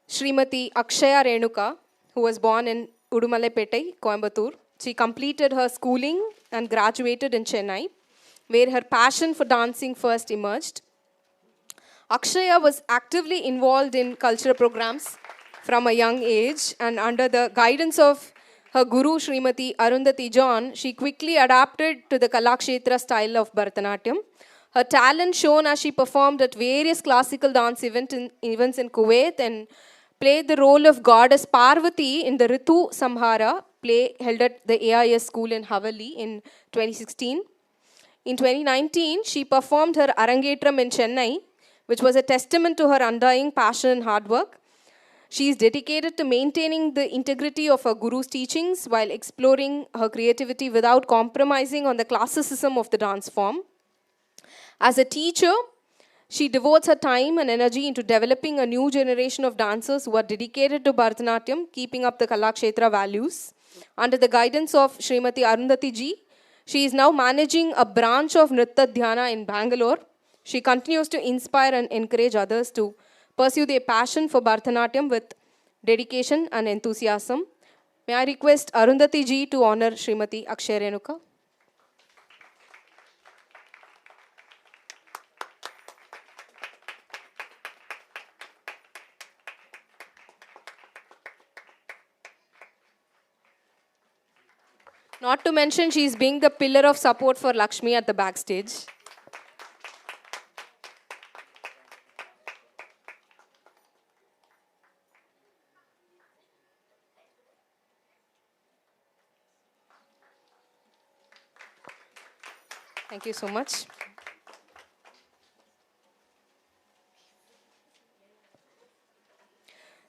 Srimati Akshaya Renuka, who was born in Udumalaipetai, Coimbatore. She completed her schooling and graduated in Chennai, where her passion for dancing first emerged. Akshaya was actively involved in cultural programs from a young age, and under the guidance of her guru, Srimati Arundhati Jayan, she quickly adapted to the Kalakshetra style of Bharatanatyam. Her talent shone as she performed at various classical dance events in Kuwait and played the role of goddess Parvati in the Ritu Samhara play held at the AIS school in Havali in 2016. In 2019, she performed her Arangetram in Chennai, which was a testament to her undying passion and hard work. She is dedicated to maintaining the integrity of her guru's teachings while exploring her creativity without compromising on the classicism of the dance form. As a teacher, she devotes her time and energy into developing a new generation of dancers who are dedicated to Bharatanatyam, keeping up the Kalakshetra values. Under the guidance of Srimati Arundhati ji, she is now managing a branch of Nritta Dhyana in Bangalore. She continues to inspire and encourage others to pursue their passion for Bharatanatyam with dedication and enthusiasm. May I request Arundhati ji to honor Srimati Akshaya Renuka. Not to mention, she is being the pillar of support for Lakshmi at the backstage. Thank you so much.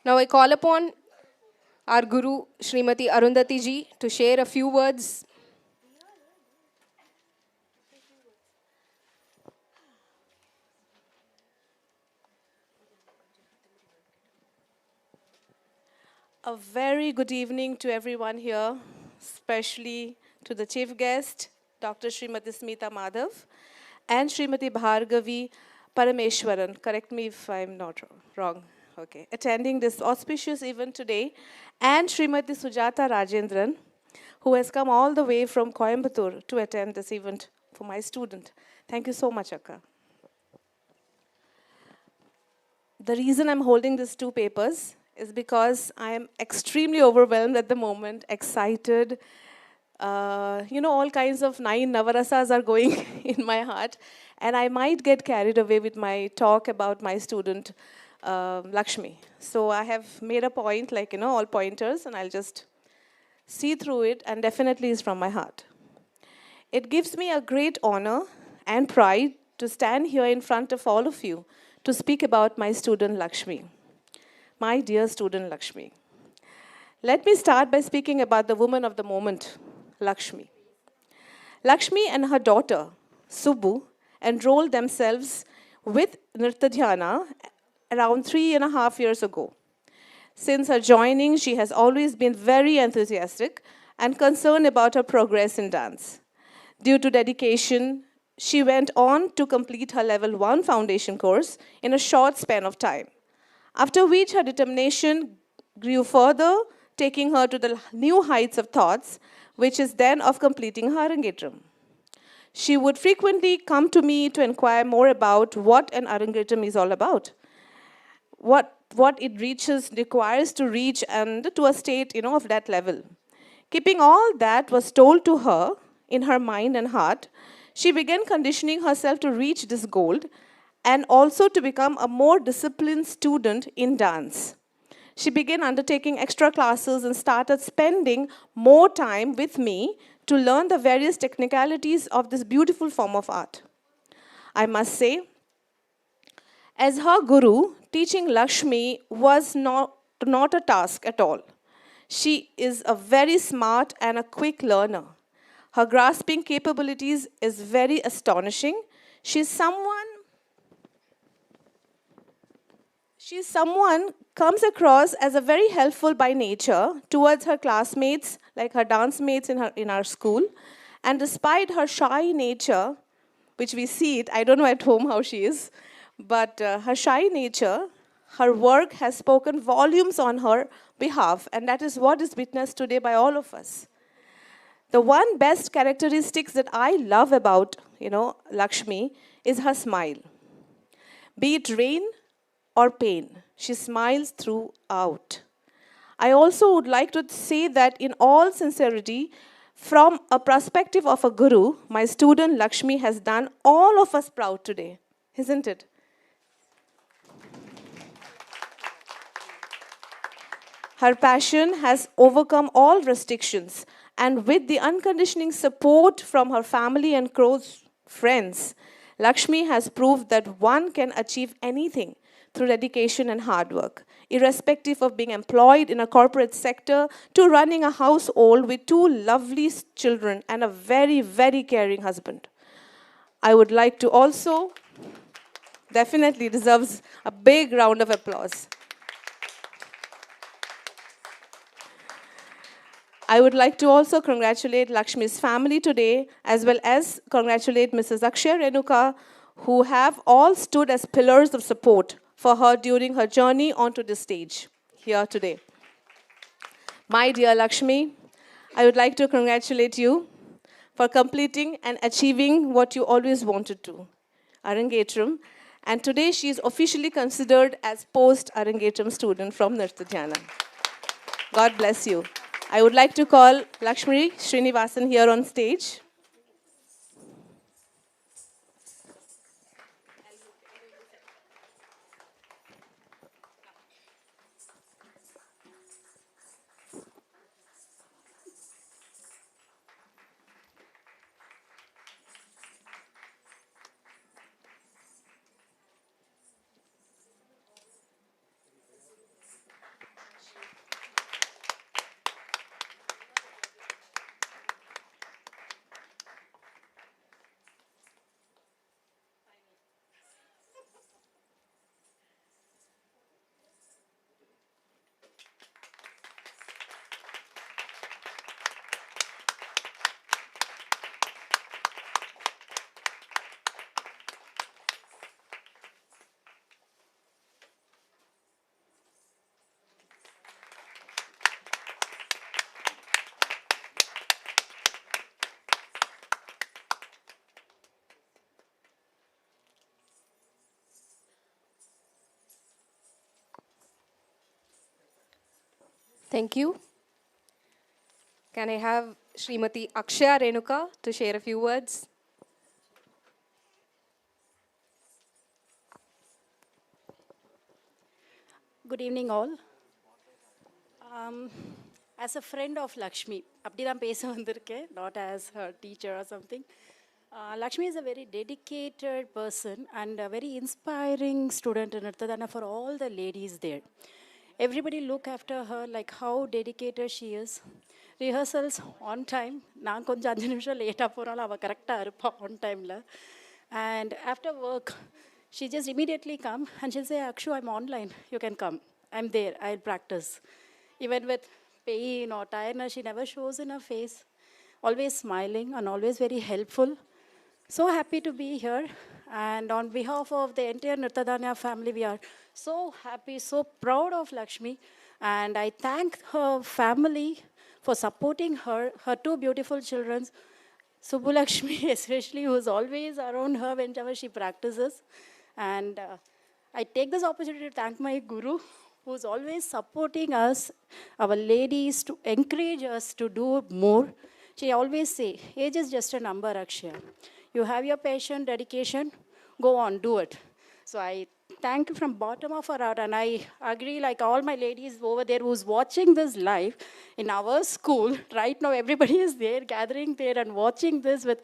Now I call upon our Guru, Srimati Arundhati ji, to share a few words. A very good evening to everyone here, especially to the chief guest, Dr. Srimati Smitha Madhav, and Srimati Bhargavi Parameswaran. Correct me if I'm not wrong. Okay. Attending this auspicious event today, and Srimati Sujata Rajendran, who has come all the way from Coimbatore to attend this event for my student. Thank you so much, Akka. The reason I'm holding these two papers is because I am extremely overwhelmed at the moment, excited. All kinds of 9 Navarasas are going in my heart, and I might get carried away with my talk about my student, Lakshmi. So I have made a point, all pointers, and I'll just see through it, and definitely is from my heart. It gives me a great honor and pride to stand here in front of all of you to speak about my student Lakshmi. My dear student Lakshmi. Let me start by speaking about the woman of the moment, Lakshmi. Lakshmi and her daughter, Subbu, enrolled themselves with Nritta Dhyana around 3.5 years ago. Since her joining, she has always been very enthusiastic and concerned about her progress in dance. Due to dedication, she went on to complete her level 1 foundation course in a short span of time, after which her determination grew further taking her to the new heights of thoughts, which is then of completing her Arangetram. She would frequently come to me to inquire more about what an Arangetram is all about, what it requires to reach and to a state, of that level. Keeping all that was told to her in her mind and heart, she began conditioning herself to reach this goal and also to become a more disciplined student in dance. She began undertaking extra classes and started spending more time with me to learn the various technicalities of this beautiful form of art. I must say, as her guru, teaching Lakshmi was not a task at all. She is a very smart and a quick learner. Her grasping capabilities is very astonishing. She's someone comes across as a very helpful by nature towards her classmates, like her dance mates in our school. And despite her shy nature, which we see it, I don't know at home how she is, but her shy nature, her work has spoken volumes on her behalf, and that is what is witnessed today by all of us. The one best characteristics that I love about, Lakshmi is her smile. Be it rain or pain, she smiles throughout. I also would like to say that in all sincerity, from a perspective of a guru, my student Lakshmi has done all of us proud today, isn't it? Her passion has overcome all restrictions, and with the unconditioning support from her family and close friends, Lakshmi has proved that one can achieve anything through dedication and hard work, irrespective of being employed in a corporate sector to running a household with 2 lovely children and a very, very caring husband. I would like to also, definitely deserves a big round of applause. I would like to also congratulate Lakshmi's family today, as well as congratulate Mrs. Akshay Renuka, who have all stood as pillars of support for her during her journey onto the stage here today. My dear Lakshmi, I would like to congratulate you for completing and achieving what you always wanted to, Arangetram. And today she is officially considered as post-Arangetram student from Nritta Dhyana. God bless you. I would like to call Lakshmi Srinivaasan here on stage. Thank you. Can I have Srimati Akshaya Renuka to share a few words? Good evening, all. As a friend of Lakshmi, அப்படிதான் பேச வந்திருக்கேன், not as her teacher or something. Lakshmi is a very dedicated person and a very inspiring student in Nritta Dhyana for all the ladies there. Everybody look after her like how dedicated she is. Rehearsals on time. நான் கொஞ்சம் 5 நிமிஷம் லேட்டாக போனாலும் அவள் கரெக்டாக இருப்பாள் on timeல. And after work, she just immediately come and she'll say, Akshu, I'm online. You can come. I'm there. I'll practice. Even with pain or tiredness, she never shows in her face. Always smiling and always very helpful. So happy to be here. And on behalf of the entire Nritta Dhyana family, we are so happy, so proud of Lakshmi. And I thank her family for supporting her, her two beautiful children, Subbulakshmi especially, who is always around her whenever she practices. And I take this opportunity to thank my guru, who's always supporting us, our ladies, to encourage us to do more. She always say, age is just a number, Akshaya. You have your passion, dedication, go on, do it. So I thank you from bottom of our heart, and I agree, like all my ladies over there who's watching this live in our school, right now everybody is there, gathering there and watching this with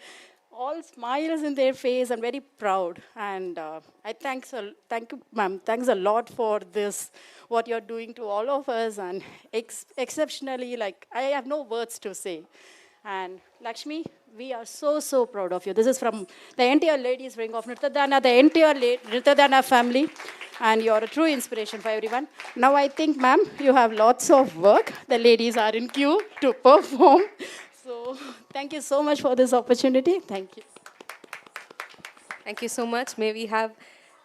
all smiles in their face and very proud. And I thank you, ma'am. Thanks a lot for this, what you're doing to all of us, and exceptionally, like, I have no words to say. And Lakshmi, we are so, so proud of you. This is from the entire ladies wing of Nritta Dhyana, the entire Nritta Dhyana family, and you're a true inspiration for everyone. Now I think, ma'am, you have lots of work. The ladies are in queue to perform. So thank you so much for this opportunity. Thank you. Thank you so much. May we have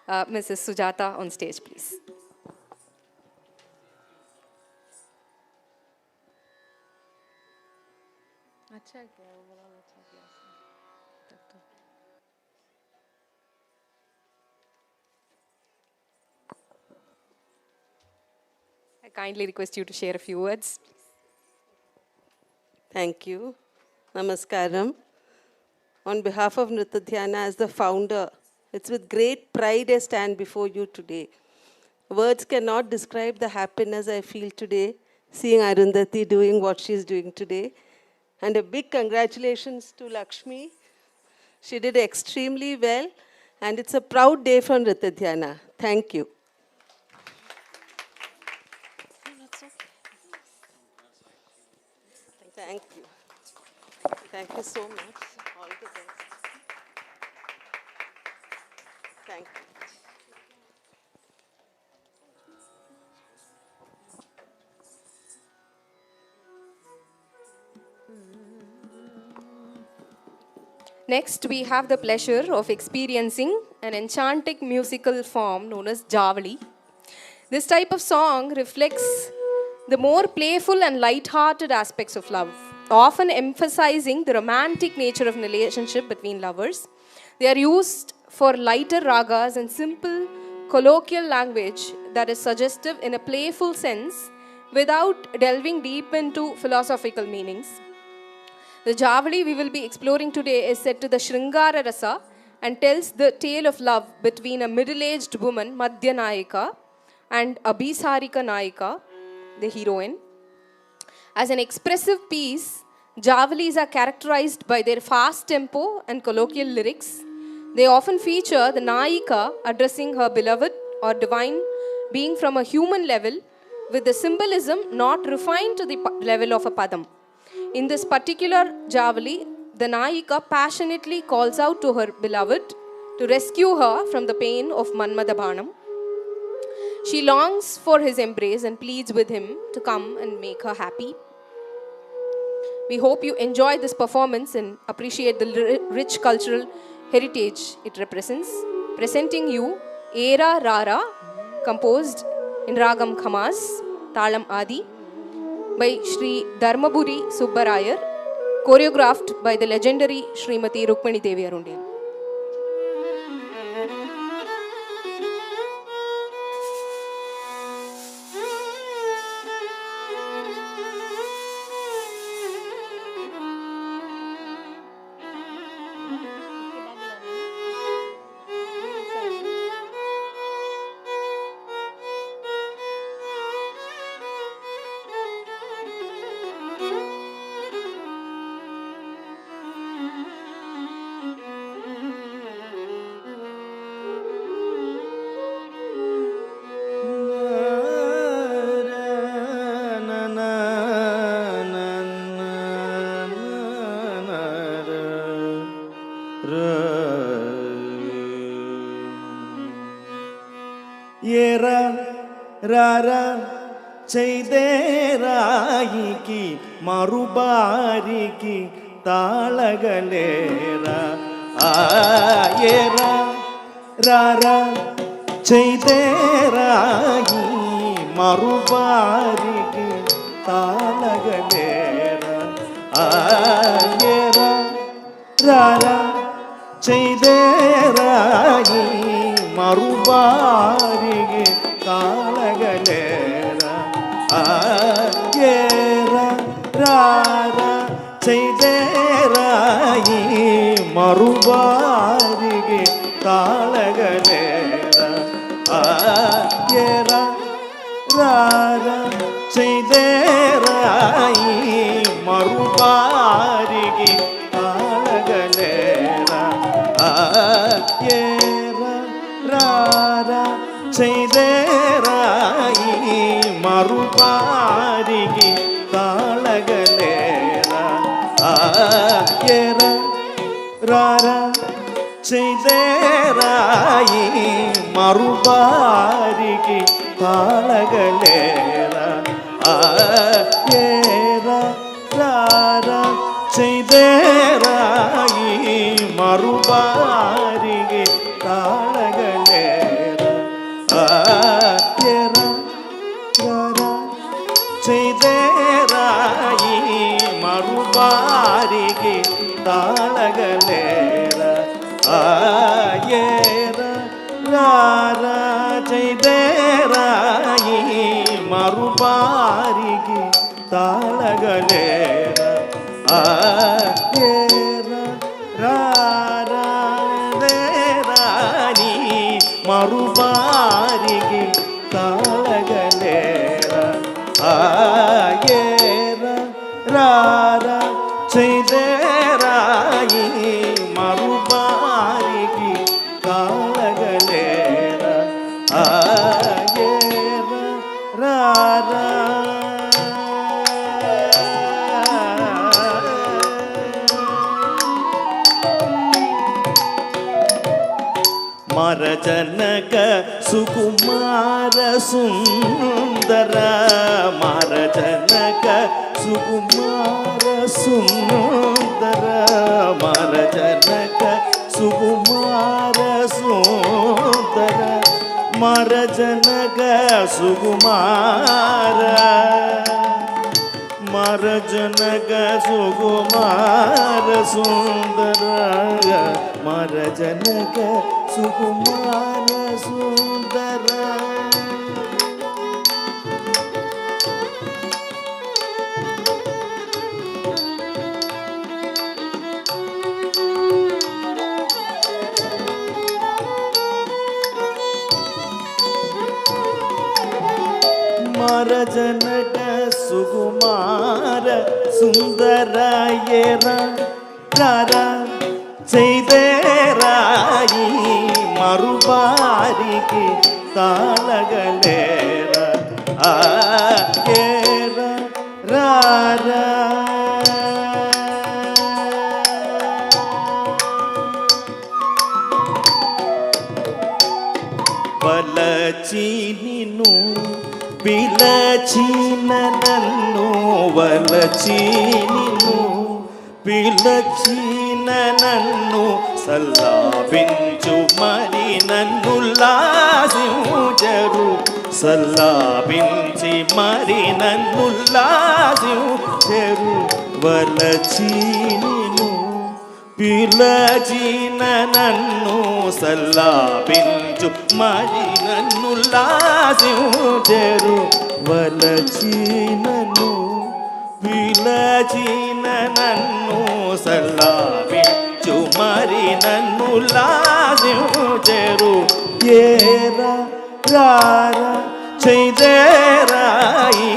Mrs. Sujata on stage, please. I kindly request you to share a few words. Thank you. Namaskaram. On behalf of Nritta Dhyana, as the founder, it's with great pride I stand before you today. Words cannot describe the happiness I feel today, seeing Arundhati doing what she's doing today. And a big congratulations to Lakshmi. She did extremely well, and it's a proud day for Nritta Dhyana. Thank you. Thank you. Thank you so much. All the best. Thank you. Next, we have the pleasure of experiencing an enchanting musical form known as Javali. This type of song reflects the more playful and light-hearted aspects of love, often emphasizing the romantic nature of a relationship between lovers. They are used for lighter ragas and simple colloquial language that is suggestive in a playful sense without delving deep into philosophical meanings. The Javali we will be exploring today is set to the Shringara Rasa and tells the tale of love between a middle-aged woman, Madhya Nayika, and Abhisarika Nayika, the heroine. As an expressive piece, Javalis are characterized by their fast tempo and colloquial lyrics. They often feature the Nayika addressing her beloved or divine being from a human level, with the symbolism not refined to the level of a padam. In this particular Javali, the Nayika passionately calls out to her beloved to rescue her from the pain of Manmada Bhanam. She longs for his embrace and pleads with him to come and make her happy. We hope you enjoy this performance and appreciate the rich cultural heritage it represents. Presenting you Era Rara, composed in Ragam Khamas, Talam Adi, by Sri Dharmaburi Subbarayar, choreographed by the legendary Srimati Rukmani Devi Arundhati. Rara Chaideraiki Marubariki Talagalera Ayera Rara Chaideraiki మరుబారికి తాళగలేరా ఆయేరా రారా ചെയ്തേരായി മറുബാരികെ താളകലേരാ ആയേരാ രാരാ ചെയ്തേരായി മറുബാരികെ താളകലേരാ ആയേരാ രാരാ ചെയ്തേരായി മറുബാരികെ താളകലേരാ ആയേരാ രാരാ ചെയ്തേരായി മറുബാരികെ താളകലേരാ ആയേരാ രാരാ ചെയ്തേരായി മറുബാരികെ താളകലേരാ ആയേരാ രാരാ ചെയ്തേരായി മറുബാരികെ താളകലേരാ ആയേരാ രാരാ ചെയ്തേരായി മറുബാരികെ താളകലേരാ ആയേരാ രാരാ ചെയ്തേരായി മറുബാരികെ താളകലേരാ ആയേരാ രാരാ ദേരാനി മറുബാരികെ താളകലേരാ ആയേരാ രാരാ ചെയ്തേരായി മറുബാരികെ താളകലേരാ ആയേരാ രാരാ മരജനക സുകുമാര സുന്ദര മരജനക സുകുമാര സുന്ദര മരജനക സുകുമാര സുന്ദര മരജനക സുകുമാര മരജനക സുകുമാര സുന്ദര മരജനക സുകുമാര സുന്ദര മരജനക സുകുമാര സുന്ദരായേരാ രാരാ ചെയ്തേരായി മറുബാരികെ താളകലേരാ ആയേരാ രാരാ వలచీనిను పిలచిన నన్ను వలచీనిను పిలచిన నన్ను సల్లాపించు మరి నన్ను లాసించరు సల్లాపించి మరి నన్ను లాసించరు వలచీనిను పిలచిన నన్ను సల్లాపించు మరి నన్ను లాసించరు వలచినను పిలచిన నన్ను సల్లాపించు మరి నన్ను లాసించరు ఏరా రారా ചെയ്തേരായി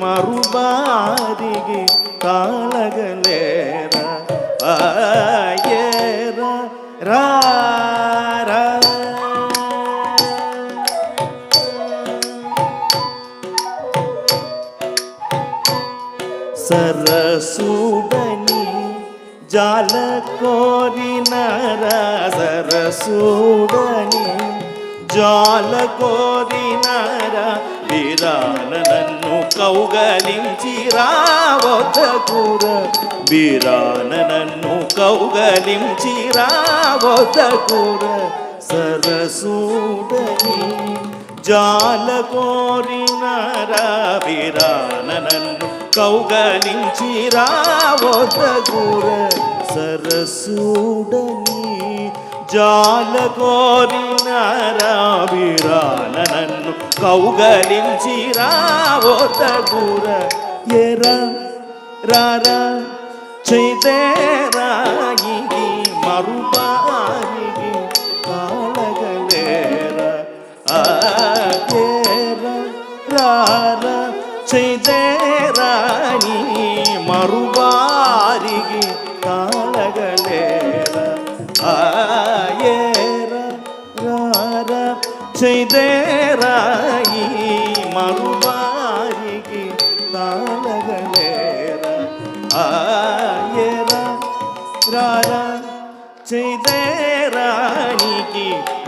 മറുബാരികെ താളകലേരാ ആയേരാ രാരാ സരസുടനി ജാലകോരിനര സരസുടനി జాలకోరినార వీరాన నన్ను కౌగలించి రావొద్దకుర వీరాన నన్ను కౌగలించి రావొద్దకుర సరసూడని జాలకోరినరాభిరాననన్ను కౌగలించి రావొద్దగుర సరసుడని జాలకోరినరాభిరాననన్ను కౌగలించి రావొద్దగుర ఎరా రారా చైతేరాయికి మరుపాయికి కాళగలేర ఆకేర రార చైతేరాయి మరుపారికి కాళగలేర ఆయేర రార చైతేరాయి మరుపారికి కాళగలేర ఆయరా రారా చైతేరానికి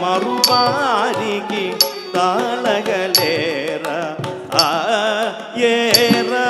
మరుపారికి తాళగలేరా ఆయరా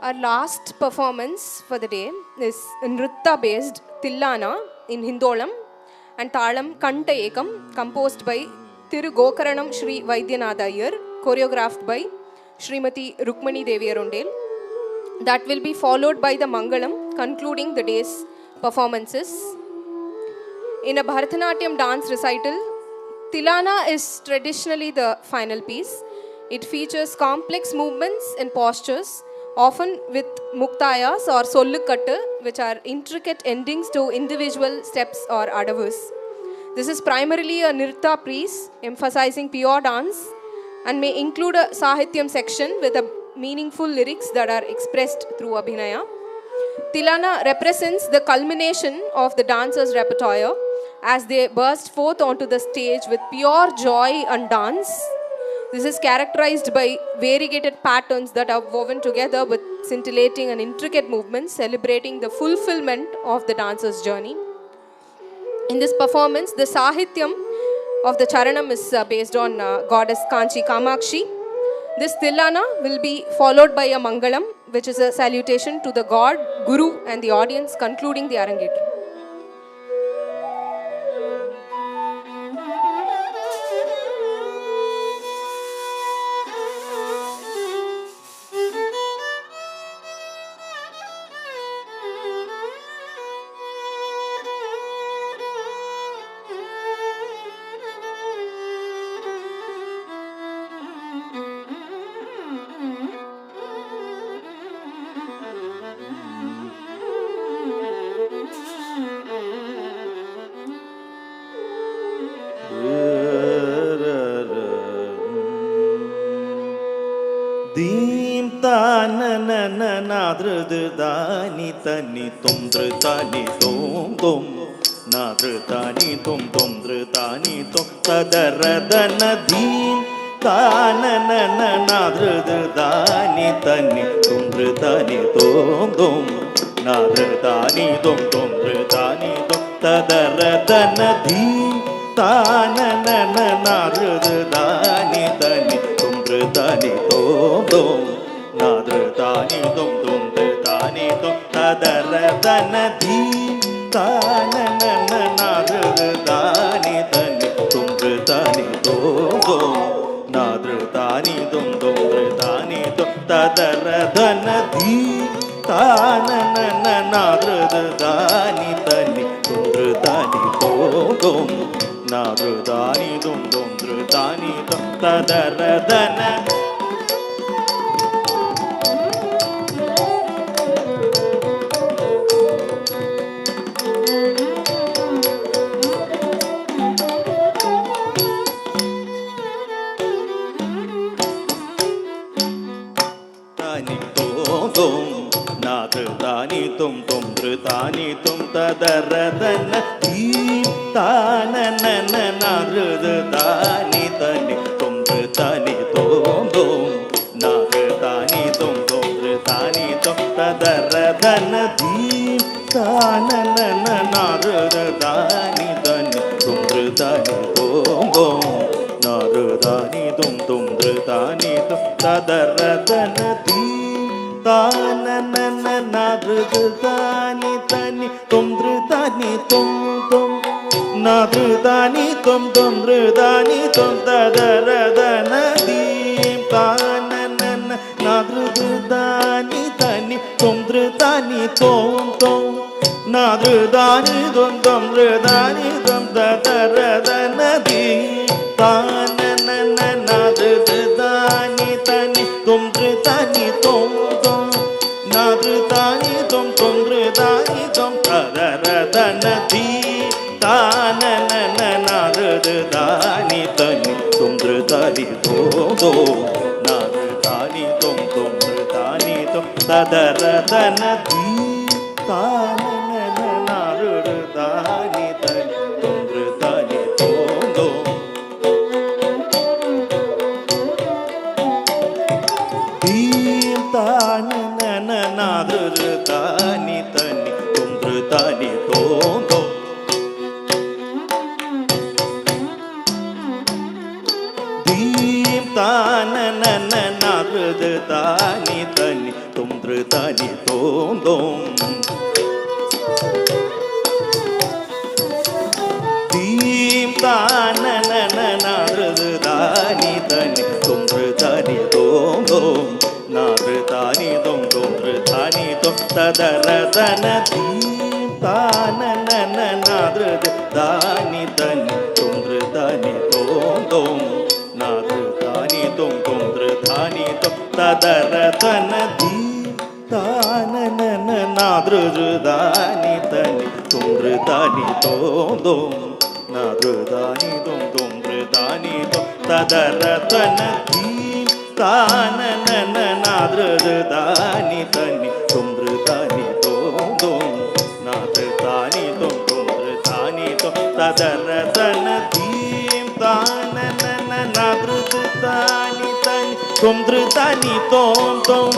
Our last performance for the day is Nritta based Tillana in Hindolam and Talam Kanta Ekam, composed by Thiru Gokaranam Shri Vaidyanatha Iyer, choreographed by Srimati Rukmani Devi Arundel. That will be followed by the Mangalam, concluding the day's performances. In a Bharatanatyam dance recital, Tillana is traditionally the final piece. It features complex movements and postures, often with muktayas or sollukattu, which are intricate endings to individual steps or adavus. This is primarily a nritta piece emphasizing pure dance and may include a sahityam section with a meaningful lyrics that are expressed through abhinaya. Tillana represents the culmination of the dancers' repertoire as they burst forth onto the stage with pure joy and dance. This is characterized by variegated patterns that are woven together with scintillating and intricate movements, celebrating the fulfillment of the dancer's journey. In this performance, the sahityam of the charanam is based on goddess Kanchi Kamakshi. This Tillana will be followed by a Mangalam, which is a salutation to the god, Guru and the audience, concluding the Arangetram. Dim ta na na na na drud da ni ta ni tum drud ta ni tum tum na drud ta ni tum drud ta ni tum ta da ra da na dim ta na na na na drud da ni ta ni tum drud ta ni tum na drud ta ni tum drud ta ni tum ta da ra da na dim ta na na na na drud da ni ta ni tum dritani tom tom nadritani tom tom dritani tom tadaradana di tananana nadritani tani tom dritani tom tom nadritani tom tom dritani tom tadaradana di tananana nadritani tani tom dritani tom tom nadritani tom tom dritani tom tadaradana nadritani tom tom dritani tom tadaradana deep tananana nadritani tani tom dritani tom tom nadritani tom tom dritani tom tadaradana deep tananana nadritani tani tom dritani tom tom nadritani tom tom dritani tom tadaradana deep tananana nadritani tani tom dritani tom tom nadritani tom tom dritani tom tadaradana deep tananana nadritani tani tom dritani tom tom nadritani tom tom dritani tom tadaradana deep tananana nadritani tani tom dritani tom tom nadritani tom tom dritani tom tadaradana deep tananana nadritani tani tom dritani tom tom nadritani tom tom dritani tom tadaradana deep tananana nadritani tani tom dritani tom tom deep tananana nadritani tani tom dritani tom tom deep tananana nadritani tani tom dritani tom tom deep tananana nadritani tani tom dritani tom tom nadritani tom tom dritani tom tadaradana deep tananana nadritani tani tom dritani tom tom nadritani tom tom dritani tom tadaradana deep tananana nadritani tani tom dritani tom tom nadritani tom tom dritani tom tadaradana deep tananana nadritani tani tom dritani tom tom nadritani tom tom dritani tom tadaradana deep tananana nadritani tani tom dritani tom tom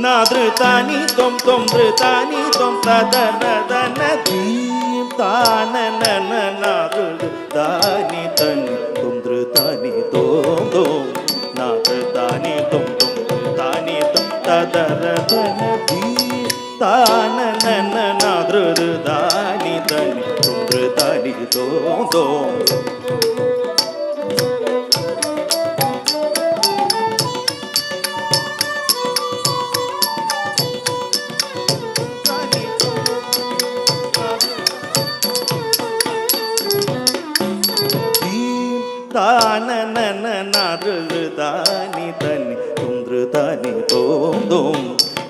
nadritani tom tom dritani tom tadaradana deep tananana nadritani tani tom dritani tom tom nadritani tom tom dritani tom tadaradana deep tananana nadritani tani tom dritani tom tom tananana nadritani tani tom dritani tom tom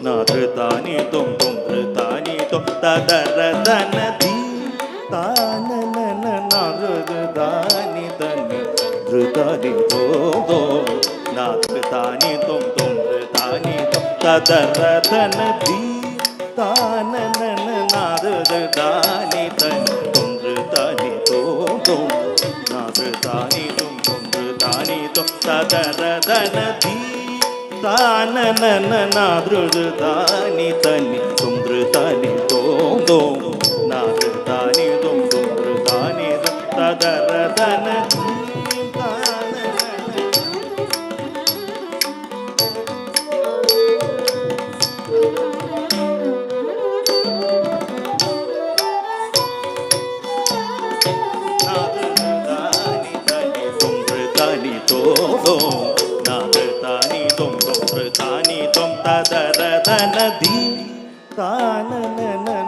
nadritani tom tom dritani tom tadaradana deep tananana nadritani tani dritani tom tom nadritani tom tom dritani tom tadaradana deep tananana nadritani tani tom dritani tom tom nadritani tom tom dritani tom tadaradana deep tananana nadritani tani tom dritani tom tom nadritani tom tom dritani tom tadaradana deep tananana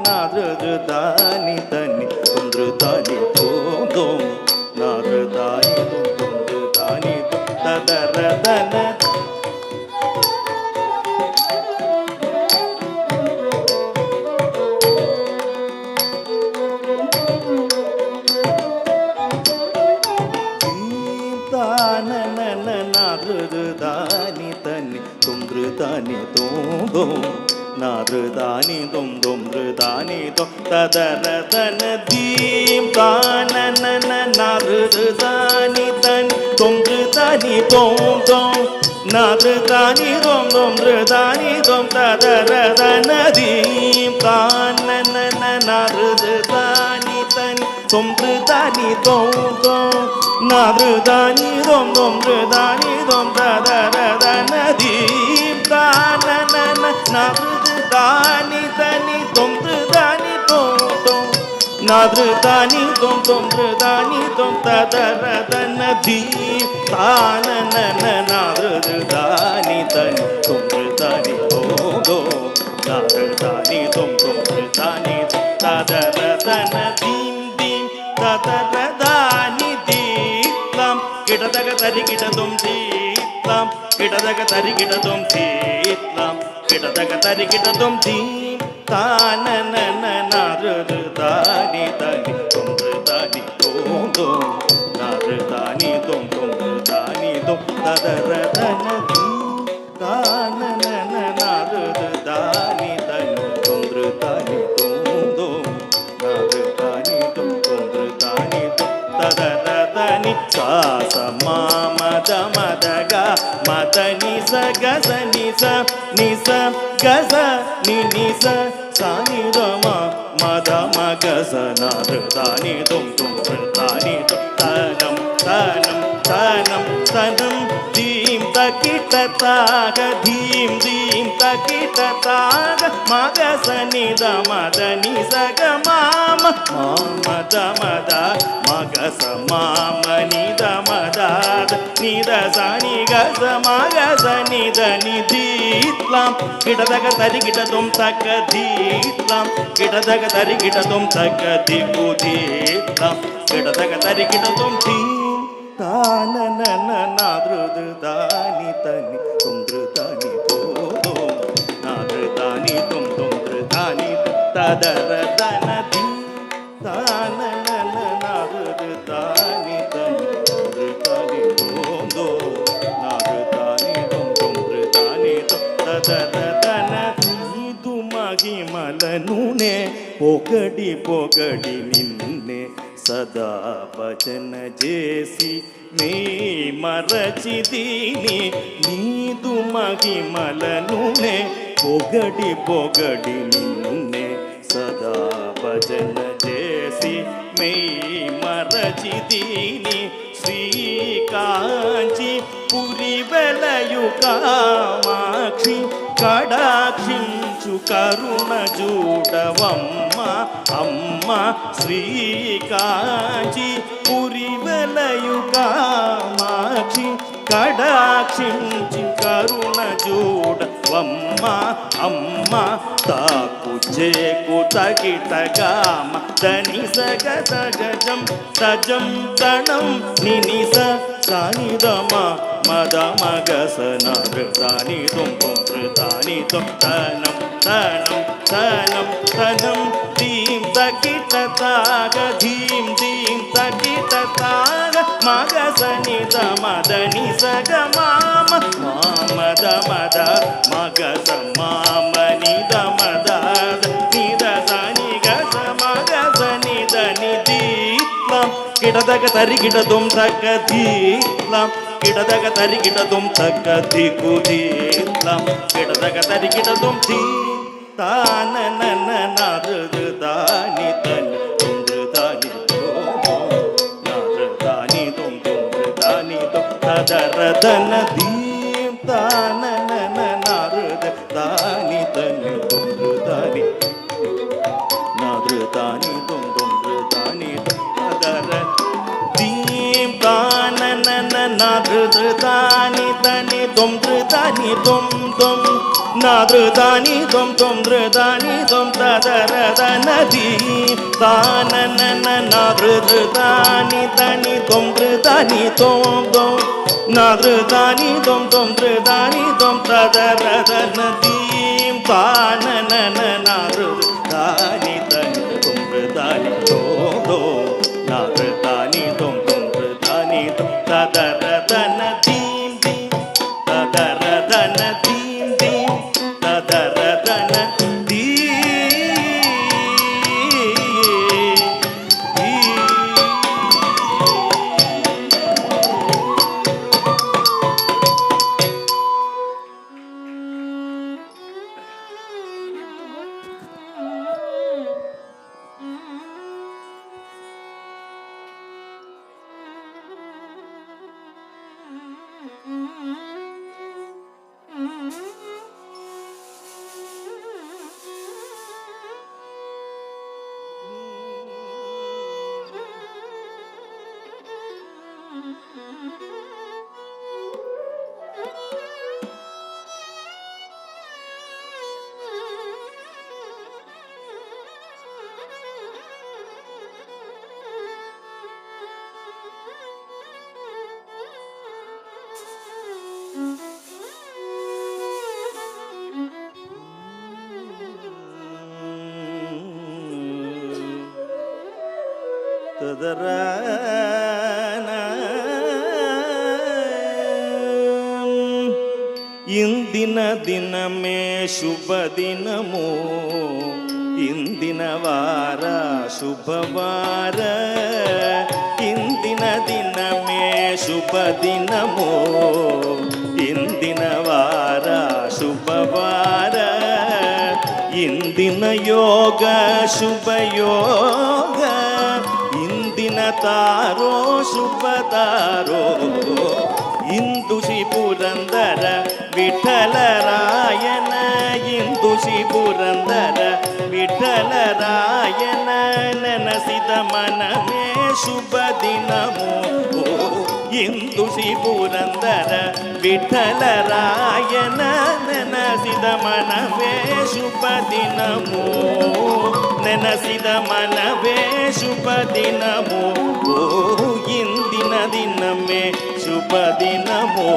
nadrudani tani tumdrudani tom nadrudani tumdrudani tadaradana nadrudani tani tumdrudani tom nadrudani tumdrudani tadaradana dim tanana nadrudani tani tumdrudani tom nadrudani tumdrudani tadaradana dim tanana nadrudani tani tumdrudani tom nadrudani tumdrudani tadaradana dim tanana nadrudani tani tumdrudani tom nadrudani tumdrudani tadaradana dim tanana nadrudani tani tumdrudani tom nadrudani tumdrudani tadaradana dim dim tadaradani dim kitadaga tarikidadum dim kitadaga tarikidadum dim kitadaga tarikidadum dim tanana nadrudani tani tumdrudani tom nadrudani tumdrudani tadaradana dim tanana nadrudani tani tumdrudani tom nadrudani tumdrudani tadaradani sa ma da madaga madani sa ga sa ni sa ga sa ni sa sa ni da ma da ma ga sa nadrudani tumdrudani tanam tanam tanam tanam dim takitataga dim dim takitataga maga sa ni da madani sa ga mama da mada maga sa mama ni da mada ni da sa ni ga sa maga sa ni da ni ditlam kitadaga tarikidadum takaditlam kitadaga tarikidadum takadikuditlam kitadaga tarikidadum dim tanana nadrudani tani tumdrudani tom nadrudani tumdrudani tadaradana dim tanana nadrudani tani tumdrudani tom nadrudani tumdrudani tadaradana idu magimalanune pogadi pogadi ninne सदा वचन जेसी मे मरचिदीनी नीदु महिमलनुने पोगडी पोगडी निन्ने सदा वचन जेसी मे मरचिदीनी श्री कांची पुरी वेलयु कामाक्षि कडाक्षिंचु करुण जूडवम्म अम्म श्रीकांची पुरिवलयु कामाक्षि कडाक्षिंचि करुण जूडवम्म अम्म ताकुजे कुतकिटगाम दनि सगजम तजम तणम निनिस सानिदम मद मगस नारदानि तुम प्रदानि तुम तनम तनम तनम तनम दीम तकिटताग धीम दीम तकिटताग मगस निद मदनि सग माम मामद मद मगस माम निद मद निद सनि गस मगस निद निदीत्लम किटदग तरिकिटदुम तकदीत्लम किटदग तरिकिटदुम तकदिकुदीत्लम किटदग तरिकिटदुम दी ताननन नारदानि तनि तुमृदानि नारदानि तुमृदानि तदरदन दीं ताननन नारदानि तनि तुमृदानि नारदानि तुमृदानि तदर दीं ताननन नारदानि तनि तुमृदानि तुम Nadrudani tom tom drudani tom tadaradhanadi Tananana nadrudani tani tom drudani tom tom Nadrudani tom tom drudani tom tadaradhanadi Tananana nadrudani tani tom drudani tom tom Nadrudani tom tom drudani tom tadaradhanadi Tadaradhanadi ಇಂದಿನ ದಿನಮೇ ಶುಭ ದಿನಮೋ ಇಂದಿನ ವಾರ ಶುಭವಾರ ಇಂದಿನ ದಿನಮೇ ಶುಭ ದಿನಮೋ ಇಂದಿನ ವಾರ ಶುಭವಾರ ಇಂದಿನ ಯೋಗ ಶುಭ ಯೋಗ ಇಂದಿನ ತಾರೋ ಶುಭ ತಾರೋ ಇಂದು ಶ್ರೀ ಪುರಂದರ ವಿಠಲರಾಯನ ಇಂದು ಶ್ರೀ ಪುರಂದರ ವಿಠಲರಾಯನ ನೆನಸಿದ ಮನಮೇ ಶುಭ ದಿನಮೋ ಇಂದು ಶ್ರೀ ಪುರಂದರ ವಿಠಲರಾಯನ ನೆನಸಿದ ಮನವೇ ಶುಭ ದಿನಮೋ ನೆನಸಿದ ಮನವೇ ಶುಭ ದಿನಮೋ ಇಂದಿನ ದಿನಮೇ ಶುಭ ದಿನಮೋ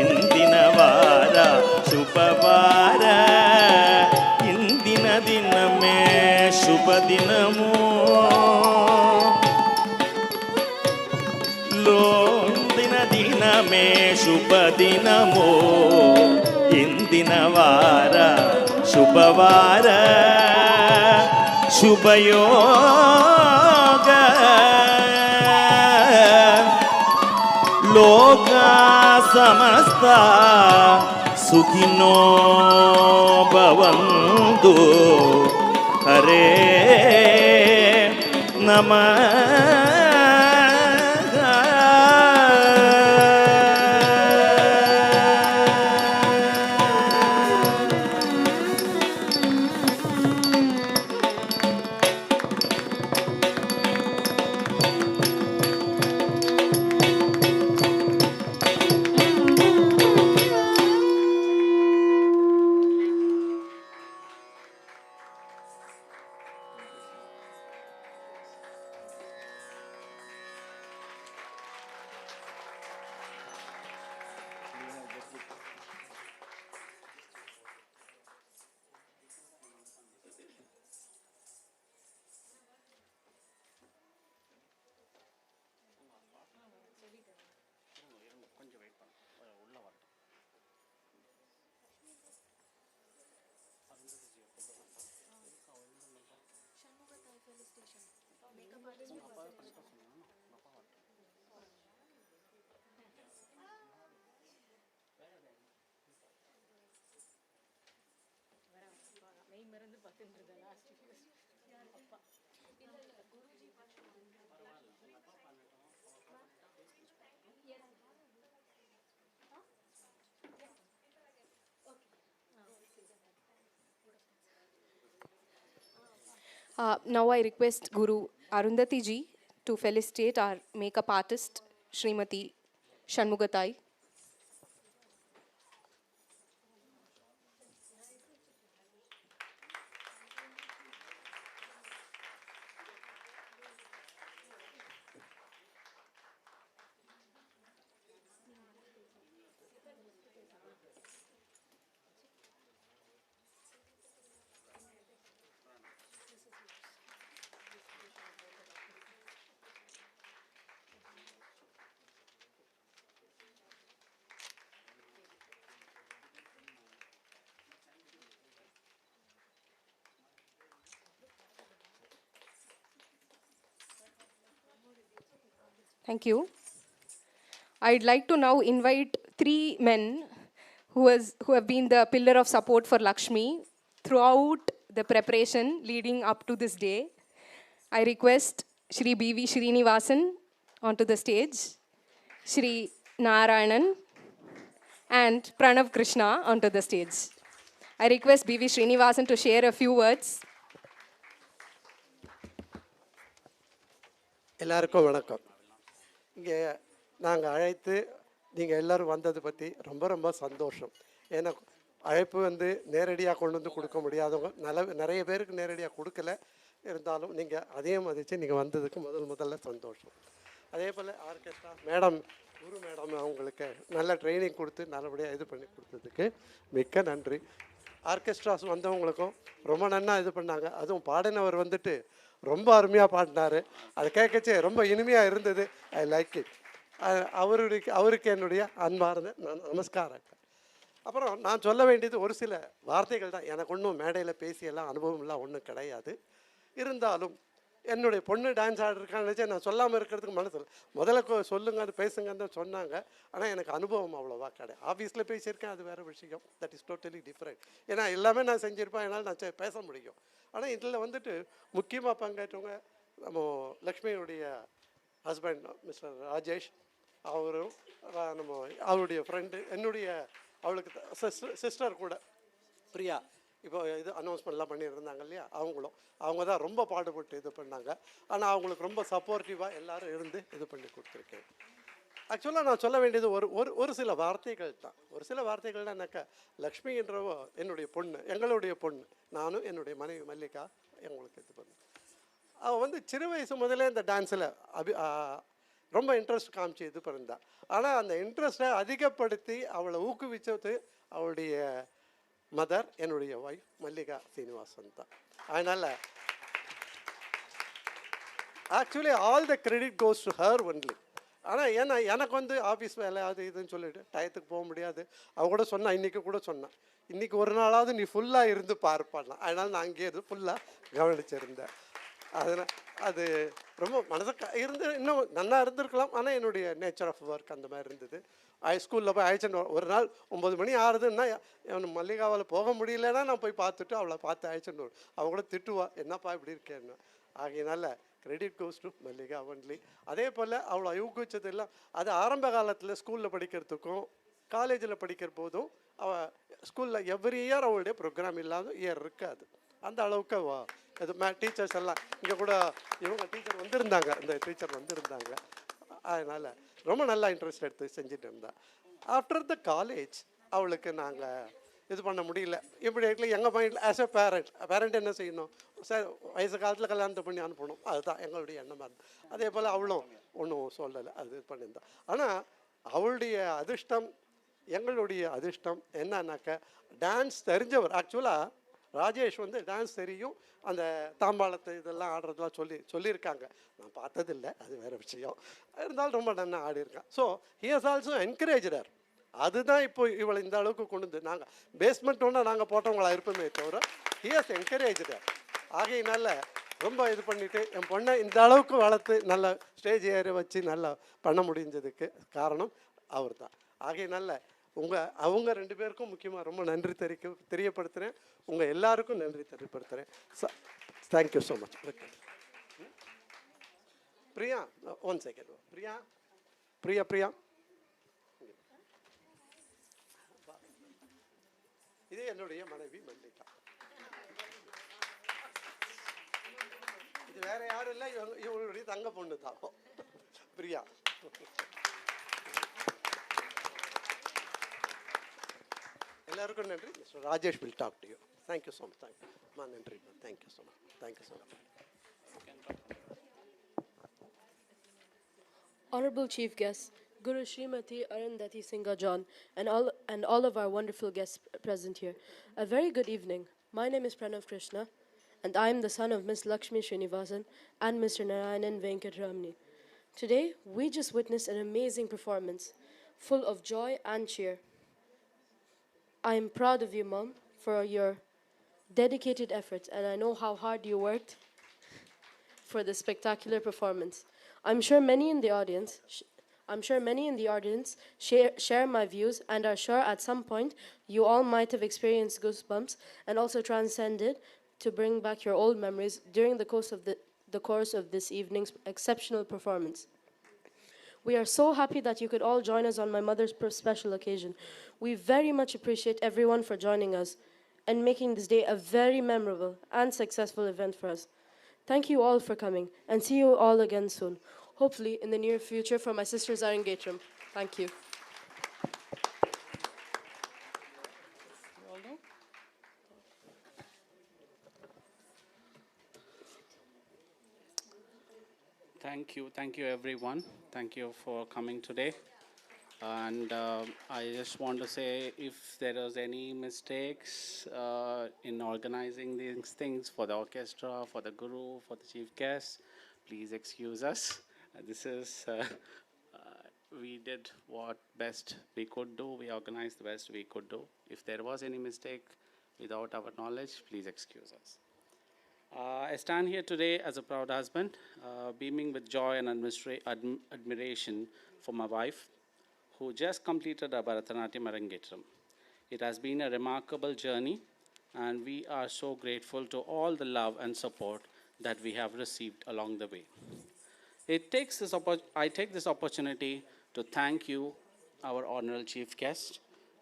ಇಂದಿನ ವಾರ ಶುಭವಾರ ಇಂದಿನ ದಿನಮೇ ಶುಭ ದಿನಮೋ ಇಂದಿನ ದಿನಮೇ ಶುಭ ದಿನಮೋ ಇಂದಿನ ವಾರ ಶುಭವಾರ ಶುಭಯೋಗ ಲೋಕ ಸಮಸ್ತ ಸುಖಿನೋ ಭವಂತು ಹರೇ ನಮಃ. Now I request Guru Arundhati ji to felicitate our makeup artist, Srimati Shanmugatai. Thank you. I'd like to now invite three men who have been the pillar of support for Lakshmi throughout the preparation leading up to this day. I request Shri B.V. Srinivasan onto the stage, Shri Narayanan, and Pranav Krishna onto the stage. I request B.V. Srinivasan to share a few words. எல்லாருக்கும் வணக்கம். இங்கே நாங்கள் அழைத்து நீங்கள் எல்லோரும் வந்தது பற்றி ரொம்ப ரொம்ப சந்தோஷம். ஏன்னா அழைப்பு வந்து நேரடியாக கொண்டு வந்து கொடுக்க முடியாதவங்க நிறைய பேருக்கு நேரடியாக கொடுக்கல. இருந்தாலும் நீங்கள் அதையும் மதித்து நீங்கள் வந்ததுக்கு முதல்ல சந்தோஷம். அதே போல் ஆர்கெஸ்ட்ரா மேடம் குரு மேடம் அவங்களுக்கு நல்ல ட்ரைனிங் கொடுத்து நல்லபடியாக இது பண்ணி கொடுத்ததுக்கு மிக்க நன்றி. ஆர்கெஸ்ட்ராஸ் வந்தவங்களுக்கும் ரொம்ப நன்னா இது பண்ணாங்க. அதுவும் பாடினவர் வந்துட்டு ரொம்ப அருமையாக பாடினார். அதை கேட்கச்சே ரொம்ப இனிமையாக இருந்தது. I like it. அவருக்கு என்னுடைய அன்பார்ந்த நமஸ்காரம். அப்புறம் நான் சொல்ல வேண்டியது ஒரு சில வார்த்தைகள் தான். எனக்கு ஒன்றும் மேடையில் பேசியெல்லாம் அனுபவம்லாம் ஒன்றும் கிடையாது. இருந்தாலும் என்னுடைய பொண்ணு டான்ஸ் ஆடிருக்கான்னு நினச்சா நான் சொல்லாமல் இருக்கிறதுக்கு மனசில் முதல்ல சொல்லுங்க அது பேசுங்கன்னு தான் சொன்னாங்க. ஆனால் எனக்கு அனுபவம் அவ்வளோவா கிடையாது. ஆஃபீஸில் பேசியிருக்கேன், அது வேறு விஷயம். That is totally different. ஏன்னா எல்லாமே நான் செஞ்சுருப்பேன், என்னால் நான் பேச முடியும். ஆனால் இதில் வந்துட்டு முக்கியமாக பங்கேற்றவங்க நம்ம லக்ஷ்மியுடைய ஹஸ்பண்ட் மிஸ்டர் ராஜேஷ், அவரும் நம்ம அவருடைய ஃப்ரெண்டு, என்னுடைய அவளுக்கு சிஸ்டர் கூட பிரியா, இப்போ இது அனௌன்ஸ்மெண்ட்லாம் பண்ணியிருந்தாங்க இல்லையா, அவங்க தான் ரொம்ப பாடுபட்டு இது பண்ணாங்க. ஆனால் அவங்களுக்கு ரொம்ப சப்போர்ட்டிவாக எல்லோரும் இருந்து இது பண்ணி கொடுத்துருக்கேன். ஆக்சுவலாக நான் சொல்ல வேண்டியது ஒரு சில வார்த்தைகள் தான். ஒரு சில வார்த்தைகள்னா என்னக்கா, லக்ஷ்மி என்றவோ என்னுடைய பொண்ணு, எங்களுடைய பொண்ணு, நானும் என்னுடைய மனைவி மல்லிகா எங்களுக்கு இது பண்ணு. அவள் வந்து சிறு வயசு முதலே இந்த டான்ஸில் ரொம்ப இன்ட்ரெஸ்ட் காமிச்சு இது பண்ணிருந்தா. ஆனால் அந்த இன்ட்ரெஸ்ட்டை அதிகப்படுத்தி அவளை ஊக்குவிச்சது அவளுடைய மதர், என்னுடைய ஒய்ஃப் மல்லிகா சீனிவாசன் தான். அதனால் actually all the credit goes to her only. ஆனால் ஏன்னா எனக்கு வந்து ஆஃபீஸ் வேலை அது இதுன்னு சொல்லிவிட்டு டயத்துக்கு போக முடியாது. அவள் கூட சொன்னான், இன்றைக்கி கூட சொன்னான், இன்றைக்கி ஒரு நாளாவது நீ ஃபுல்லாக இருந்து பார்ப்பாடலாம். அதனால் நான் அங்கேயே இருந்து ஃபுல்லாக கவனிச்சிருந்தேன். அதனால் அது ரொம்ப மனதுக்கு இருந்து இன்னும் நல்லா இருந்திருக்கலாம். ஆனால் என்னுடைய நேச்சர் ஆஃப் ஒர்க் அந்த மாதிரி இருந்தது. ஸ்கூலில் போய் அழைச்சிட்டு ஒரு நாள் 9 மணி ஆறுதுன்னா மல்லிகாவால் போக முடியலன்னா நான் போய் பார்த்துட்டு அவளை பார்த்து அழைச்சிட்டு வரும். அவள் கூட திட்டுவா, என்னப்பா இப்படி இருக்கேன்னு. ஆகையினால credit goes to Mallika only. அதே போல் அவளை ஊக்குவிச்சது எல்லாம் அது ஆரம்ப காலத்தில் ஸ்கூலில் படிக்கிறதுக்கும் காலேஜில் படிக்கிற போதும் அவள் ஸ்கூலில் எவ்ரி இயர் அவளுடைய ப்ரோக்ராம் இல்லாத இயர் இருக்காது. அந்த அளவுக்கு இது டீச்சர்ஸ் எல்லாம் இங்கே கூட இவங்க டீச்சர் வந்திருந்தாங்க, இந்த டீச்சர் வந்திருந்தாங்க. அதனால் ரொம்ப நல்லா இன்ட்ரெஸ்ட் எடுத்து செஞ்சுட்டு இருந்தாள். ஆஃப்டர் த காலேஜ் அவளுக்கு நாங்கள் இது பண்ண முடியல. இப்படி இருக்கல எங்கள் மைண்டில் ஆஸ் எ பேரண்ட் என்ன செய்யணும், சார் வயசு காலத்தில் கல்யாணத்தை பண்ணி அனுப்பணும், அதுதான் எங்களுடைய எண்ணமாக இருந்தது. அதே போல் அவளும் ஒன்றும் சொல்லலை, அது இது பண்ணியிருந்தான். ஆனால் அவளுடைய அதிர்ஷ்டம் எங்களுடைய அதிர்ஷ்டம் என்னன்னாக்க, டான்ஸ் தெரிஞ்சவர். ஆக்சுவலாக ராஜேஷ் வந்து டான்ஸ் தெரியும், அந்த தாம்பாளத்தை இதெல்லாம் ஆடுறதுலாம் சொல்லியிருக்காங்க. நான் பார்த்ததில்லை, அது வேறு விஷயம். இருந்தாலும் ரொம்ப நல்லா ஆடியிருக்கான். So he has also encourager. அதுதான் இப்போ இவளை இந்த அளவுக்கு கொண்டு வந்து நாங்கள் பேஸ்மெண்ட் ஒன்றா நாங்கள் போட்டவங்களா இருப்போமே தவிர ஹி ஹஸ் என்கரேஜர். ஆகையினால ரொம்ப இது பண்ணிவிட்டு என் பொண்ணை இந்த அளவுக்கு வளர்த்து நல்லா ஸ்டேஜ் ஏற வச்சு நல்லா பண்ண முடிஞ்சதுக்கு காரணம் அவர் தான். ஆகையினால அவங்க 2 பேருக்கும் முக்கியமாக ரொம்ப நன்றி தெரியப்படுத்துகிறேன். உங்கள் எல்லாருக்கும் நன்றி தெரியப்படுத்துகிறேன். Thank you so much. Priya, 1 second. Priya இது என்னுடைய மனைவி மல்லிகா. இது வேற யாரும் இல்லை, இவங்களுடைய தங்க பொண்ணு தான் பிரியா. எல்லாருக்கும் நன்றி. Mister Rajesh will talk to you. Thank you so much. Thank you நன்றி. Thank you so much. Thank you so much. Honorable Chief Guests, Guru Srimati Arundhati Singha John, and all of our wonderful guests present here, a very good evening. My name is Pranav Krishna, and I am the son of Miss Lakshmi Srinivaasan and Mr. Narayanan Venkatramani. Today, we just witnessed an amazing performance, full of joy and cheer. I am proud of you, Mom, for your dedicated efforts, and I know how hard you worked for this spectacular performance. I'm sure many in the audience. I'm sure many in the audience share my views and are sure at some point you all might have experienced goosebumps and also transcended to bring back your old memories during the course of this evening's exceptional performance. We are so happy that you could all join us on my mother's special occasion. We very much appreciate everyone for joining us and making this day a very memorable and successful event for us. Thank you all for coming and see you all again soon. Hopefully in the near future for my sister's Arangetram. Thank you. Thank you everyone. Thank you for coming today. And I just want to say if there was any mistakes in organizing these things for the orchestra, for the guru, for the chief guest, please excuse us. We did what best we could do. We organized the best we could do. If there was any mistake without our knowledge, please excuse us. I stand here today as a proud husband, beaming with joy and admiration for my wife, who just completed our Bharatanatyam Arangetram. It has been a remarkable journey, and we are so grateful to all the love and support that we have received along the way. I take this opportunity to thank you, our honorable chief guest,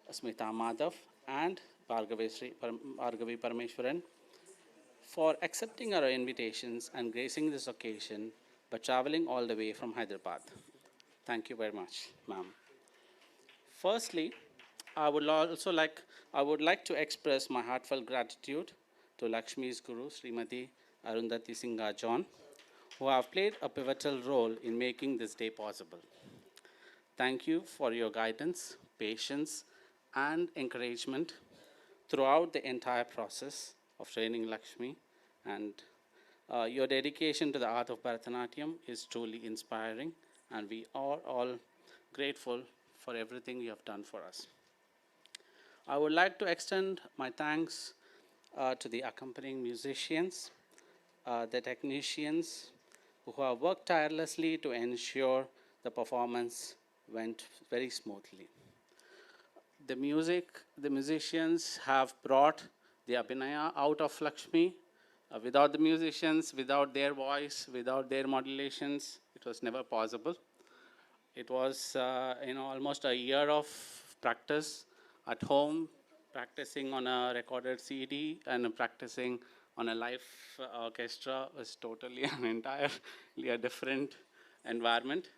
Smitha Madhav, and Bhargavi Parameswaran, for accepting our invitations and gracing this occasion by traveling all the way from Hyderabad. Thank you very much, ma'am. Firstly, I would like to express my heartfelt gratitude to Lakshmi's Guru, Srimati Arundhati Singha John, who have played a pivotal role in making this day possible. Thank you for your guidance, patience, and encouragement throughout the entire process of training Lakshmi, and your dedication to the art of Bharatanatyam is truly inspiring, and we are all grateful for everything you have done for us. I would like to extend my thanks to the accompanying musicians, the technicians who have worked tirelessly to ensure the performance went very smoothly. The musicians have brought the Abhinaya out of Lakshmi. Without the musicians, without their voice, without their modulations, it was never possible. It was almost a year of practice at home, practicing on a recorded CD and practicing on a live orchestra was totally an entirely a different environment.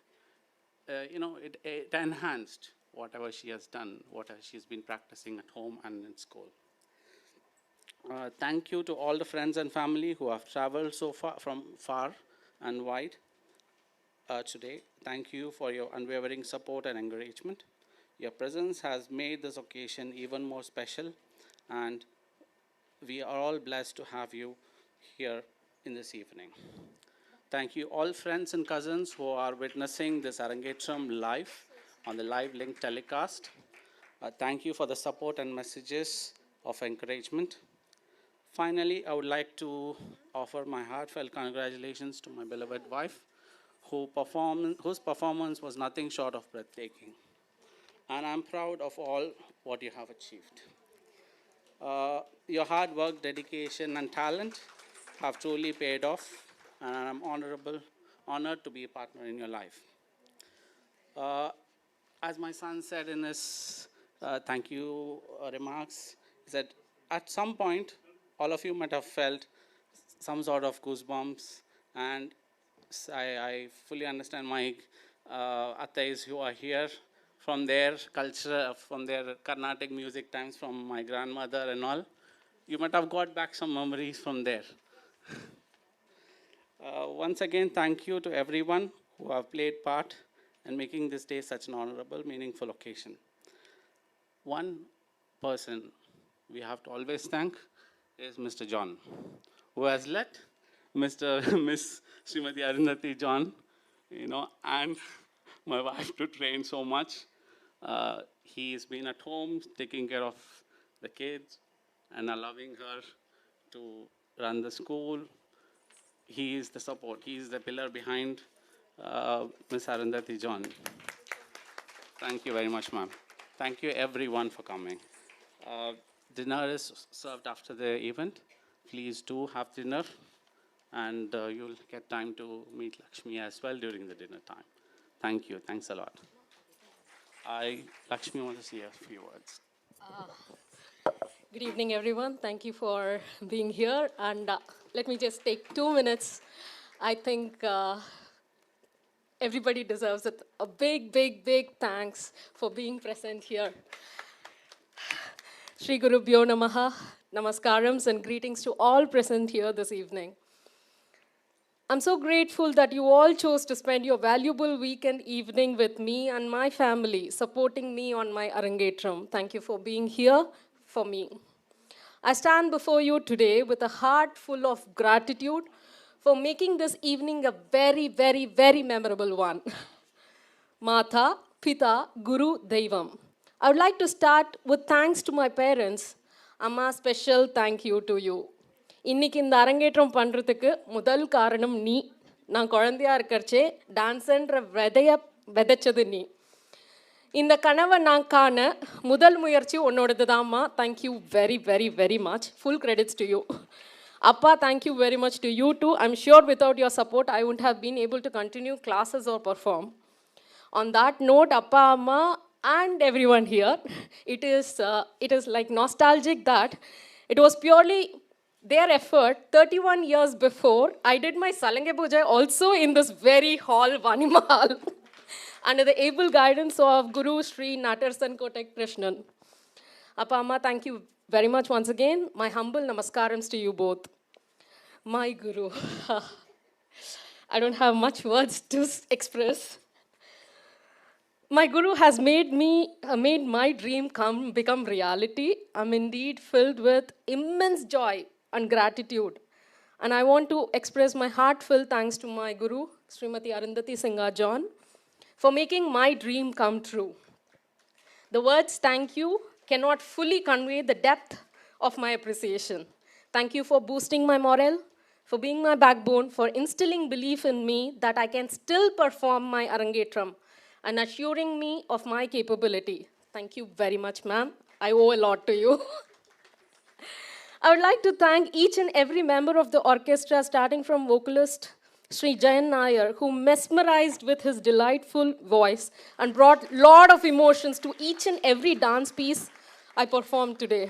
It enhanced whatever she has done, whatever she's been practicing at home and in school. Thank you to all the friends and family who have traveled so far and wide today. Thank you for your unwavering support and encouragement. Your presence has made this occasion even more special, and we are all blessed to have you here in this evening. Thank you all friends and cousins who are witnessing this Arangetram live on the live link telecast. Thank you for the support and messages of encouragement. Finally, I would like to offer my heartfelt congratulations to my beloved wife, whose performance was nothing short of breathtaking. And I'm proud of all what you have achieved. Your hard work, dedication, and talent have truly paid off, and I'm honored to be a partner in your life. As my son said in his thank you remarks, he said, at some point, all of you might have felt some sort of goosebumps, and I fully understand my attais who are here from their culture, from their Carnatic music times, from my grandmother and all. You might have got back some memories from there. Once again, thank you to everyone who have played part in making this day such an honorable, meaningful occasion. One person we have to always thank is Mr. John, who has let Miss Srimati Arundhati John, and my wife to train so much. He's been at home taking care of the kids and allowing her to run the school. He is the support. He is the pillar behind Miss Arundhati John. Thank you very much, ma'am. Thank you everyone for coming. Dinner is served after the event. Please do have dinner, and you'll get time to meet Lakshmi as well during the dinner time. Thank you. Thanks a lot. Lakshmi wants to say a few words. Good evening, everyone. Thank you for being here. And let me just take 2 minutes. I think everybody deserves it. A big, big, big thanks for being present here. Shri Gurubhyo Namaha, Namaskarams, and greetings to all present here this evening. I'm so grateful that you all chose to spend your valuable weekend evening with me and my family, supporting me on my Arangetram. Thank you for being here for me. I stand before you today with a heart full of gratitude for making this evening a very, very, very memorable one. Mata, Pita, Guru, Deivam. I would like to start with thanks to my parents. Amma, special thank you to you. இன்னைக்கு இந்த அரங்கேற்றம் பண்ணுறதுக்கு முதல் காரணம் நீ. நான் குழந்தையா இருக்கிறச்சே டான்ஸுன்ற விதைச்சது நீ. இந்த கனவை நான் காண முதல் முயற்சி உன்னோடது தான்மா. Thank you very very very much. Full credits to you. அப்பா, thank you very much to you too. I'm sure without your support I would have been able to continue classes or perform. On that note, அப்பா, அம்மா and everyone here, it is like nostalgic that it was purely their effort. 31 years before, I did my Salange Puja also in this very hall, Vani Mahal, under the able guidance of Guru Sri Natarsan Kotak Krishnan. Appa, Amma, thank you very much once again. My humble namaskarams to you both. My Guru. I don't have much words to express. My Guru has made my dream become reality. I'm indeed filled with immense joy and gratitude. And I want to express my heartfelt thanks to my Guru, Srimati Arundhati Singha John, for making my dream come true. The words thank you cannot fully convey the depth of my appreciation. Thank you for boosting my morale, for being my backbone, for instilling belief in me that I can still perform my Arangetram, and assuring me of my capability. Thank you very much, ma'am. I owe a lot to you. I would like to thank each and every member of the orchestra, starting from vocalist Sri Jayan Nair, who mesmerized with his delightful voice and brought a lot of emotions to each and every dance piece I performed today.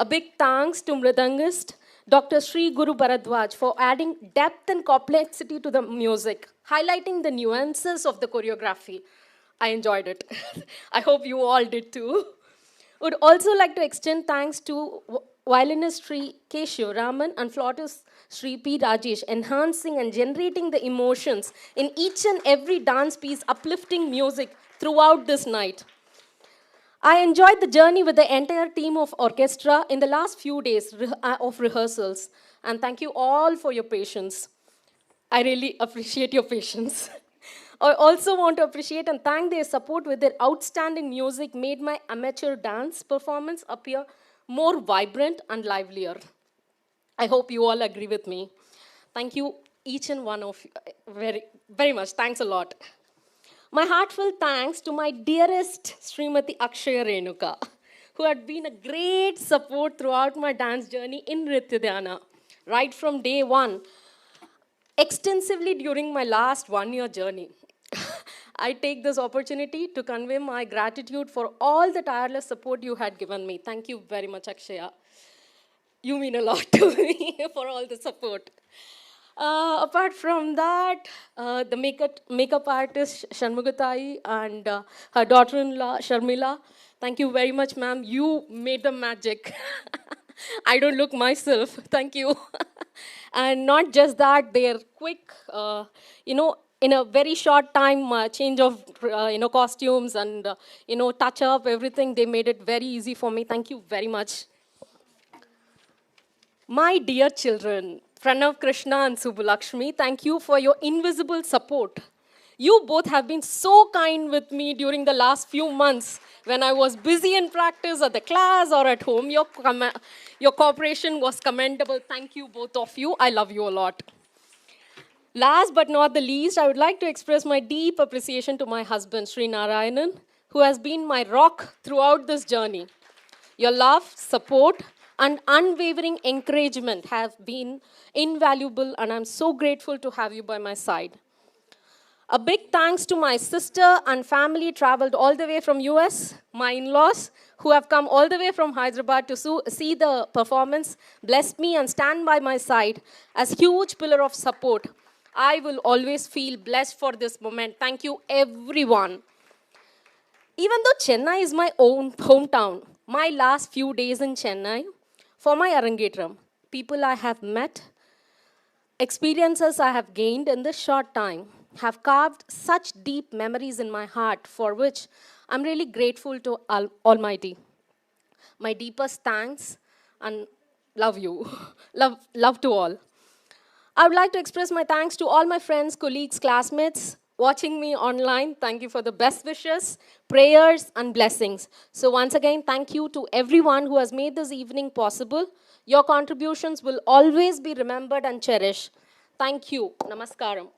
A big thanks to Mridangist Dr. Sri Guru Bharadwaaj for adding depth and complexity to the music, highlighting the nuances of the choreography. I enjoyed it. I hope you all did too. Would also like to extend thanks to violinist Sri K. Shivaraman and flautist Sri P. Rajesh, enhancing and generating the emotions in each and every dance piece, uplifting music throughout this night. I enjoyed the journey with the entire team of orchestra in the last few days of rehearsals, and thank you all for your patience. I really appreciate your patience. I also want to appreciate and thank their support with their outstanding music made my amateur dance performance appear more vibrant and livelier. I hope you all agree with me. Thank you, each and one of you, very, very much. Thanks a lot. My heartfelt thanks to my dearest Srimati Akshaya Renuka, who had been a great support throughout my dance journey in Nritta Dhyana, right from day one, extensively during my last 1-year journey. I take this opportunity to convey my gratitude for all the tireless support you had given me. Thank you very much, Akshaya. You mean a lot to me for all the support. Apart from that, the makeup artist Shanmugatai and her daughter-in-law Sharmila, thank you very much, ma'am. You made the magic. I don't look myself. Thank you. And not just that, they're quick, in a very short time, change of costumes and touch up everything. They made it very easy for me. Thank you very much. My dear children, Pranav Krishna and Subulakshmi, thank you for your invisible support. You both have been so kind with me during the last few months when I was busy in practice at the class or at home. Your cooperation was commendable. Thank you, both of you. I love you a lot. Last but not the least, I would like to express my deep appreciation to my husband, Sri Narayanan, who has been my rock throughout this journey. Your love, support, and unwavering encouragement have been invaluable, and I'm so grateful to have you by my side. A big thanks to my sister and family traveled all the way from US, my in-laws who have come all the way from Hyderabad to see the performance, blessed me and stand by my side as huge pillar of support. I will always feel blessed for this moment. Thank you everyone. Even though Chennai is my own hometown, my last few days in Chennai, for my Arangetram, people I have met, experiences I have gained in this short time, have carved such deep memories in my heart for which I'm really grateful to Almighty. My deepest thanks and love you. love to all. I would like to express my thanks to all my friends, colleagues, classmates watching me online. Thank you for the best wishes, prayers, and blessings. So once again, thank you to everyone who has made this evening possible. Your contributions will always be remembered and cherished. Thank you. Namaskaram.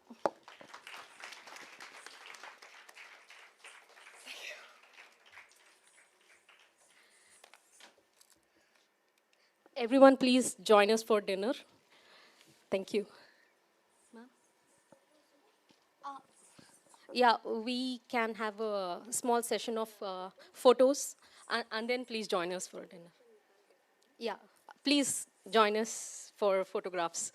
Everyone, please join us for dinner. Thank you. Yeah, we can have a small session of photos, and then please join us for dinner. Yeah, please join us for photographs.